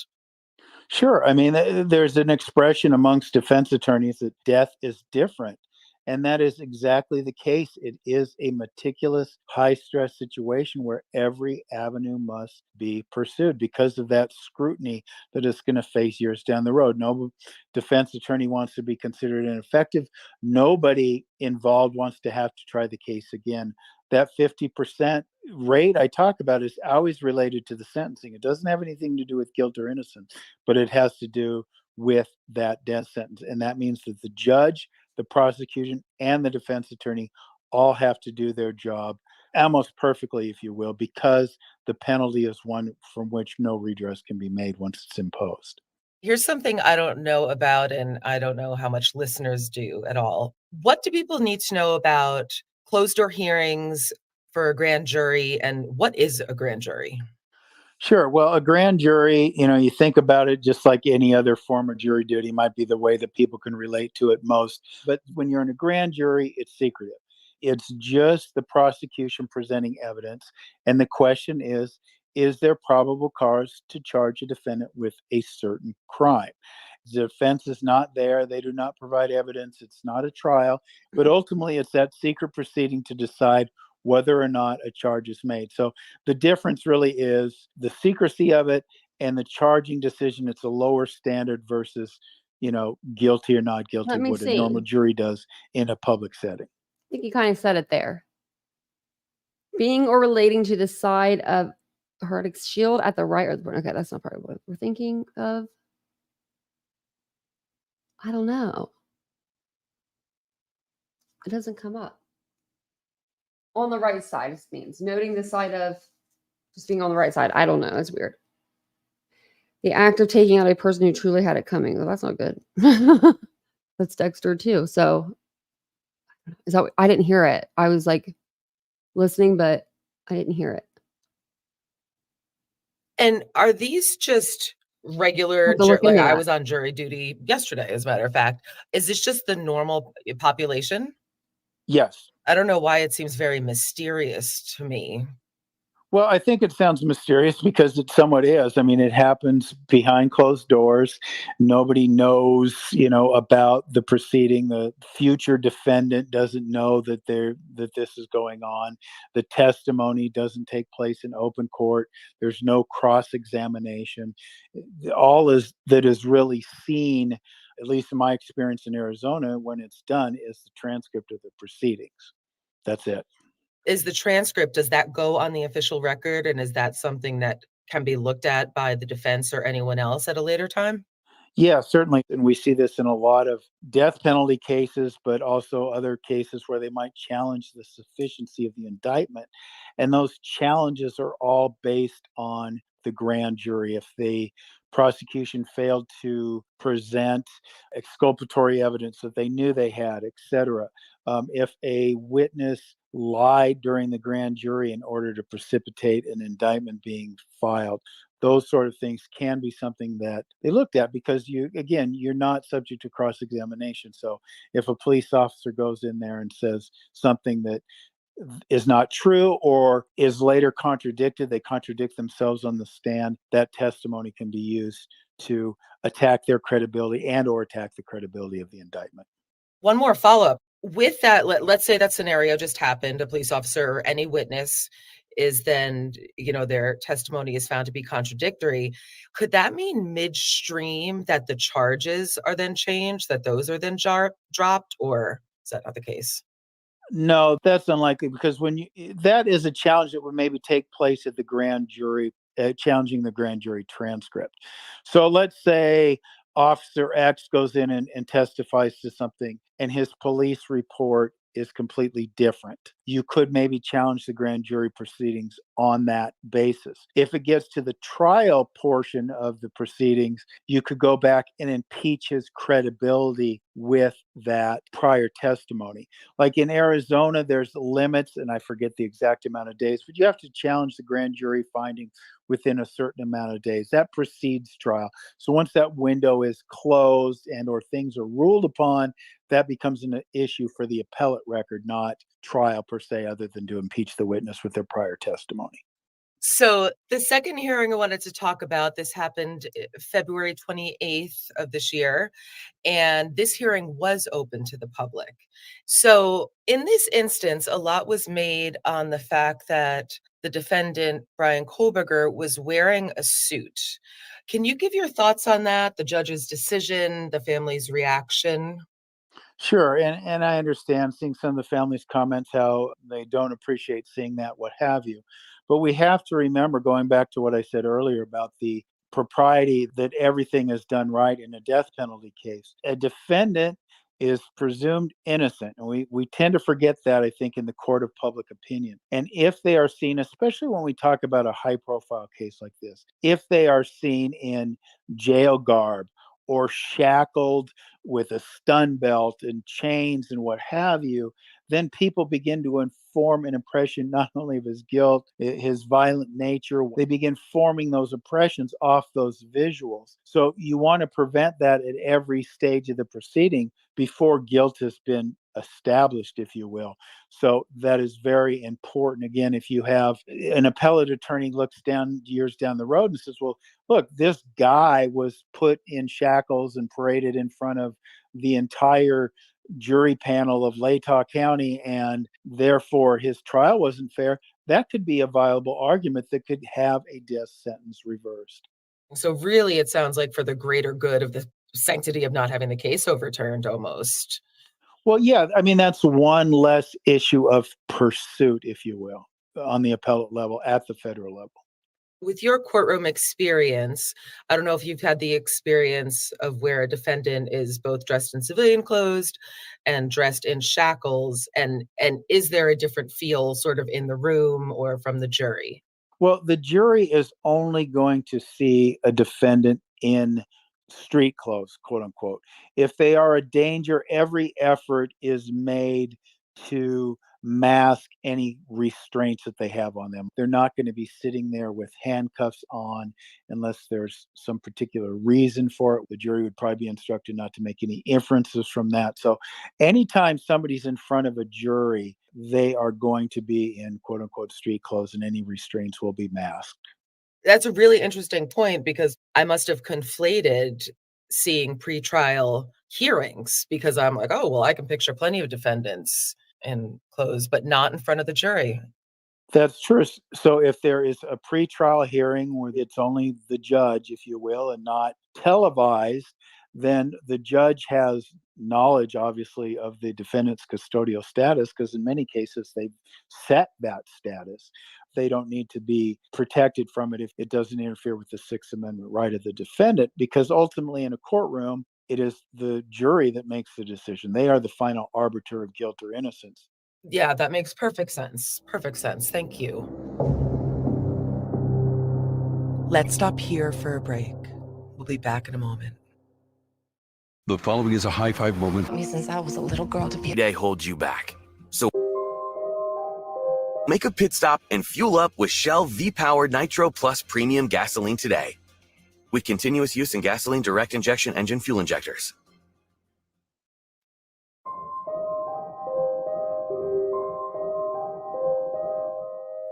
Sure. I mean, there's an expression amongst defense attorneys that death is different. And that is exactly the case. It is a meticulous, high stress situation where every avenue must be pursued because of that scrutiny that it's going to face years down the road. No defense attorney wants to be considered ineffective. Nobody involved wants to have to try the case again. That 50% rate I talk about is always related to the sentencing. It doesn't have anything to do with guilt or innocence, but it has to do with that death sentence. And that means that the judge, the prosecution, and the defense attorney all have to do their job almost perfectly, if you will, because the penalty is one from which no redress can be made once it's imposed. Here's something I don't know about, and I don't know how much listeners do at all. What do people need to know about closed door hearings for a grand jury, and what is a grand jury? Sure. Well, a grand jury, you think about it just like any other form of jury duty, might be the way that people can relate to it most. But when you're in a grand jury, it's secretive. It's just the prosecution presenting evidence. And the question is there probable cause to charge a defendant with a certain crime? The defense is not there. They do not provide evidence. It's not a trial. But ultimately, it's that secret proceeding to decide whether or not a charge is made. So the difference really is the secrecy of it and the charging decision. It's a lower standard versus, guilty or not guilty, Let me what a see. normal jury does in a public setting. I think you kind of said it there. Being or relating to the side of a hermetic shield at the right or the okay, that's not probably what we're thinking of. I don't know. It doesn't come up. On the right side, it means noting the side of just being on the right side. I don't know. It's weird. The act of taking out a person who truly had it coming. Well, that's not good. That's Dexter too. So is that I didn't hear it. I was like listening, but I didn't hear it. And are these just regular, like I was on jury duty yesterday, as a matter of fact. Is this just the normal population? Yes. I don't know why it seems very mysterious to me. Well, I think it sounds mysterious because it somewhat is. I mean, it happens behind closed doors. Nobody knows, about the proceeding. The future defendant doesn't know that this is going on. The testimony doesn't take place in open court. There's no cross-examination. All that is really seen, at least in my experience in Arizona, when it's done, is the transcript of the proceedings. That's it. Is the transcript, does that go on the official record? And is that something that can be looked at by the defense or anyone else at a later time? Yeah, certainly. And we see this in a lot of death penalty cases, but also other cases where they might challenge the sufficiency of the indictment. And those challenges are all based on the grand jury. If the prosecution failed to present exculpatory evidence that they knew they had, et cetera. If a witness lied during the grand jury in order to precipitate an indictment being filed, those sort of things can be something that they looked at because you're not subject to cross-examination. So if a police officer goes in there and says something that is not true or is later contradicted, they contradict themselves on the stand, that testimony can be used to attack their credibility and or attack the credibility of the indictment. One more follow-up. With that, let's say that scenario just happened, a police officer or any witness is then, their testimony is found to be contradictory. Could that mean midstream that the charges are then changed, that those are then dropped, or is that not the case? No, that's unlikely because that is a challenge that would maybe take place at the grand jury, challenging the grand jury transcript. So let's say Officer X goes in and testifies to something, and his police report is completely different. You could maybe challenge the grand jury proceedings on that basis. If it gets to the trial portion of the proceedings, you could go back and impeach his credibility with that prior testimony. Like in Arizona, there's limits, and I forget the exact amount of days, but you have to challenge the grand jury finding within a certain amount of days. That precedes trial. So once that window is closed and or things are ruled upon, that becomes an issue for the appellate record, not trial per se, other than to impeach the witness with their prior testimony. So the second hearing I wanted to talk about, this happened February 28th of this year, and this hearing was open to the public. So in this instance, a lot was made on the fact that the defendant, Bryan Kohberger, was wearing a suit. Can you give your thoughts on that, the judge's decision, the family's reaction? Sure, and I understand seeing some of the family's comments, how they don't appreciate seeing that, what have you. But we have to remember, going back to what I said earlier about the propriety that everything is done right in a death penalty case. A defendant is presumed innocent, and we tend to forget that, I think, in the court of public opinion. And if they are seen, especially when we talk about a high-profile case like this, if they are seen in jail garb or shackled with a stun belt and chains and what have you, then people begin to form an impression not only of his guilt, his violent nature. They begin forming those impressions off those visuals. So you want to prevent that at every stage of the proceeding before guilt has been established, if you will. So that is very important. Again, if you have an appellate attorney looks down years down the road and says, well, look, this guy was put in shackles and paraded in front of the entire jury panel of Latah County, and therefore his trial wasn't fair, that could be a viable argument that could have a death sentence reversed. So really, it sounds like for the greater good of the sanctity of not having the case overturned almost. Well, yeah, I mean, that's one less issue of pursuit, if you will, on the appellate level at the federal level. With your courtroom experience, I don't know if you've had the experience of where a defendant is both dressed in civilian clothes and dressed in shackles, and is there a different feel sort of in the room or from the jury? Well, the jury is only going to see a defendant in street clothes, quote unquote. If they are a danger, every effort is made to mask any restraints that they have on them. They're not going to be sitting there with handcuffs on unless there's some particular reason for it. The jury would probably be instructed not to make any inferences from that. So anytime somebody's in front of a jury, they are going to be in quote unquote street clothes and any restraints will be masked. That's a really interesting point because I must have conflated seeing pretrial hearings because I'm like, oh, well, I can picture plenty of defendants in clothes, but not in front of the jury. That's true. So if there is a pretrial hearing where it's only the judge, if you will, and not televised, then the judge has knowledge, obviously, of the defendant's custodial status, because in many cases they've set that status. They don't need to be protected from it if it doesn't interfere with the Sixth Amendment right of the defendant, because ultimately in a courtroom, it is the jury that makes the decision. They are the final arbiter of guilt or innocence. Yeah, that makes perfect sense. Perfect sense. Thank you. Let's stop here for a break. We'll be back in a moment. The following is a high five moment. Me since I was a little girl to be. Day holds you back. So make a pit stop and fuel up with Shell V-Powered Nitro Plus Premium Gasoline today. With continuous use in gasoline direct injection engine fuel injectors.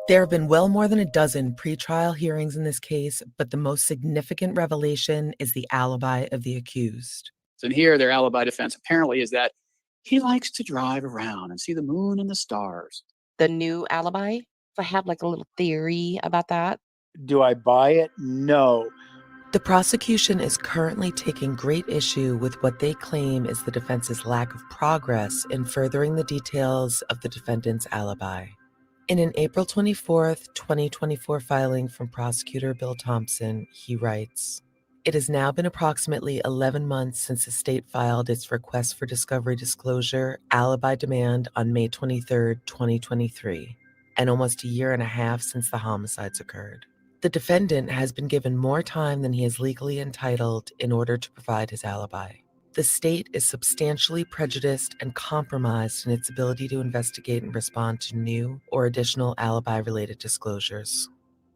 There have been well more than a dozen pretrial hearings in this case, but the most significant revelation is the alibi of the accused. And here, their alibi defense apparently is that he likes to drive around and see the moon and the stars. The new alibi. I have like a little theory about that. Do I buy it? No. The prosecution is currently taking great issue with what they claim is the defense's lack of progress in furthering the details of the defendant's alibi. In an April 24th, 2024 filing from prosecutor Bill Thompson, he writes, "It has now been approximately 11 months since the state filed its request for discovery disclosure alibi demand on May 23rd, 2023, and almost a year and a half since the homicides occurred. The defendant has been given more time than he is legally entitled in order to provide his alibi. The state is substantially prejudiced and compromised in its ability to investigate and respond to new or additional alibi-related disclosures."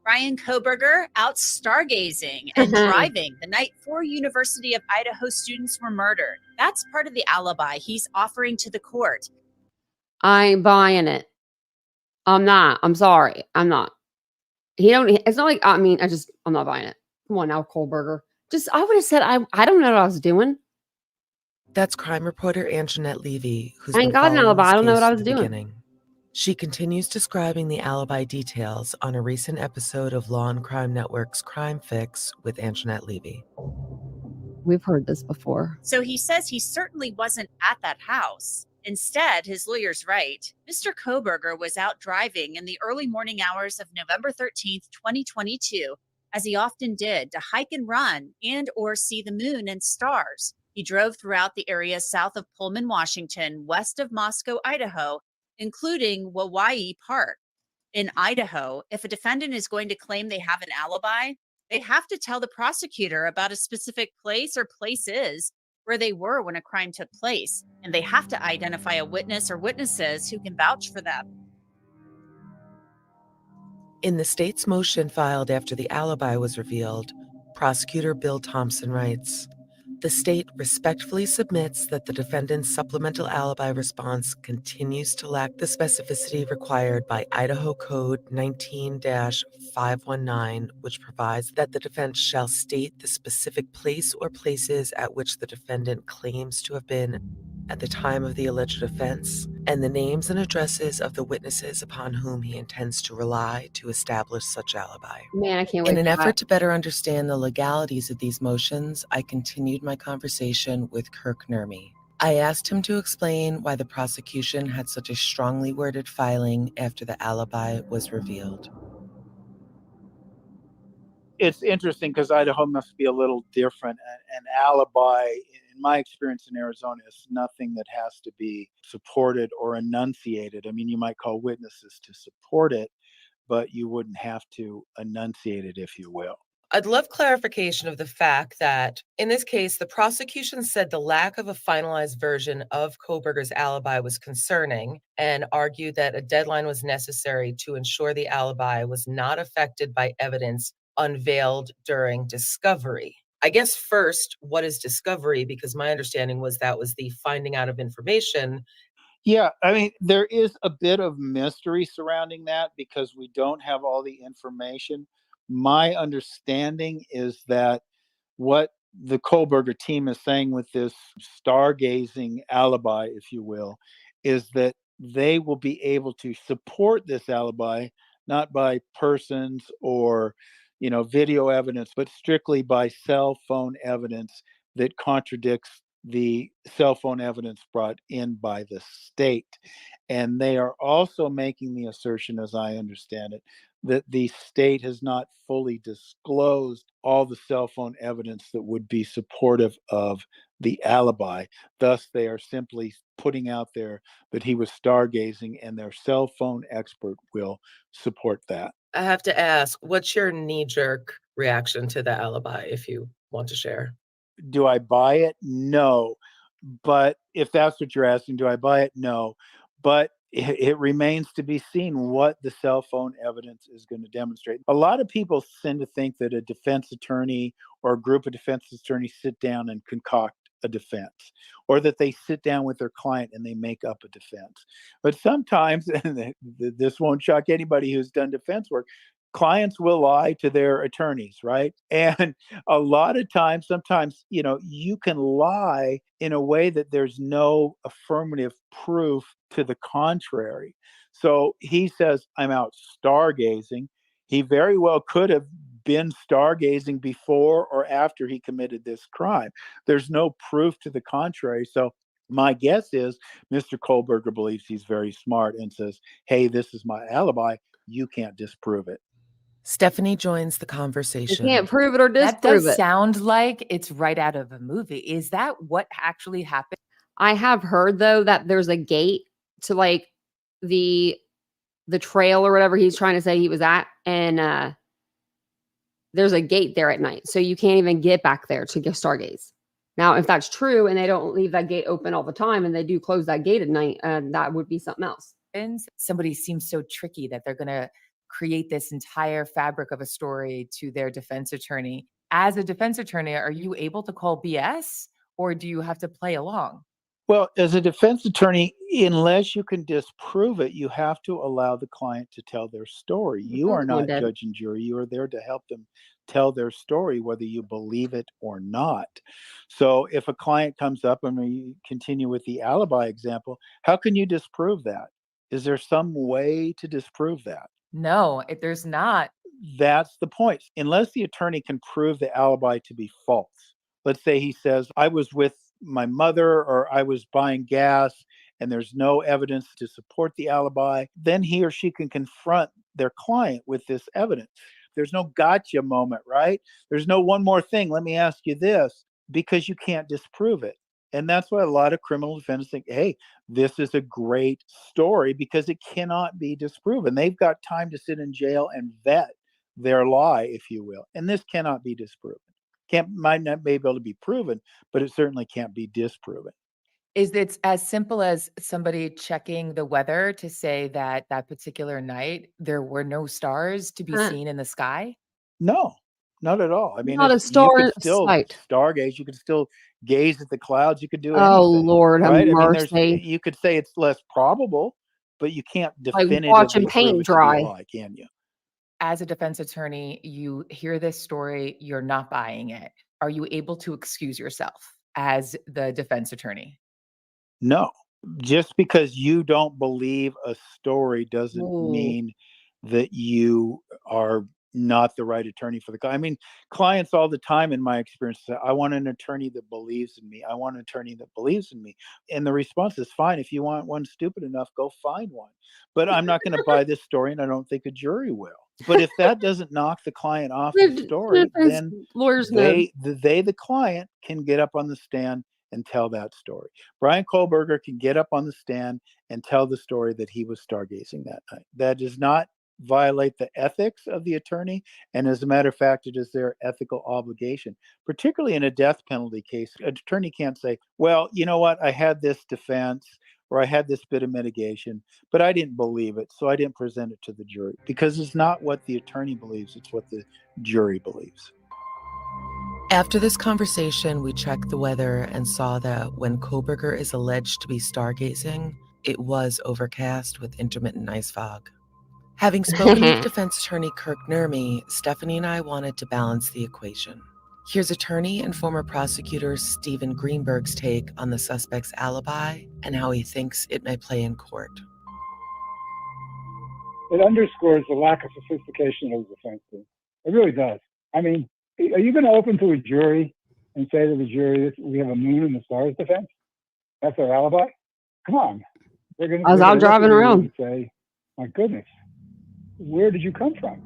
Bryan Kohberger out stargazing and driving the night 4 University of Idaho students were murdered. That's part of the alibi he's offering to the court. I ain't buying it. I'm not. I'm sorry. I'm not. It's not like, I'm not buying it. Come on now, Kohberger. I would have said, I don't know what I was doing. That's crime reporter Anjanette Levy, who's I ain't been got an following alibi. this I don't know case what I from was the doing. beginning. She continues describing the alibi details on a recent episode of Law and Crime Network's Crime Fix with Anjanette Levy. We've heard this before. So he says he certainly wasn't at that house. Instead, his lawyer's right. Mr. Kohberger was out driving in the early morning hours of November 13th, 2022, as he often did, to hike and run and or see the moon and stars. He drove throughout the area south of Pullman, Washington, west of Moscow, Idaho, including Wawaii Park. In Idaho, if a defendant is going to claim they have an alibi, they have to tell the prosecutor about a specific place or places where they were when a crime took place, and they have to identify a witness or witnesses who can vouch for them. In the state's motion filed after the alibi was revealed, prosecutor Bill Thompson writes, "The state respectfully submits that the defendant's supplemental alibi response continues to lack the specificity required by Idaho Code 19-519, which provides that the defense shall state the specific place or places at which the defendant claims to have been at the time of the alleged offense, and the names and addresses of the witnesses upon whom he intends to rely to establish such alibi." Man, I can't wait. In an for effort that. to better understand the legalities of these motions, I continued my conversation with Kirk Nurmi. I asked him to explain why the prosecution had such a strongly worded filing after the alibi was revealed. It's interesting because Idaho must be a little different. An alibi, in my experience in Arizona, is nothing that has to be supported or enunciated. I mean, you might call witnesses to support it, but you wouldn't have to enunciate it, if you will. I'd love clarification of the fact that, in this case, the prosecution said the lack of a finalized version of Kohberger's alibi was concerning and argued that a deadline was necessary to ensure the alibi was not affected by evidence unveiled during discovery. I guess first, what is discovery? Because my understanding was that was the finding out of information. Yeah, I mean, there is a bit of mystery surrounding that because we don't have all the information. My understanding is that what the Kohberger team is saying with this stargazing alibi, if you will, is that they will be able to support this alibi, not by persons or video evidence, but strictly by cell phone evidence that contradicts the cell phone evidence brought in by the state. And they are also making the assertion, as I understand it, that the state has not fully disclosed all the cell phone evidence that would be supportive of the alibi. Thus, they are simply putting out there that he was stargazing, and their cell phone expert will support that. I have to ask, what's your knee-jerk reaction to the alibi, if you want to share? Do I buy it? No. But if that's what you're asking, do I buy it? No. But it remains to be seen what the cell phone evidence is going to demonstrate. A lot of people tend to think that a defense attorney or a group of defense attorneys sit down and concoct a defense, or that they sit down with their client and they make up a defense. But sometimes, and this won't shock anybody who's done defense work, clients will lie to their attorneys, right? And a lot of times, sometimes, you can lie in a way that there's no affirmative proof to the contrary. So he says, I'm out stargazing. He very well could have been stargazing before or after he committed this crime. There's no proof to the contrary. So my guess is Mr. Kohberger believes he's very smart and says, hey, this is my alibi. You can't disprove it. Stephanie joins the You conversation. can't prove it or That disprove does it. sound like it's right out of a movie. Is that what actually happened? I have heard though that there's a gate to like the trail or whatever he's trying to say he was at, and there's a gate there at night, so you can't even get back there to get stargaze. Now, if that's true and they don't leave that gate open all the time and they do close that gate at night, that would be something else. And somebody seems so tricky that they're going to create this entire fabric of a story to their defense attorney. As a defense attorney, are you able to call BS, or do you have to play along? Well, as a defense attorney, unless you can disprove it, you have to allow the client to tell their story. You are not judge and jury. You are there to help them tell their story, whether you believe it or not. So if a client comes up, and we continue with the alibi example, how can you disprove that? Is there some way to disprove that? No, there's not. That's the point. Unless the attorney can prove the alibi to be false. Let's say he says, I was with my mother, or I was buying gas, and there's no evidence to support the alibi, then he or she can confront their client with this evidence. There's no gotcha moment, right? There's no one more thing. Let me ask you this, because you can't disprove it. And that's why a lot of criminal defendants think, hey, this is a great story because it cannot be disproven. They've got time to sit in jail and vet their lie, if you will. And this cannot be disproven. Might not be able to be proven, but it certainly can't be disproven. Is it as simple as somebody checking the weather to say that that particular night there were no stars to be seen in the sky? No, not at all. I mean, Not a you star could still sight. stargaze. You could still gaze at the clouds. You could do Oh, anything. Lord have right? I mean, mercy. you could say it's less probable, but you can't Like definitively watching prove paint it to be dry. a lie, can you? As a defense attorney, you hear this story, you're not buying it. Are you able to excuse yourself as the defense attorney? No, just because you don't believe a story doesn't Ooh. mean that you are not the right attorney for the client. I mean, clients all the time, in my experience, say, I want an attorney that believes in me. I want an attorney that believes in me. And the response is, fine. If you want one stupid enough, go find one. But I'm not going to buy this story, and I don't think a jury will. But if that doesn't knock the client off the story, then lawyers know. the client, can get up on the stand and tell that story. Bryan Kohberger can get up on the stand and tell the story that he was stargazing that night. That does not violate the ethics of the attorney, and as a matter of fact, it is their ethical obligation, particularly in a death penalty case. An attorney can't say, well, you know what, I had this defense or I had this bit of mitigation, but I didn't believe it, so I didn't present it to the jury, because it's not what the attorney believes, it's what the jury believes. After this conversation, we checked the weather and saw that when Kohberger is alleged to be stargazing, it was overcast with intermittent ice fog. Having spoken with defense attorney Kirk Nurmi, Stephanie and I wanted to balance the equation. Here's attorney and former prosecutor Stephen Greenberg's take on the suspect's alibi and how he thinks it may play in court. It underscores the lack of sophistication of the defense team. It really does. I mean, are you going to open to a jury and say to the jury that we have a moon and the stars defense? That's their alibi? Come on. I was out driving around. And say, my goodness, where did you come from?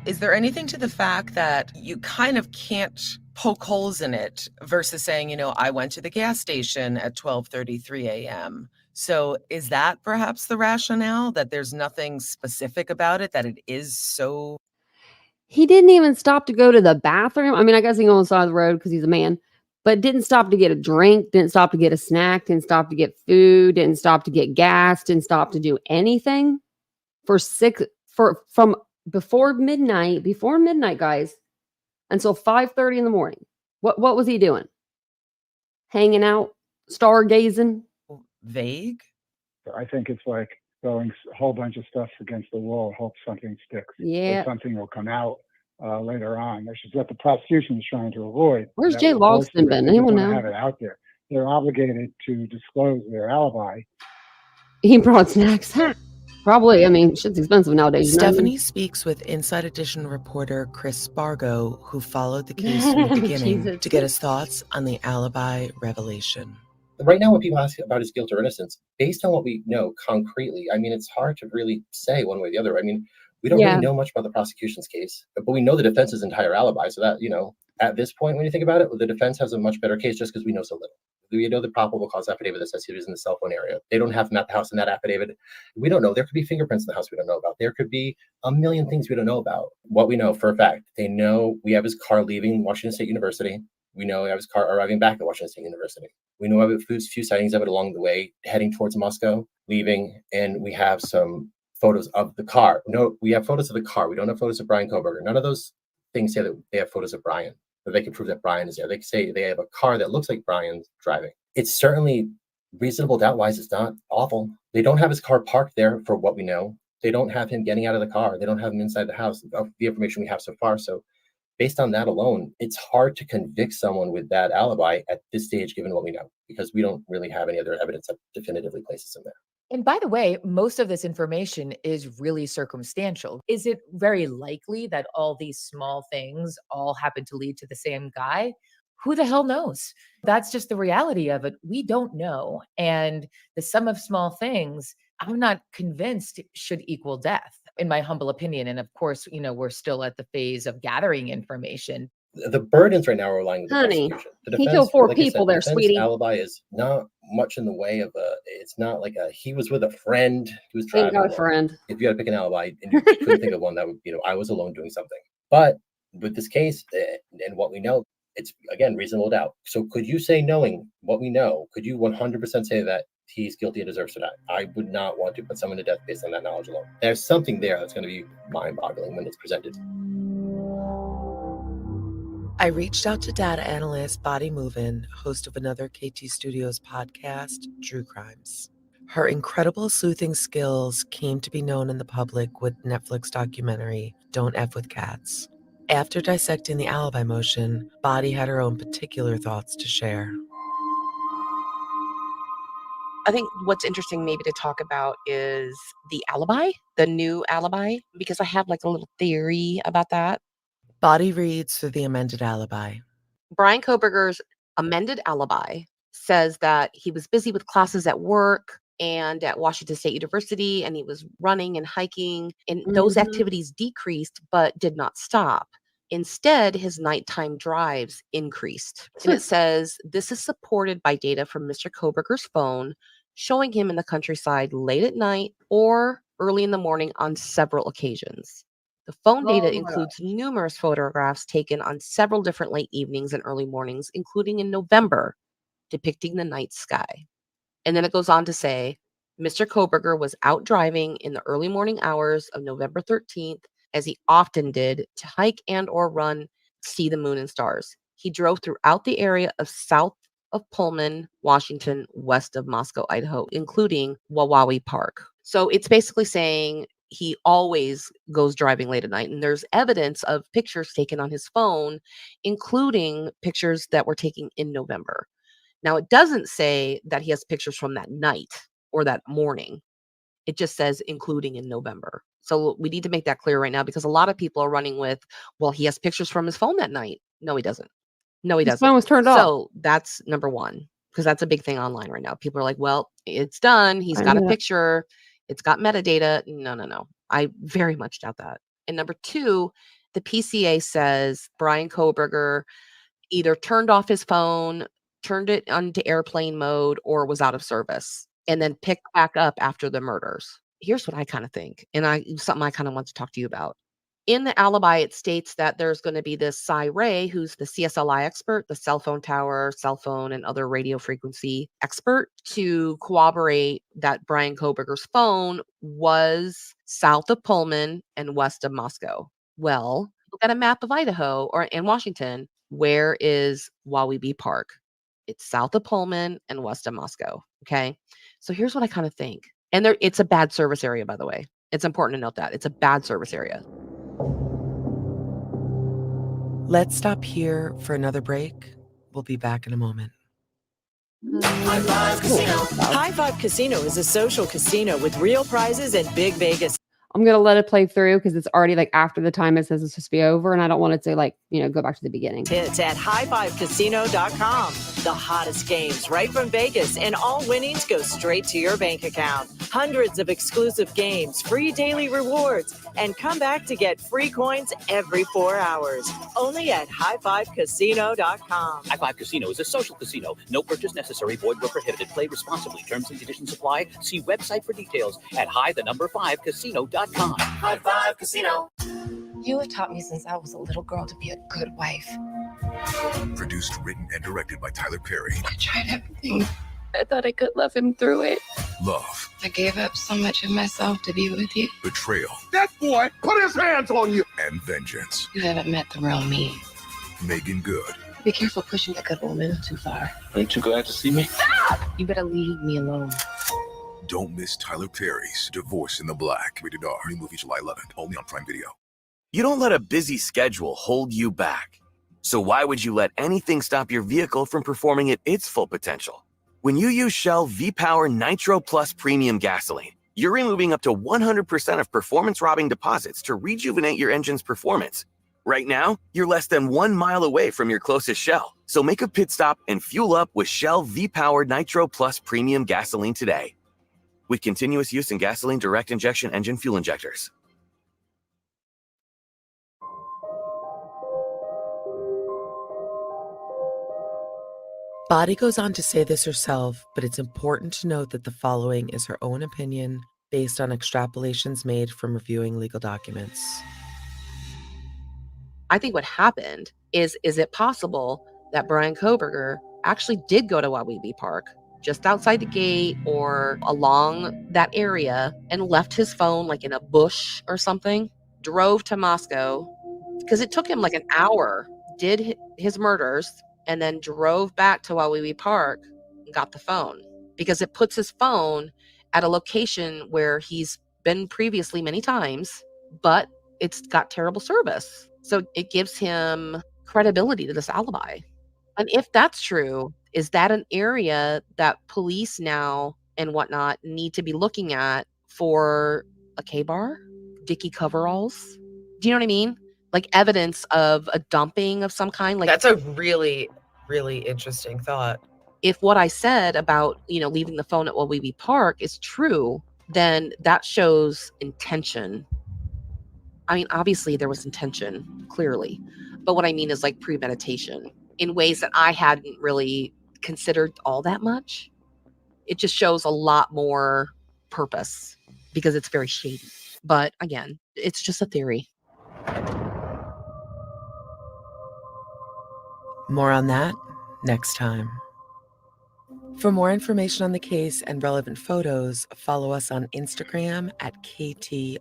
Is there anything to the fact that you kind of can't poke holes in it versus saying, you know, I went to the gas station at 12:33 a.m. So is that perhaps the rationale, that there's nothing specific about it, that it is so? He didn't even stop to go to the bathroom. I mean, I guess he went on the side of the road because he's a man, but didn't stop to get a drink, didn't stop to get a snack, didn't stop to get food, didn't stop to get gas, didn't stop to do anything from before midnight, guys, until 5:30 in the morning. What was he doing? Hanging out, stargazing? Vague. I think it's like throwing a whole bunch of stuff against the wall, hope something sticks. Yeah. Or something will come out later on. Which is what the prosecution is trying to avoid. Where's That Jay will bolster Logston it. been? They just Anyone want to know? have it out there. They're obligated to disclose their alibi. He brought snacks. Probably. I mean, shit's expensive nowadays. You know what I mean? Stephanie speaks with Inside Edition reporter Chris Spargo, who followed the case from the beginning, Jesus. to get his thoughts on the alibi revelation. Right now, when people ask about his guilt or innocence, based on what we know concretely, I mean, it's hard to really say one way or the other. I mean, we don't really know much about the prosecution's case, but we know the defense's entire alibi. So that, you know, at this point, when you think about it, the defense has a much better case just because we know so little. We know the probable cause affidavit that says he was in the cell phone area. They don't have him at the house in that affidavit. We don't know. There could be fingerprints in the house we don't know about. There could be a million things we don't know about. What we know for a fact, they know we have his car leaving Washington State University. We know we have his car arriving back at Washington State University. We know we have a few sightings of it along the way, heading towards Moscow, leaving, and we have some photos of the car. No, we have photos of the car. We don't have photos of Bryan Kohberger. None of those things say that they have photos of Bryan, that they can prove that Bryan is there. They can say they have a car that looks like Bryan's driving. It's certainly reasonable doubt-wise. It's not awful. They don't have his car parked there for what we know. They don't have him getting out of the car. They don't have him inside the house, of the information we have so far. So based on that alone, it's hard to convict someone with that alibi at this stage, given what we know, because we don't really have any other evidence that definitively places him there. And by the way, most of this information is really circumstantial. Is it very likely that all these small things all happen to lead to the same guy? Who the hell knows? That's just the reality of it. We don't know. And the sum of small things, I'm not convinced should equal death, in my humble opinion. And of course, you know, we're still at the phase of gathering information. The burdens right now are relying on the Honey, prosecution. The he defense, killed 4 like I people said, there, the defense sweetie. alibi is not much in the way of it's not like he was with a friend, he was Ain't driving got a alone. friend. If you got to pick an alibi and you couldn't think of one, that would, you know, I was alone doing something. But with this case and what we know, it's, again, reasonable doubt. So could you say, knowing what we know, could you 100% say that he's guilty and deserves to die? I would not want to put someone to death based on that knowledge alone. There's something there that's going to be mind-boggling when it's presented. I reached out to data analyst Body Movin, host of another KT Studios podcast, True Crimes. Her incredible sleuthing skills came to be known in the public with Netflix documentary Don't F with Cats. After dissecting the alibi motion, Body had her own particular thoughts to share. I think what's interesting maybe to talk about is the alibi, the new alibi, because I have like a little theory about that. Body reads through the amended alibi. Bryan Kohberger's amended alibi says that he was busy with classes at work and at Washington State University, and he was running and hiking, and those activities decreased but did not stop. Instead, his nighttime drives increased. And it says this is supported by data from Mr. Kohberger's phone, showing him in the countryside late at night or early in the morning on several occasions. The phone data includes numerous photographs taken on several different late evenings and early mornings, including in November, depicting the night sky. And then it goes on to say, Mr. Kohberger was out driving in the early morning hours of November 13th, as he often did, to hike and or run, see the moon and stars. He drove throughout the area of south of Pullman, Washington, west of Moscow, Idaho, including Wawawi Park. So it's basically saying he always goes driving late at night. And there's evidence of pictures taken on his phone, including pictures that were taken in November. Now, it doesn't say that he has pictures from that night or that morning. It just says including in November. So we need to make that clear right now, because a lot of people are running with, well, he has pictures from his phone that night. No, he doesn't. No, he His doesn't. phone was turned off. So that's number one, because that's a big thing online right now. People are like, well, it's done. He's I got a know. picture. It's got metadata. No. I very much doubt that. And number two, the PCA says Bryan Kohberger either turned off his phone, turned it onto airplane mode, or was out of service, and then picked back up after the murders. Here's what I kind of think, and something I kind of want to talk to you about. In the alibi, it states that there's going to be this Cy Ray, who's the CSLI expert, the cell phone tower, cell phone, and other radio frequency expert, to corroborate that Bryan Kohberger's phone was south of Pullman and west of Moscow. Well, look at a map of Idaho or in Washington. Where is Waweebe Park? It's south of Pullman and west of Moscow. Okay. So here's what I kind of think. And it's a bad service area, by the way. It's important to note that it's a bad service area. Let's stop here for another break. We'll be back in a moment. High Five Casino. High Five Casino is a social casino with real prizes and big Vegas. I'm going to let it play through because it's already like after the time it says it's supposed to be over, and I don't want it to go back to the beginning. Hits at highfivecasino.com. The hottest games right from Vegas, and all winnings go straight to your bank account. Hundreds of exclusive games, free daily rewards, and come back to get free coins every 4 hours. Only at highfivecasino.com. High Five Casino is a social casino. No purchase necessary. Void where prohibited. Play responsibly. Terms and conditions apply. See website for details at high5casino.com. High Five Casino. You have taught me since I was a little girl to be a good wife. Produced, written, and directed by Tyler Perry. I tried everything. I thought I could love him through it. Love. I gave up so much of myself to be with you. Betrayal. That boy put his hands on you. And vengeance. You haven't met the real me. Megan Good. Be careful pushing a good woman too far. Ain't you glad to see me? You better leave me alone. Don't miss Tyler Perry's Divorce in the Black. Rated R. New movie July 11th. Only on Prime Video. You don't let a busy schedule hold you back. So why would you let anything stop your vehicle from performing at its full potential? When you use Shell V-Power Nitro Plus Premium Gasoline, you're removing up to 100% of performance-robbing deposits to rejuvenate your engine's performance. Right now, you're less than 1 mile away from your closest Shell. So make a pit stop and fuel up with Shell V-Power Nitro Plus Premium Gasoline today. With continuous use in gasoline direct injection engine fuel injectors. Body goes on to say this herself, but it's important to note that the following is her own opinion based on extrapolations made from reviewing legal documents. I think what happened is it possible that Bryan Kohberger actually did go to Waweebe Park, just outside the gate or along that area, and left his phone like in a bush or something, drove to Moscow, because it took him like an hour, did his murders, and then drove back to Waweebe Park and got the phone, because it puts his phone at a location where he's been previously many times, but it's got terrible service. So it gives him credibility to this alibi. And if that's true, is that an area that police now and whatnot need to be looking at for a K-bar, Dickie coveralls? Do you know what I mean? Like evidence of a dumping of some kind. Like That's a really, really interesting thought. if what I said about, leaving the phone at Waweebe Park is true, then that shows intention. I mean, obviously there was intention, clearly. But what I mean is like premeditation in ways that I hadn't really considered all that much. It just shows a lot more purpose because it's very shady. But again, it's just a theory. More on that next time. For more information on the case and relevant photos, follow us on Instagram at KT_studios.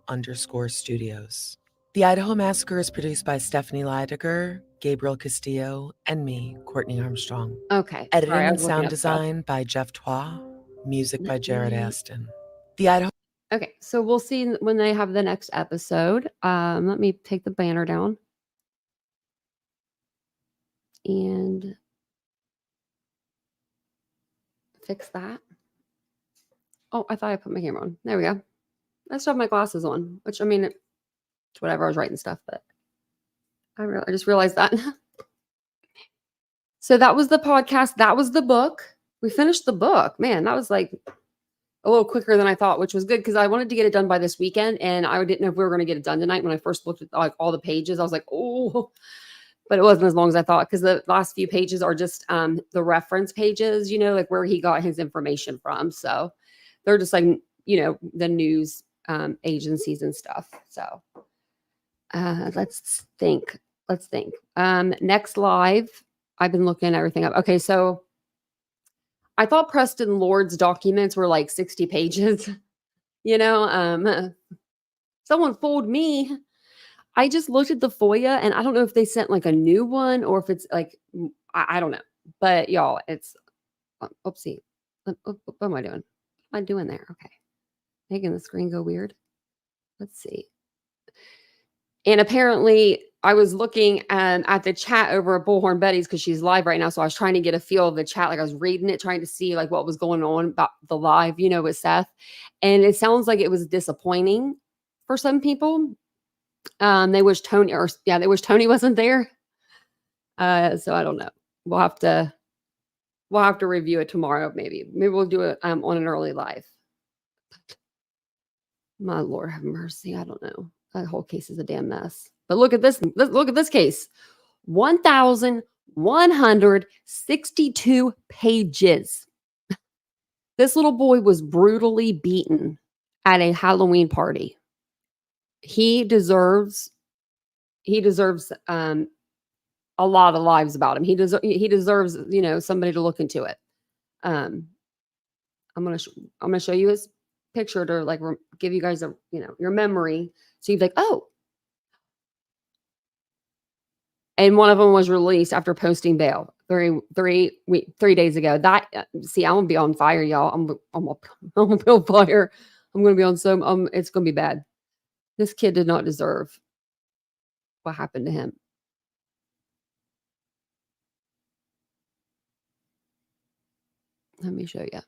The Idaho Massacre is produced by Stephanie Leidiger, Gabriel Castillo, and me, Courtney Armstrong. Okay. Editing Sorry, I and was looking sound up stuff. design by Jeff Twa. Music by Jared Aston. The Idaho. Okay, so we'll see when they have the next episode. Let me take the banner down. And fix that. Oh, I thought I put my camera on. There we go. I still have my glasses on, which, I mean, it's whatever. I was writing stuff, but I just realized that. So that was the podcast. That was the book. We finished the book. Man, that was like a little quicker than I thought, which was good because I wanted to get it done by this weekend, and I didn't know if we were going to get it done tonight. When I first looked at like all the pages, I was like, oh, but it wasn't as long as I thought because the last few pages are just the reference pages, you know, like where he got his information from. So they're just like, you know, the news agencies and stuff. So let's think. Next live. I've been looking everything up. Okay, so I thought Preston Lord's documents were like 60 pages. You know, someone fooled me. I just looked at the FOIA and I don't know if they sent like a new one or if it's like, I don't know. But y'all, it's, oopsie. What am I doing? What am I doing there? Okay. Making the screen go weird. Let's see. And apparently I was looking at the chat over at Bullhorn Betty's because she's live right now. So I was trying to get a feel of the chat. Like I was reading it, trying to see like what was going on about the live, you know, with Seth. And it sounds like it was disappointing for some people. They wish Tony wasn't there. So I don't know. We'll have to review it tomorrow. Maybe we'll do it on an early live. My Lord have mercy. I don't know. That whole case is a damn mess. But look at this. Look at this case. 1,162 pages. This little boy was brutally beaten at a Halloween party. He deserves a lot of lives about him. He deserves, you know, somebody to look into it. I'm gonna show you his picture to like give you guys your memory. So you'd be like, oh. And one of them was released after posting bail 3 days ago. That see, I'm gonna be on fire, y'all. I'm gonna be on fire. I'm gonna be on it's gonna be bad. This kid did not deserve what happened to him. Let me show you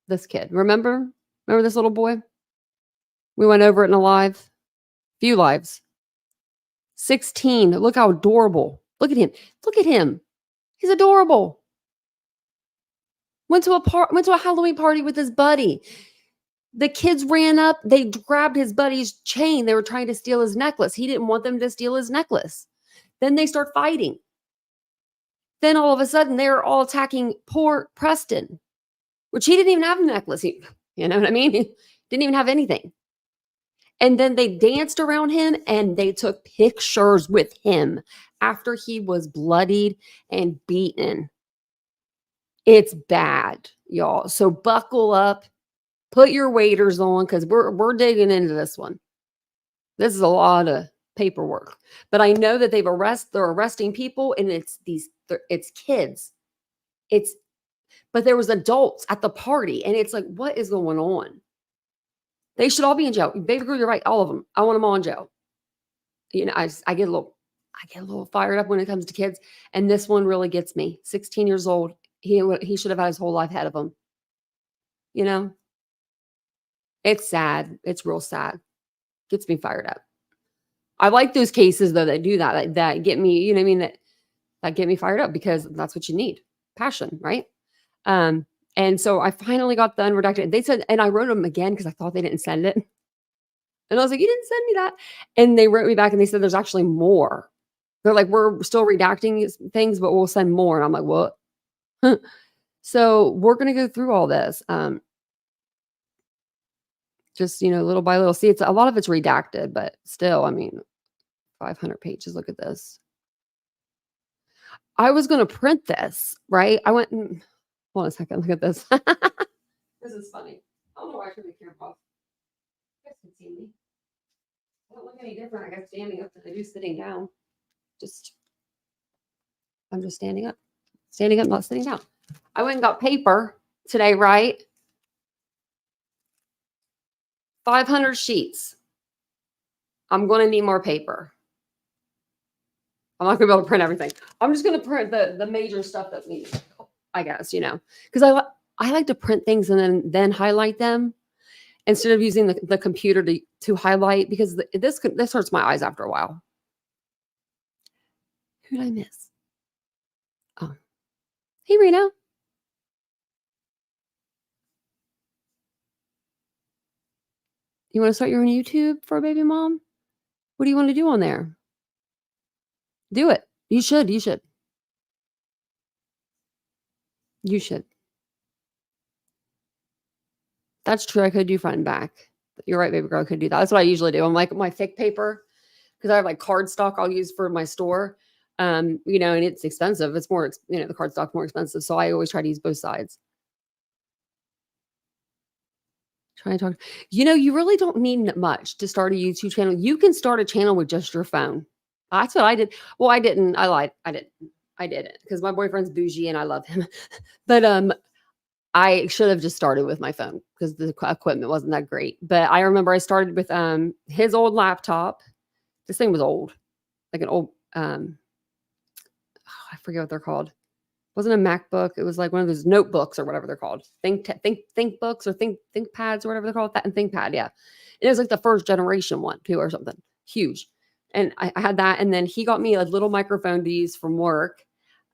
this kid. Remember this little boy? We went over it in a few lives. 16. Look how adorable. Look at him. Look at him. He's adorable. Went to a Halloween party with his buddy. The kids ran up. They grabbed his buddy's chain. They were trying to steal his necklace. He didn't want them to steal his necklace. Then they start fighting. Then all of a sudden, they're all attacking poor Preston, which he didn't even have a necklace. You know what I mean? He didn't even have anything. And then they danced around him and they took pictures with him after he was bloodied and beaten. It's bad, y'all. So buckle up, put your waders on because we're digging into this one. This is a lot of paperwork. But I know that they're arresting people and it's kids. But there was adults at the party and it's like, what is going on? They should all be in jail. Baby girl, you're right. All of them. I want them all in jail. You know, I get a little fired up when it comes to kids. And this one really gets me. 16 years old. He should have had his whole life ahead of him. You know, it's sad. It's real sad. Gets me fired up. I like those cases though that do that get me, you know what I mean? That get me fired up because that's what you need. Passion, right? And so I finally got the unredacted. They said, and I wrote them again because I thought they didn't send it. And I was like, you didn't send me that. And they wrote me back and they said, there's actually more. They're like, we're still redacting these things, but we'll send more. And I'm like, what? So we're going to go through all this. Just, little by little. See, a lot of it's redacted, but still, 500 pages. Look at this. I was going to print this, right? I went and, hold on a second. Look at this. This is funny. I don't know why I turned the camera off. You guys can see me. I don't look any different, I guess, standing up than I do sitting down. I'm just standing up. Standing up, not sitting down. I went and got paper today, right? 500 sheets. I'm going to need more paper. I'm not going to be able to print everything. I'm just going to print the major stuff that we need, I guess, because I like to print things and then highlight them. instead of using the computer to highlight, because this hurts my eyes after a while. Who did I miss? Oh, hey, Reno. You want to start your own YouTube for a baby mom? What do you want to do on there? Do it. You should. You should. You should. That's true. I could do front and back. You're right, baby girl. I could do that. That's what I usually do. I'm like my thick paper, because I have like cardstock I'll use for my store. And it's expensive. It's more, the cardstock's more expensive. So I always try to use both sides. Try and talk. You really don't need much to start a YouTube channel. You can start a channel with just your phone. That's what I did. Well, I didn't. I lied. I didn't because my boyfriend's bougie and I love him. But I should have just started with my phone because the equipment wasn't that great. But I remember I started with his old laptop. This thing was old, like an old I forget what they're called. It wasn't a MacBook. It was like one of those notebooks or whatever they're called. Think books or think pads or whatever they're called. That and ThinkPad, yeah. It was like the first generation one too, or something huge. And I had that, and then he got me a little microphone to use from work,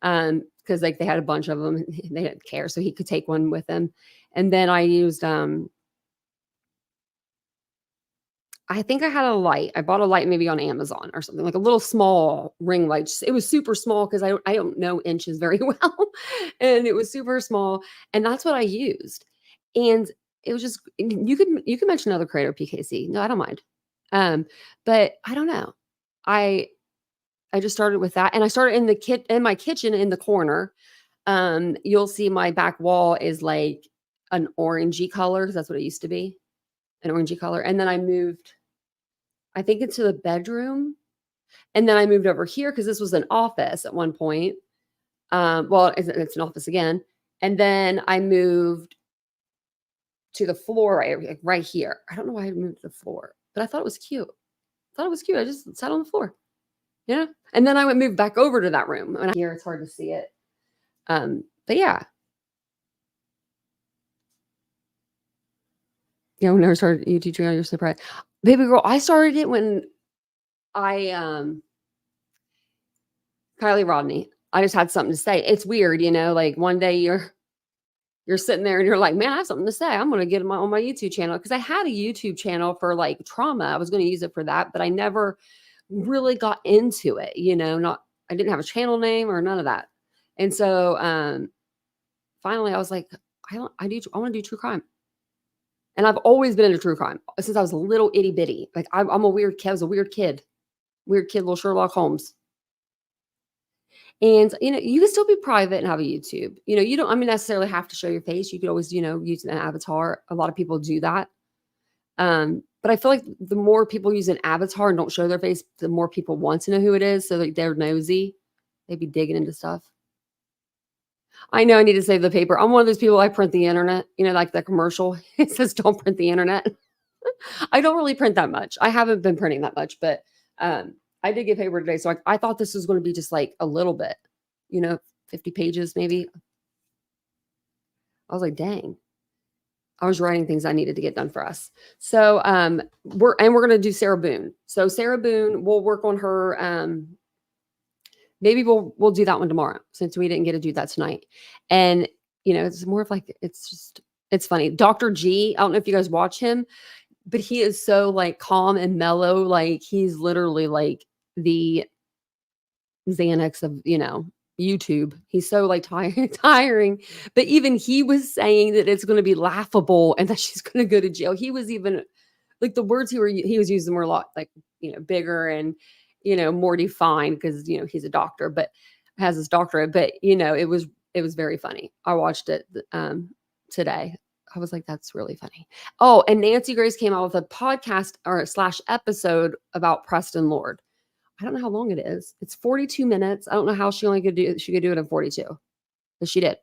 because like they had a bunch of them. And they didn't care, so he could take one with him. And then I used I think I had a light. I bought a light maybe on Amazon or something, like a little small ring light. It was super small because I don't know inches very well. And it was super small. And that's what I used. And it was just, you could mention another creator, PKC. No, I don't mind. But I don't know. I just started with that. And I started in my kitchen in the corner. You'll see my back wall is like an orangey color, because that's what it used to be. An orangey color. And then I moved, I think, into the bedroom. And then I moved over here because this was an office at one point. Well, it's an office again. And then I moved to the floor right here. I don't know why I moved to the floor, but I thought it was cute. I just sat on the floor. Yeah. And then I moved back over to that room. And here it's hard to see it. But yeah. Yeah, we never started YouTube channel. You're surprised. Baby girl, I started it when Kylie Rodney. I just had something to say. It's weird, like one day you're sitting there and you're like, man, I have something to say. I'm going to get on my YouTube channel, because I had a YouTube channel for like trauma. I was going to use it for that, but I never really got into it. I didn't have a channel name or none of that. And so finally I was like, I want to do true crime. And I've always been into true crime since I was a little itty bitty. Like I'm a weird kid. I was a weird kid, little Sherlock Holmes. And, you can still be private and have a YouTube. You don't necessarily have to show your face. You could always, use an avatar. A lot of people do that. But I feel like the more people use an avatar and don't show their face, the more people want to know who it is. So like they're nosy. They'd be digging into stuff. I know I need to save the paper. I'm one of those people, I print the internet, like the commercial. It says don't print the internet. I don't really print that much. I haven't been printing that much, but I did get paper today. So I thought this was going to be just like a little bit, 50 pages maybe. I was like, dang. I was writing things I needed to get done for us. So we're going to do Sarah Boone. So Sarah Boone, we'll work on her. Maybe we'll do that one tomorrow, since we didn't get to do that tonight. And it's more of like, it's funny. Dr. G, I don't know if you guys watch him, but he is so like calm and mellow. Like he's literally like the Xanax of, YouTube. He's so like tiring, but even he was saying that it's going to be laughable and that she's going to go to jail. He was even like, the words he was using were a lot like, bigger and, more defined, because, he's a doctor, but has his doctorate, but it was very funny. I watched it today. I was like, that's really funny. Oh, and Nancy Grace came out with a podcast or / episode about Preston Lord. I don't know how long it is. It's 42 minutes. I don't know how she could do it in 42, but she did.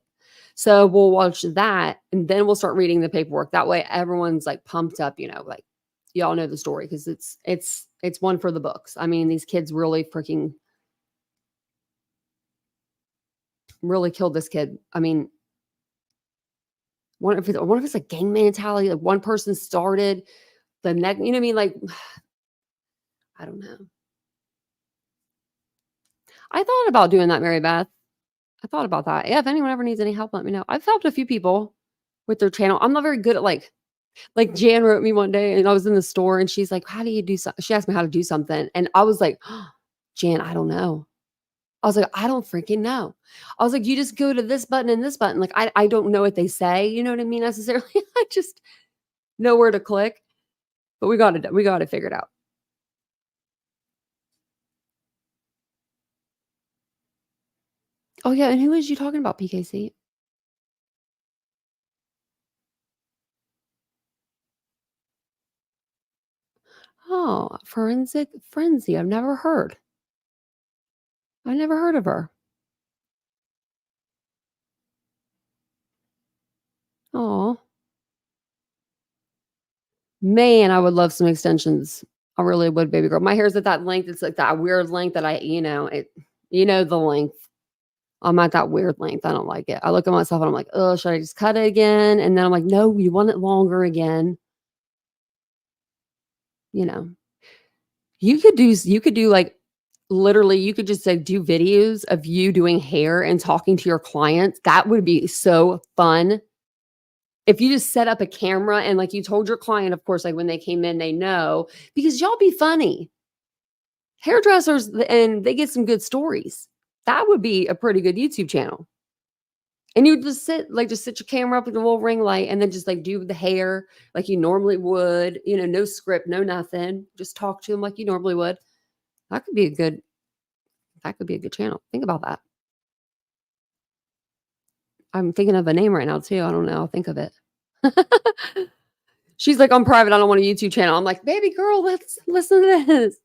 So we'll watch that, and then we'll start reading the paperwork. That way everyone's like pumped up, like y'all know the story, because it's one for the books. I mean, these kids really killed this kid. I mean, I wonder if it's a gang mentality. Like one person started the next, you know what I mean? Like, I don't know. I thought about doing that, Mary Beth. I thought about that. Yeah, if anyone ever needs any help, let me know. I've helped a few people with their channel. I'm not very good at like Jan wrote me one day and I was in the store and she's like, how do you do something? She asked me how to do something. And I was like, oh, Jan, I don't know. I was like, I don't freaking know. I was like, you just go to this button and this button. Like, I don't know what they say. You know what I mean? Necessarily. I just know where to click. But we got it figured out. Oh yeah, and who is you talking about, PKC? Oh, Forensic Frenzy. I've never heard. I never heard of her. Oh. Man, I would love some extensions. I really would, baby girl. My hair's at that length. It's like that weird length that the length. I'm at that weird length. I don't like it. I look at myself and I'm like, oh, should I just cut it again? And then I'm like, no, you want it longer again. You know, you could do like literally, you could just like do videos of you doing hair and talking to your clients. That would be so fun. If you just set up a camera and like you told your client, of course, like when they came in, they know because y'all be funny. Hairdressers and they get some good stories. That would be a pretty good YouTube channel. And you just sit your camera up with a little ring light and then just like do the hair like you normally would, no script, no nothing. Just talk to them like you normally would. That could be a good channel. Think about that. I'm thinking of a name right now too. I don't know. I'll think of it. She's like, I'm private. I don't want a YouTube channel. I'm like, baby girl, let's listen to this.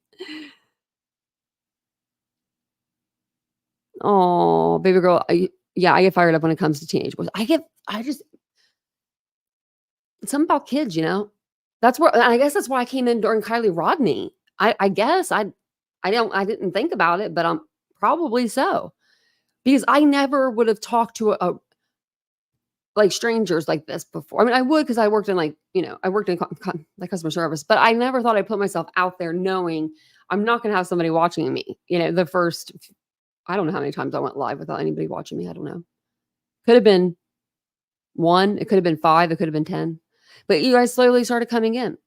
Oh, baby girl. I get fired up when it comes to teenage boys. Something about kids, I guess that's why I came in during Kylie Rodney. I guess I didn't think about it, but I'm probably so because I never would have talked to like strangers like this before. I mean, I would because I worked in I worked in like customer service, but I never thought I'd put myself out there knowing I'm not going to have somebody watching me. The first, I don't know how many times I went live without anybody watching me. I don't know. Could have been 1. It could have been 5. It could have been 10. But you guys slowly started coming in.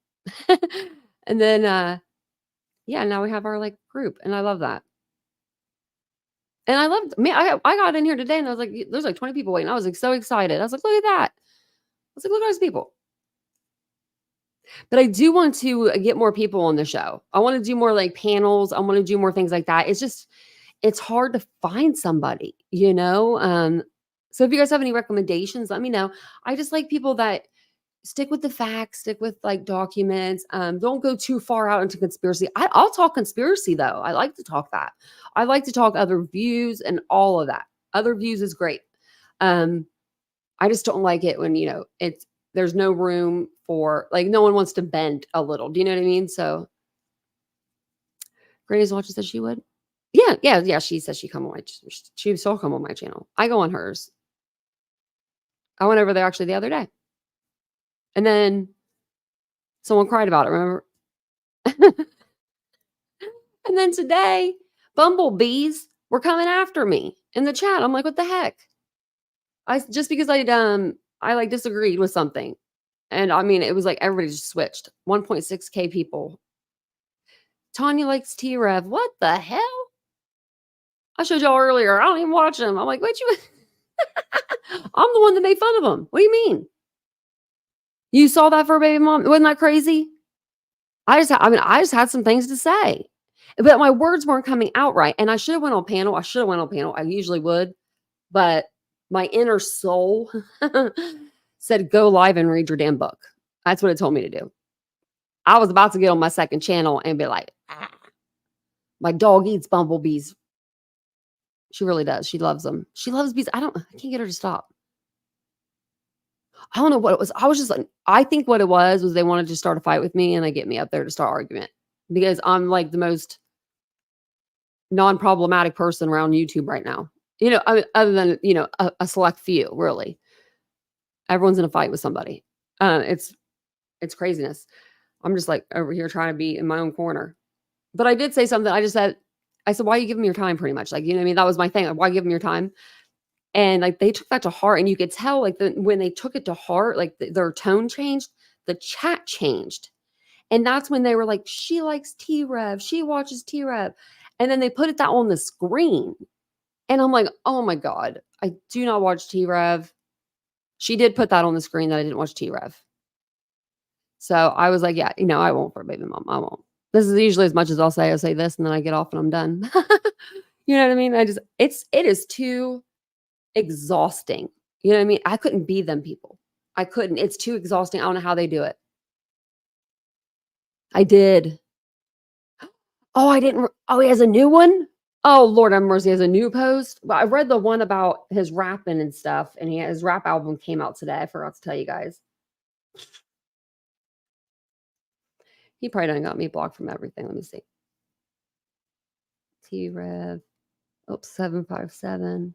And then, now we have our like group and I love that. And I loved me. I got in here today and I was like, there's like 20 people waiting. I was like so excited. I was like, look at that. I was like, look at those people. But I do want to get more people on the show. I want to do more like panels. I want to do more things like that. It's hard to find somebody, So if you guys have any recommendations, let me know. I just like people that stick with the facts, stick with like documents. Don't go too far out into conspiracy. I'll talk conspiracy though. I like to talk that. I like to talk other views and all of that. Other views is great. I just don't like it when, there's no room for like, no one wants to bend a little. Do you know what I mean? So Granny's watching said she would. Yeah. She says she still come on my channel. I go on hers. I went over there actually the other day. And then someone cried about it, remember? And then today, bumblebees were coming after me in the chat. I'm like, what the heck? Just because I like disagreed with something. And I mean, it was like everybody just switched. 1.6K people. Tanya likes T-Rev. What the hell? I showed y'all earlier. I don't even watch them. I'm like, what you? I'm the one that made fun of them. What do you mean? You saw that for a baby mom? Wasn't that crazy? I just had some things to say, but my words weren't coming out right. And I should have went on panel. I usually would, but my inner soul said, go live and read your damn book. That's what it told me to do. I was about to get on my second channel and be like, my dog eats bumblebees. She really does. She loves them. She loves bees. I can't get her to stop. I don't know what it was. I was just like, I think what it was they wanted to start a fight with me and they get me up there to start argument because I'm like the most non-problematic person around YouTube right now. Other than, a select few really. Everyone's in a fight with somebody. It's craziness. I'm just like over here trying to be in my own corner. But I did say something. I said, why are you giving me your time pretty much? Like, you know what I mean? That was my thing. Like, why give them your time? And like, they took that to heart. And you could tell like when they took it to heart, like their tone changed, the chat changed. And that's when they were like, she likes T-Rev. She watches T-Rev. And then they put that on the screen. And I'm like, oh my God, I do not watch T-Rev. She did put that on the screen that I didn't watch T-Rev. So I was like, yeah, I won't for a baby mom. I won't. This is usually as much as I'll say this and then I get off and I'm done. You know what I mean? it is too exhausting. You know what I mean? I couldn't be them people. I couldn't. It's too exhausting. I don't know how they do it. I did. Oh, I didn't. Oh, he has a new one? Oh, Lord have mercy. He has a new post. But I read the one about his rapping and stuff, and his rap album came out today. I forgot to tell you guys. He probably done got me blocked from everything. Let me see. T-Rev. Oh, 757.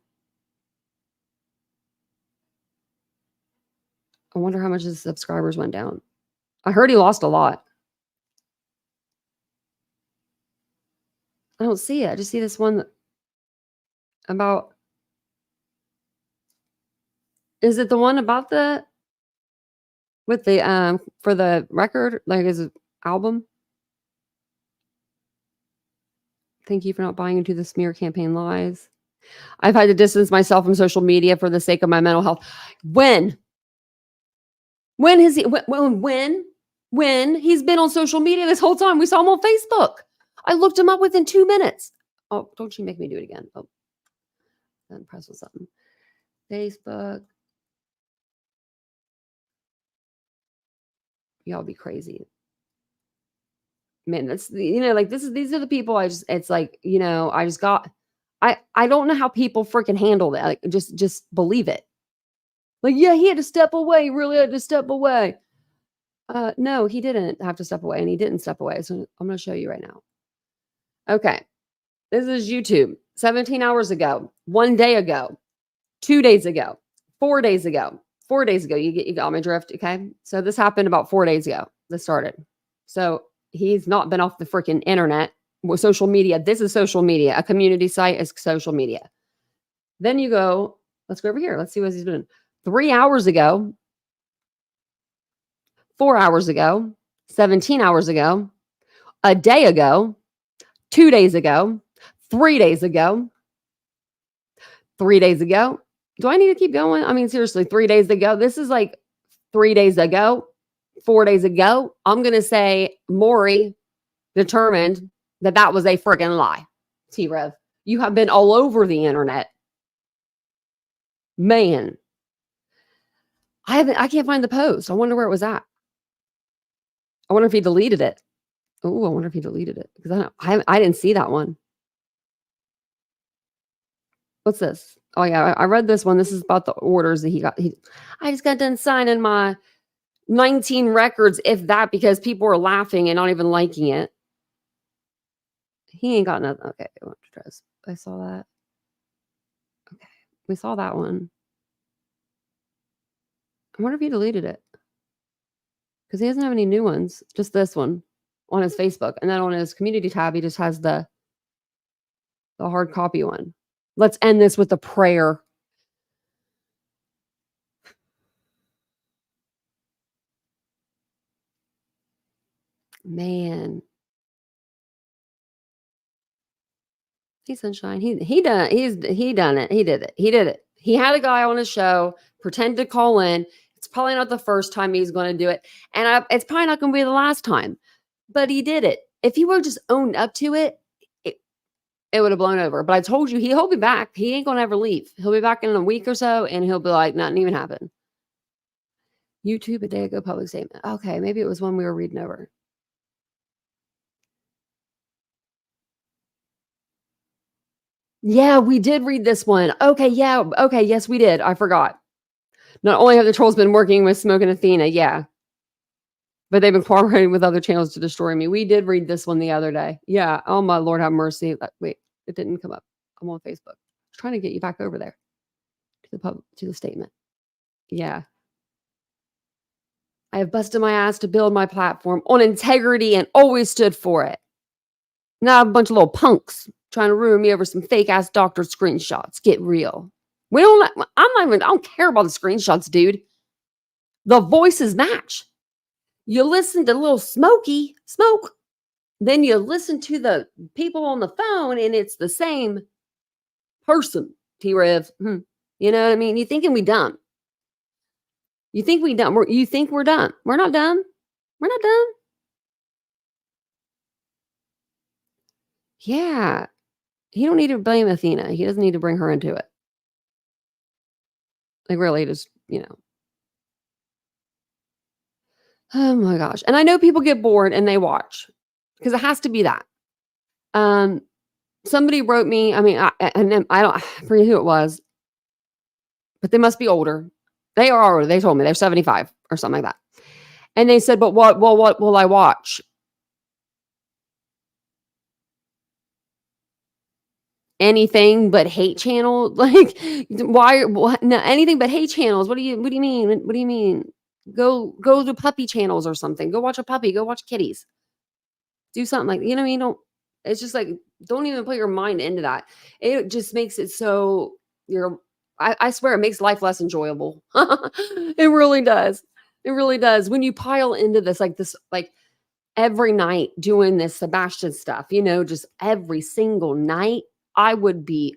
I wonder how much his subscribers went down. I heard he lost a lot. I don't see it. I just see this one about. Is it the one about with the for the record, like his album? Thank you for not buying into the smear campaign lies. I've had to distance myself from social media for the sake of my mental health. When has he? When he's been on social media this whole time? We saw him on Facebook. I looked him up within 2 minutes. Oh, don't you make me do it again. Oh, then press with something. Facebook. Y'all be crazy. Man, that's like these are the people it's like, I don't know how people freaking handle that. Like just believe it. Like, yeah, he had to step away. He really had to step away. No, he didn't have to step away, and he didn't step away. So I'm going to show you right now. Okay. This is YouTube. 17 hours ago, 1 day ago, 2 days ago, 4 days ago, 4 days ago. You got my drift. Okay. So this happened about 4 days ago. This started. So he's not been off the freaking internet with social media. This is social media. A community site is social media. Then you go, let's go over here. Let's see what he's doing. 3 hours ago, 4 hours ago, 17 hours ago, a day ago, 2 days ago, 3 days ago, 3 days ago. Do I need to keep going? I mean, seriously, 3 days ago. This is like 3 days ago, 4 days ago. I'm going to say Maury determined that was a friggin' lie. T-Rev, you have been all over the internet. Man. I can't find the post. I wonder where it was at. I wonder if he deleted it. Oh, I wonder if he deleted it because I didn't see that one. What's this? Oh yeah, I read this one. This is about the orders that he got. I just got done signing my 19 records, if that, because people were laughing and not even liking it. He ain't got nothing. Okay, I saw that. Okay, we saw that one. I wonder if he deleted it because he doesn't have any new ones. Just this one on his Facebook, and then on his community tab, he just has the hard copy one. Let's end this with a prayer. Man. Hey, Sunshine. He done it. He did it. He had a guy on his show pretend to call in. It's probably not the first time he's going to do it. And it's probably not going to be the last time. But he did it. If he would have just owned up to it, it would have blown over. But I told you, he'll be back. He ain't going to ever leave. He'll be back in a week or so, and he'll be like, nothing even happened. YouTube a day ago, public statement. Okay, maybe it was one we were reading over. Yeah, we did read this one. Okay, yeah. Okay, yes, we did. I forgot. Not only have the trolls been working with Smoke and Athena, yeah, but they've been cooperating with other channels to destroy me. We did read this one the other day. Yeah. Oh, my Lord, have mercy. Wait, it didn't come up. I'm on Facebook. I'm trying to get you back over there to the statement. Yeah. I have busted my ass to build my platform on integrity and always stood for it. Now a bunch of little punks trying to ruin me over some fake ass doctor screenshots. Get real. I don't care about the screenshots, dude. The voices match. You listen to little Smoke, then you listen to the people on the phone and it's the same person. T-Rev. You know what I mean? You thinking we dumb. You think we dumb. You think we're dumb. We're not dumb. We're not dumb. Yeah. He don't need to blame Athena. He doesn't need to bring her into it. Like really just, Oh my gosh. And I know people get bored and they watch because it has to be that. Somebody wrote me, I forget who it was, but they must be older. They are older. They told me they're 75 or something like that. And they said, but what will I watch? Anything but hate channel? Like why? What, no, anything but hate channels. What do you mean? What do you mean? Go to puppy channels or something. Go watch a puppy. Go watch kitties. Do something like, you don't, it's just like, don't even put your mind into that. It just makes it so I swear it makes life less enjoyable. It really does. It really does. When you pile into this, like every night doing this Sebastian stuff, just every single night, I'd be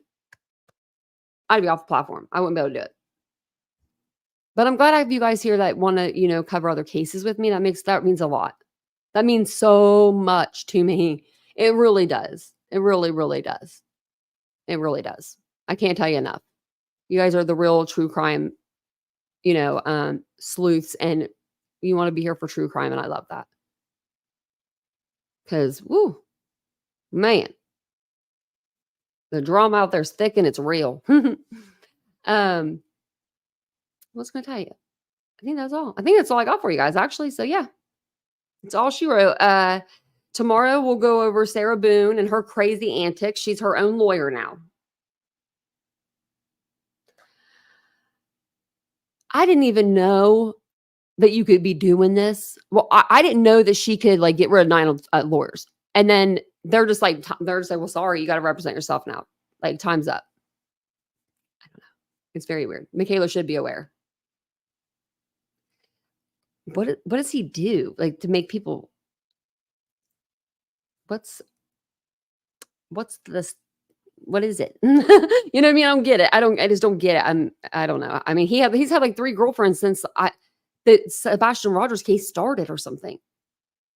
off the platform. I wouldn't be able to do it. But I'm glad I have you guys here that want to, cover other cases with me. That means a lot. That means so much to me. It really does. It really, really does. It really does. I can't tell you enough. You guys are the real true crime, sleuths, and you want to be here for true crime, and I love that. Because, woo, man, the drama out there is thick and it's real. What's going to tell you? I think that's all. I think that's all I got for you guys, actually. So, yeah, it's all she wrote. Tomorrow we'll go over Sarah Boone and her crazy antics. She's her own lawyer now. I didn't even know that you could be doing this. Well, I didn't know that she could get rid of 9 lawyers. And then they're just like, well, sorry, you got to represent yourself now. Like, time's up. I don't know. It's very weird. Michaela should be aware. What does he do? Like, to make people, what's this? What is it? You know what I mean? I don't get it. I just don't get it. I don't know. I mean, he's had like 3 girlfriends since the Sebastian Rogers case started or something.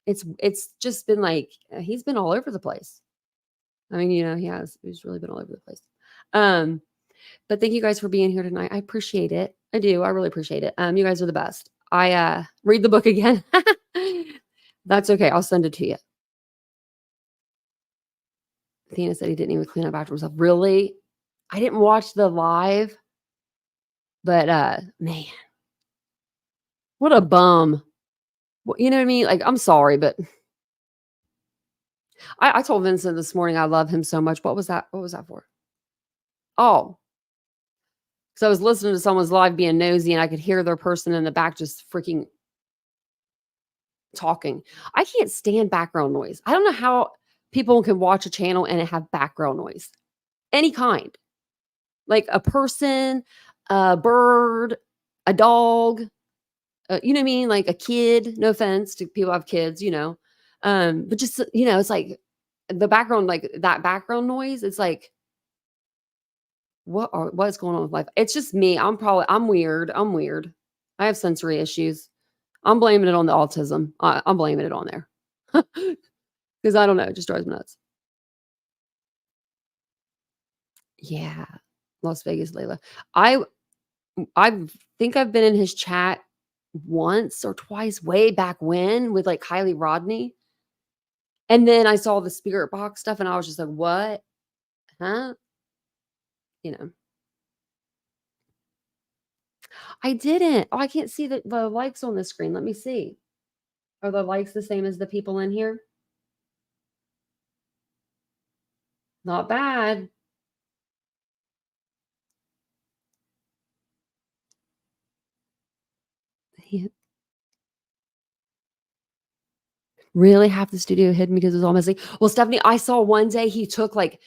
It's just been like, he's been all over the place. I mean, he has. He's really been all over the place. But thank you guys for being here tonight. I appreciate it. I do. I really appreciate it. You guys are the best. I read the book again. That's okay. I'll send it to you. Athena said he didn't even clean up after himself. Really? I didn't watch the live, but man, what a bum. You know what I mean? Like, I'm sorry, but I told Vincent this morning I love him so much. What was that? What was that for? Oh, because I was listening to someone's live being nosy and I could hear their person in the back just freaking talking. I can't stand background noise. I don't know how people can watch a channel and have background noise. Any kind. Like a person, a bird, a dog, you know what I mean? Like a kid, no offense to people who have kids, but just, it's like the background, like that background noise. It's like, what's going on with life? It's just me. I'm weird. I have sensory issues. I'm blaming it on the autism. I'm blaming it on there. Because I don't know. It just drives me nuts. Yeah. Las Vegas, Layla. I think I've been in his chat once or twice way back when with like Kylie Rodney. And then I saw the spirit box stuff and I was just like, what? Huh? I didn't. Oh, I can't see the likes on the screen. Let me see. Are the likes the same as the people in here? Not bad. Really half the studio hidden because it was all messy. Well, Stephanie, I saw one day he took like,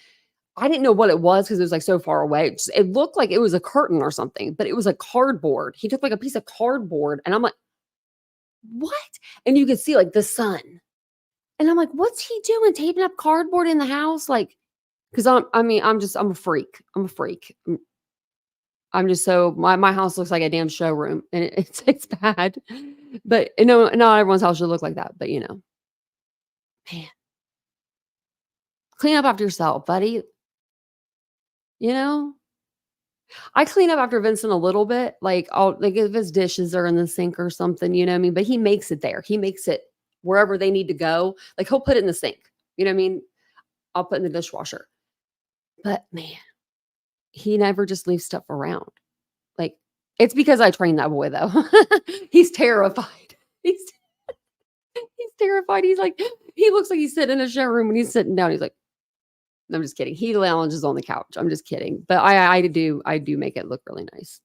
I didn't know what it was because it was like so far away. It looked like it was a curtain or something, but it was a cardboard. He took like a piece of cardboard and I'm like, what? And you could see like the sun. And I'm like, what's he doing? Taping up cardboard in the house? Like, because I'm a freak. I'm a freak. I'm just so, my house looks like a damn showroom and it's bad. But not everyone's house should look like that. But man, clean up after yourself, buddy. I clean up after Vincent a little bit. Like if his dishes are in the sink or something, you know what I mean? But he makes it there. He makes it wherever they need to go. Like he'll put it in the sink. You know what I mean? I'll put it in the dishwasher. But man, he never just leaves stuff around. Like it's because I trained that boy though. He's terrified. He's terrified. He's like, he looks like he's sitting in a showroom when he's sitting down. He's like, I'm just kidding. He lounges on the couch. I'm just kidding. But I do make it look really nice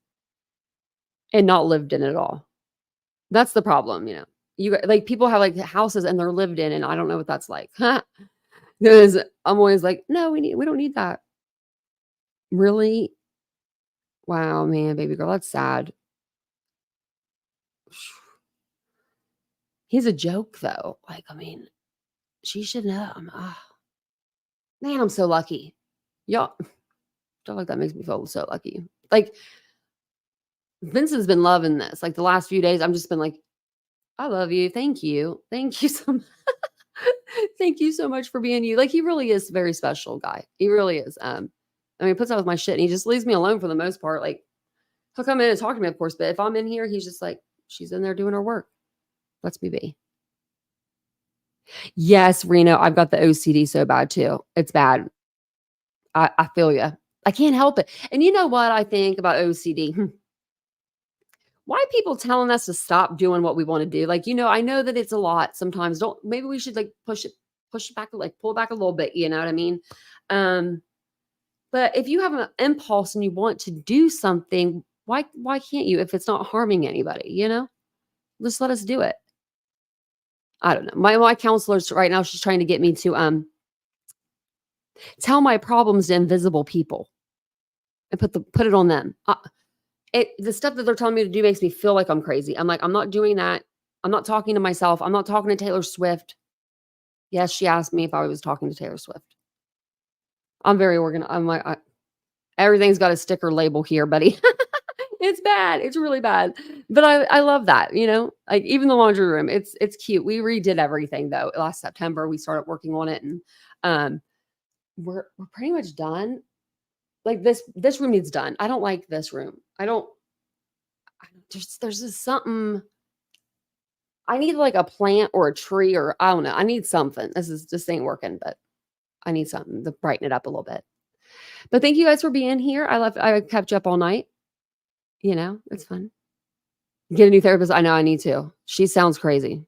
and not lived in at all. That's the problem. You like people have like houses and they're lived in and I don't know what that's like. Because I'm always like, no, we don't need that. Really? Wow, man, baby girl, that's sad. He's a joke though. Like, I mean, she should know. Man, I'm so lucky. Y'all, stuff like that makes me feel so lucky. Like, Vincent's been loving this. Like the last few days, I've just been like, I love you. Thank you. Thank you so much. Thank you so much for being you. Like, he really is a very special guy. He really is. He puts up with my shit and he just leaves me alone for the most part. Like, he'll come in and talk to me, of course, but if I'm in here, he's just like, she's in there doing her work. Let's me be. Yes, Reno, I've got the OCD so bad too. It's bad. I feel you. I can't help it. And you know what I think about OCD? Why people telling us to stop doing what we want to do? Like, I know that it's a lot sometimes. Maybe we should like push it back, like pull back a little bit. You know what I mean? But if you have an impulse and you want to do something, why can't you if it's not harming anybody? Just let us do it. I don't know. My counselor's right now, she's trying to get me to tell my problems to invisible people and put it on them. The stuff that they're telling me to do makes me feel like I'm crazy. I'm like, I'm not doing that. I'm not talking to myself. I'm not talking to Taylor Swift. Yes, she asked me if I was talking to Taylor Swift. I'm very organized. I'm like, everything's got a sticker label here, buddy. It's bad. It's really bad. But I love that, like even the laundry room, it's cute. We redid everything though. Last September, we started working on it and we're pretty much done. Like this room needs done. I don't like this room. There's just something. I need like a plant or a tree or I don't know. I need something. This ain't working, but I need something to brighten it up a little bit. But thank you guys for being here. I kept you up all night. It's fun. Get a new therapist. I know I need to. She sounds crazy.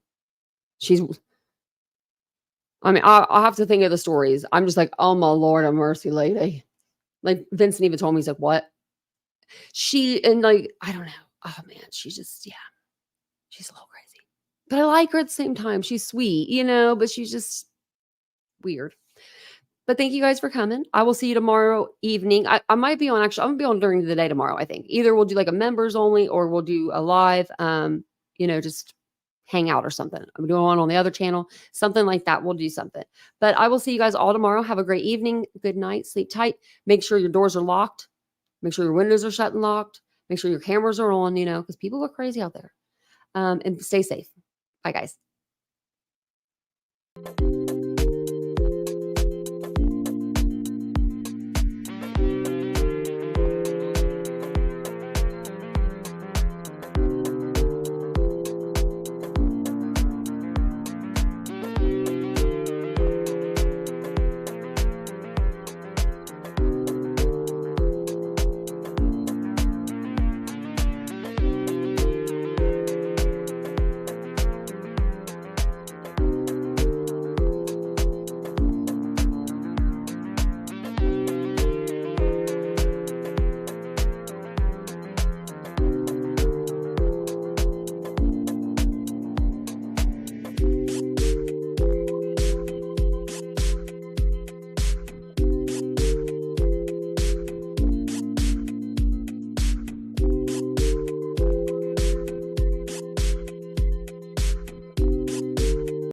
I'll have to think of the stories. I'm just like, oh my Lord of mercy, lady. Like Vincent even told me, he's like, what? I don't know. Oh man, she's a little crazy. But I like her at the same time. She's sweet, but she's just weird. But thank you guys for coming. I will see you tomorrow evening. I might be on, actually, I'm going to be on during the day tomorrow, I think. Either we'll do like a members only or we'll do a live, just hang out or something. I'm doing one on the other channel, something like that. We'll do something. But I will see you guys all tomorrow. Have a great evening. Good night. Sleep tight. Make sure your doors are locked. Make sure your windows are shut and locked. Make sure your cameras are on, because people are crazy out there. And stay safe. Bye, guys.